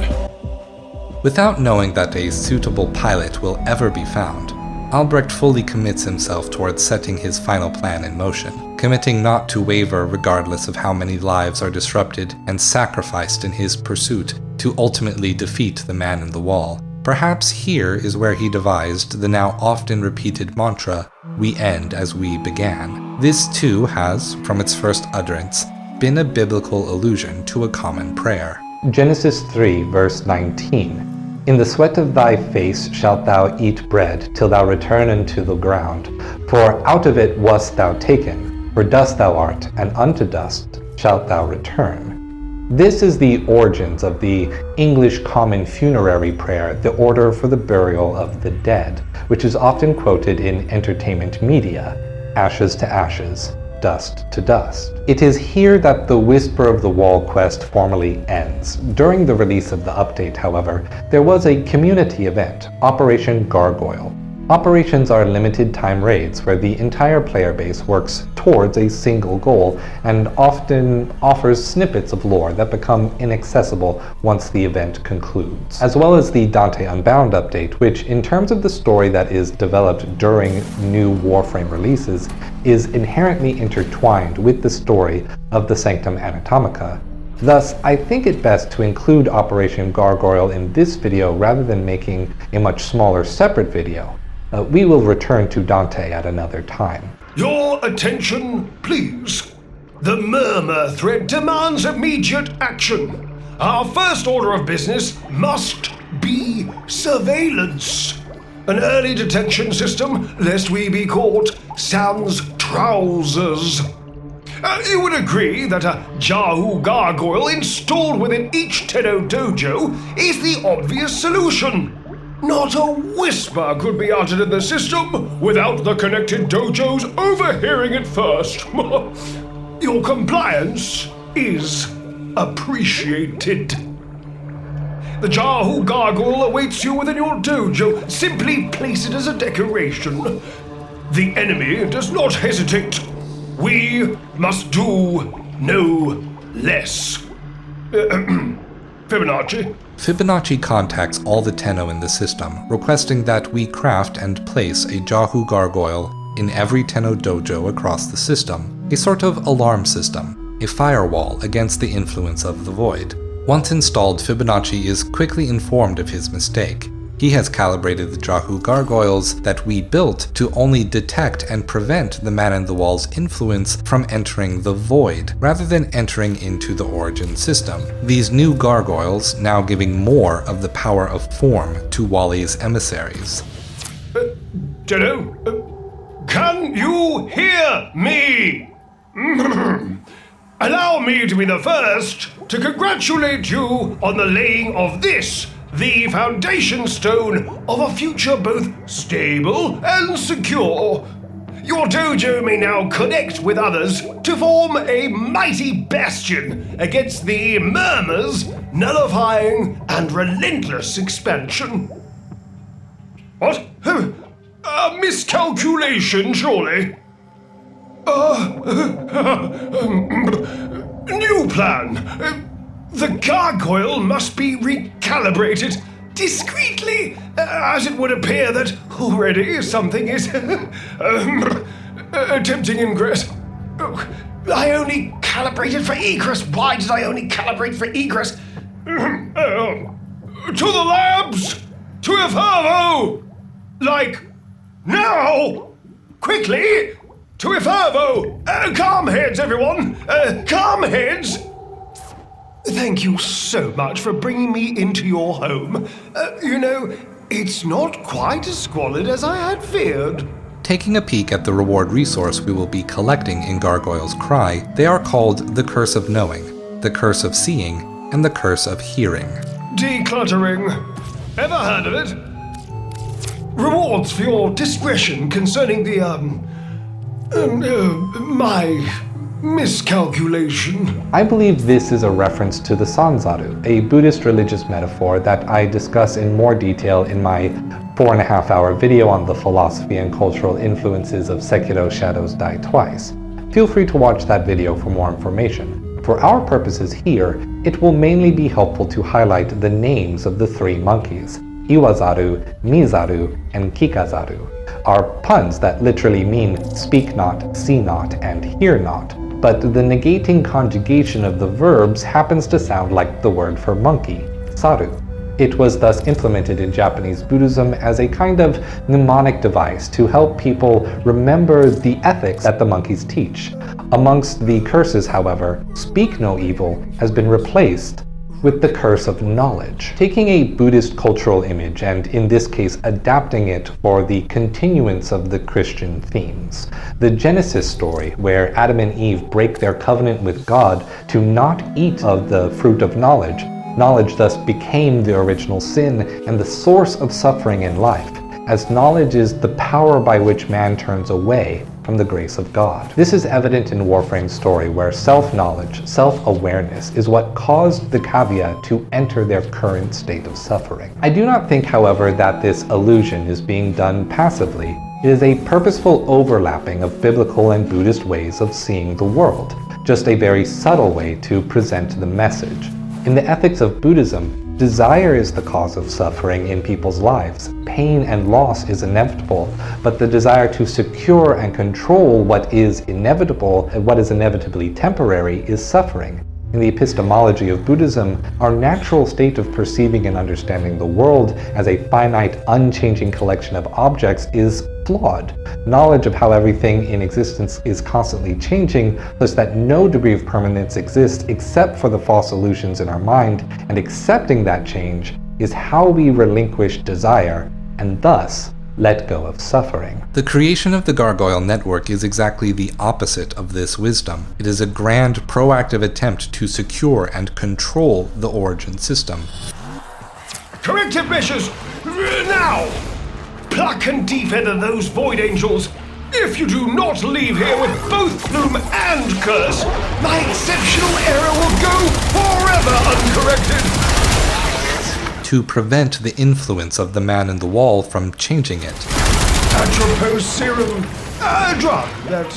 Without knowing that a suitable pilot will ever be found, Albrecht fully commits himself towards setting his final plan in motion, committing not to waver regardless of how many lives are disrupted and sacrificed in his pursuit to ultimately defeat the man in the wall. Perhaps here is where he devised the now often repeated mantra, "We end as we began." This too has, from its first utterance, been a biblical allusion to a common prayer. Genesis 3, verse 19. In the sweat of thy face shalt thou eat bread, till thou return unto the ground. For out of it wast thou taken, for dust thou art, and unto dust shalt thou return. This is the origins of the English common funerary prayer, the order for the burial of the dead, which is often quoted in entertainment media, ashes to ashes, dust to dust. It is here that the Whisper of the Wall quest formally ends. During the release of the update, however, there was a community event, Operation Gargoyle. Operations are limited time raids where the entire player base works towards a single goal and often offers snippets of lore that become inaccessible once the event concludes. As well as the Dante Unbound update, which in terms of the story that is developed during new Warframe releases, is inherently intertwined with the story of the Sanctum Anatomica. Thus, I think it best to include Operation Gargoyle in this video rather than making a much smaller separate video. We will return to Dante at another time. Your attention, please. The Murmur threat demands immediate action. Our first order of business must be surveillance. An early detection system, lest we be caught, sans trousers. You would agree that a Jahu gargoyle installed within each Tenno dojo is the obvious solution. Not a whisper could be uttered in the system without the connected dojos overhearing it first. Your compliance is appreciated. The Jahu gargoyle awaits you within your dojo. Simply place it as a decoration. The enemy does not hesitate. We must do no less. Fibonacci. Fibonacci contacts all the Tenno in the system, requesting that we craft and place a Jahu gargoyle in every Tenno dojo across the system, a sort of alarm system, a firewall against the influence of the void. Once installed, Fibonacci is quickly informed of his mistake. He has calibrated the Jahu gargoyles that we built to only detect and prevent the man in the wall's influence from entering the void, rather than entering into the origin system. These new gargoyles now giving more of the power of form to Wally's emissaries. Tenno, can you hear me? Allow me to be the first to congratulate you on the laying of this, the foundation stone of a future both stable and secure. Your dojo may now connect with others to form a mighty bastion against the Murmur's nullifying and relentless expansion. What? A miscalculation, surely? New plan. The gargoyle must be recalibrated discreetly, as it would appear that already something is attempting ingress. Oh, I only calibrated for egress. Why did I only calibrate for egress? To the labs! To Ifavo! Like, now! Quickly! To Ifavo! Calm heads, everyone! Calm heads! Thank you so much for bringing me into your home. It's not quite as squalid as I had feared. Taking a peek at the reward resource we will be collecting in Gargoyle's Cry, they are called the Curse of Knowing, the Curse of Seeing, and the Curse of Hearing. Decluttering. Ever heard of it? Rewards for your discretion concerning the, my miscalculation. I believe this is a reference to the Sanzaru, a Buddhist religious metaphor that I discuss in more detail in my 4.5-hour video on the philosophy and cultural influences of Sekiro Shadows Die Twice. Feel free to watch that video for more information. For our purposes here, it will mainly be helpful to highlight the names of the three monkeys. Iwazaru, Mizaru, and Kikazaru are puns that literally mean speak not, see not, and hear not, but the negating conjugation of the verbs happens to sound like the word for monkey, saru. It was thus implemented in Japanese Buddhism as a kind of mnemonic device to help people remember the ethics that the monkeys teach. Amongst the curses, however, speak no evil has been replaced with the curse of knowledge. Taking a Buddhist cultural image and in this case adapting it for the continuance of the Christian themes. The Genesis story where Adam and Eve break their covenant with God to not eat of the fruit of knowledge. Knowledge thus became the original sin and the source of suffering in life, as knowledge is the power by which man turns away from the grace of God. This is evident in Warframe's story where self-knowledge, self-awareness is what caused the Cavia to enter their current state of suffering. I do not think, however, that this illusion is being done passively. It is a purposeful overlapping of biblical and Buddhist ways of seeing the world, just a very subtle way to present the message. In the ethics of Buddhism, desire is the cause of suffering in people's lives. Pain and loss is inevitable, but the desire to secure and control what is inevitable and what is inevitably temporary is suffering. In the epistemology of Buddhism, our natural state of perceiving and understanding the world as a finite, unchanging collection of objects is flawed. Knowledge of how everything in existence is constantly changing, such that no degree of permanence exists except for the false illusions in our mind, and accepting that change is how we relinquish desire and thus let go of suffering. The creation of the Gargoyle network is exactly the opposite of this wisdom. It is a grand, proactive attempt to secure and control the origin system. Corrective measures! Now! Pluck and defeather those void angels! If you do not leave here with both plume and curse, my exceptional error will go forever uncorrected! To prevent the influence of the man in the wall from changing it. Atropos serum, a drug that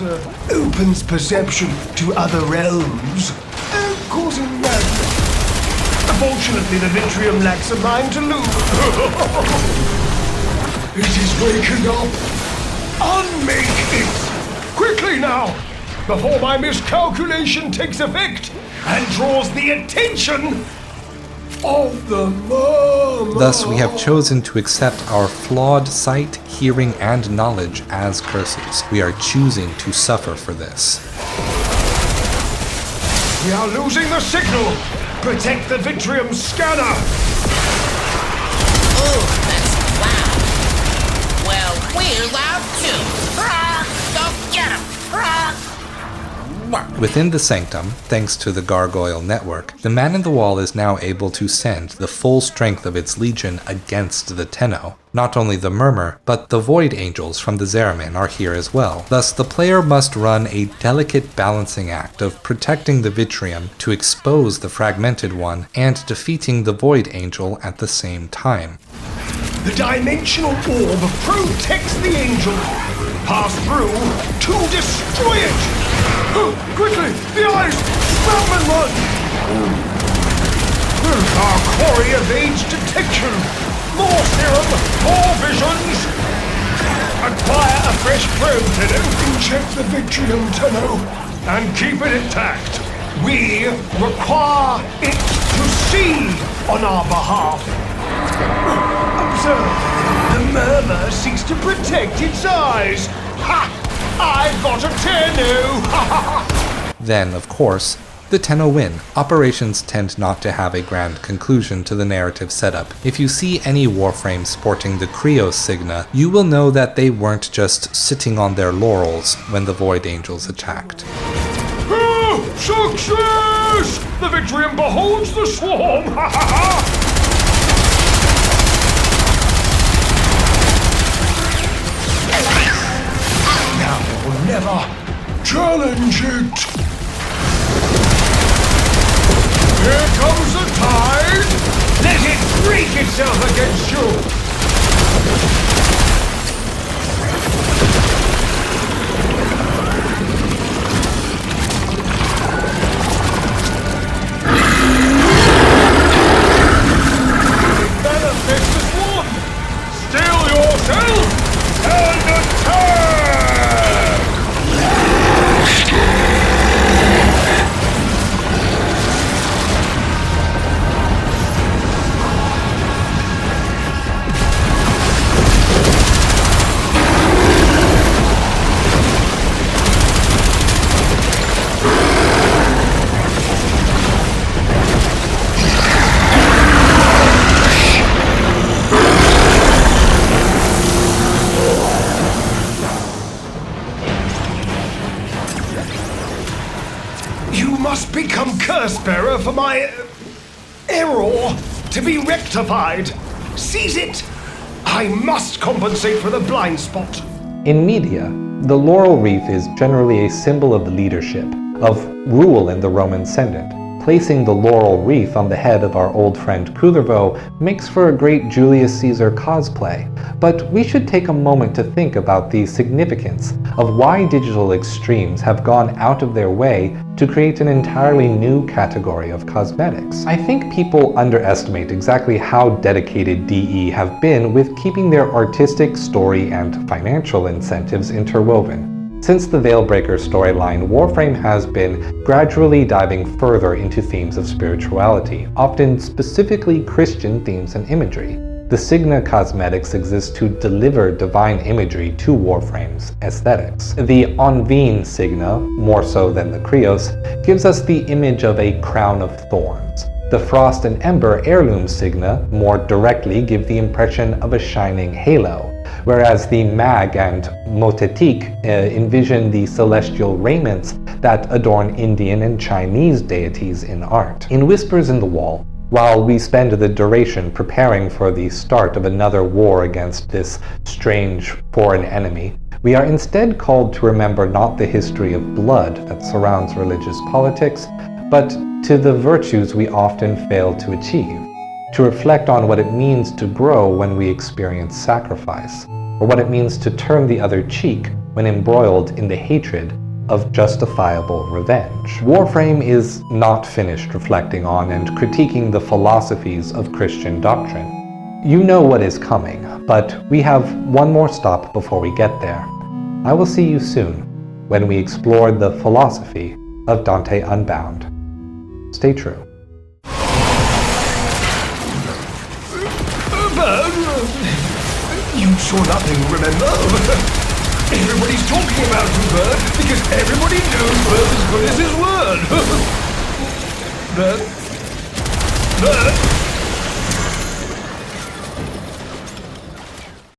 opens perception to other realms, causing madness. Fortunately, the Vitrium lacks a mind to lose. It is waking up. Unmake it! Quickly now, before my miscalculation takes effect and draws the attention of the Murmur. Thus, we have chosen to accept our flawed sight, hearing, and knowledge as curses. We are choosing to suffer for this. We are losing the signal! Protect the Vitrium scanner! Ooh, that's loud. Well, we're loud too. Go get him! Within the sanctum, thanks to the Gargoyle network, the man in the wall is now able to send the full strength of its legion against the Tenno. Not only the Murmur, but the Void Angels from the Zeramin are here as well. Thus, the player must run a delicate balancing act of protecting the Vitrium to expose the Fragmented One and defeating the Void Angel at the same time. The dimensional orb protects the angel. Pass through to destroy it! Quickly! The eyes! Stop and run! Our quarry evades detection! More serum! More visions! Acquire a fresh probe, Tenno. Inject the Victrium, Tenno, and keep it intact. We require it to see on our behalf. Observe. The Murmur seeks to protect its eyes. Ha! I've got a Tenno! Then, of course, the Tenno win. Operations tend not to have a grand conclusion to the narrative setup. If you see any Warframe sporting the Khra signa, you will know that they weren't just sitting on their laurels when the Void Angels attacked. Success! The Victrium beholds the swarm! Ha ha ha! Now or never! Challenge it! Here comes the tide! Let it freak itself against you! Manifest this one! Steel yourself and attack! Must become curse-bearer for my error to be rectified. Seize it! I must compensate for the blind spot. In media, the laurel wreath is generally a symbol of leadership, of rule in the Roman Senate. Placing the laurel wreath on the head of our old friend Kullervo makes for a great Julius Caesar cosplay, but we should take a moment to think about the significance of why digital extremes have gone out of their way to create an entirely new category of cosmetics. I think people underestimate exactly how dedicated DE have been with keeping their artistic, story, and financial incentives interwoven. Since the Veilbreaker storyline, Warframe has been gradually diving further into themes of spirituality, often specifically Christian themes and imagery. The Signa cosmetics exist to deliver divine imagery to Warframe's aesthetics. The Onveen Signa, more so than the Krios, gives us the image of a crown of thorns. The Frost and Ember heirloom Signa more directly give the impression of a shining halo, whereas the Mag and Motetik envision the celestial raiments that adorn Indian and Chinese deities in art. In Whispers in the Wall, while we spend the duration preparing for the start of another war against this strange foreign enemy, we are instead called to remember not the history of blood that surrounds religious politics, but to the virtues we often fail to achieve, to reflect on what it means to grow when we experience sacrifice, or what it means to turn the other cheek when embroiled in the hatred of justifiable revenge. Warframe is not finished reflecting on and critiquing the philosophies of Christian doctrine. You know what is coming, but we have one more stop before we get there. I will see you soon when we explore the philosophy of Dante Unbound. Stay true. You saw nothing, remember? Everybody's talking about you, Bird, because everybody knows Bird as good as his word. Bird?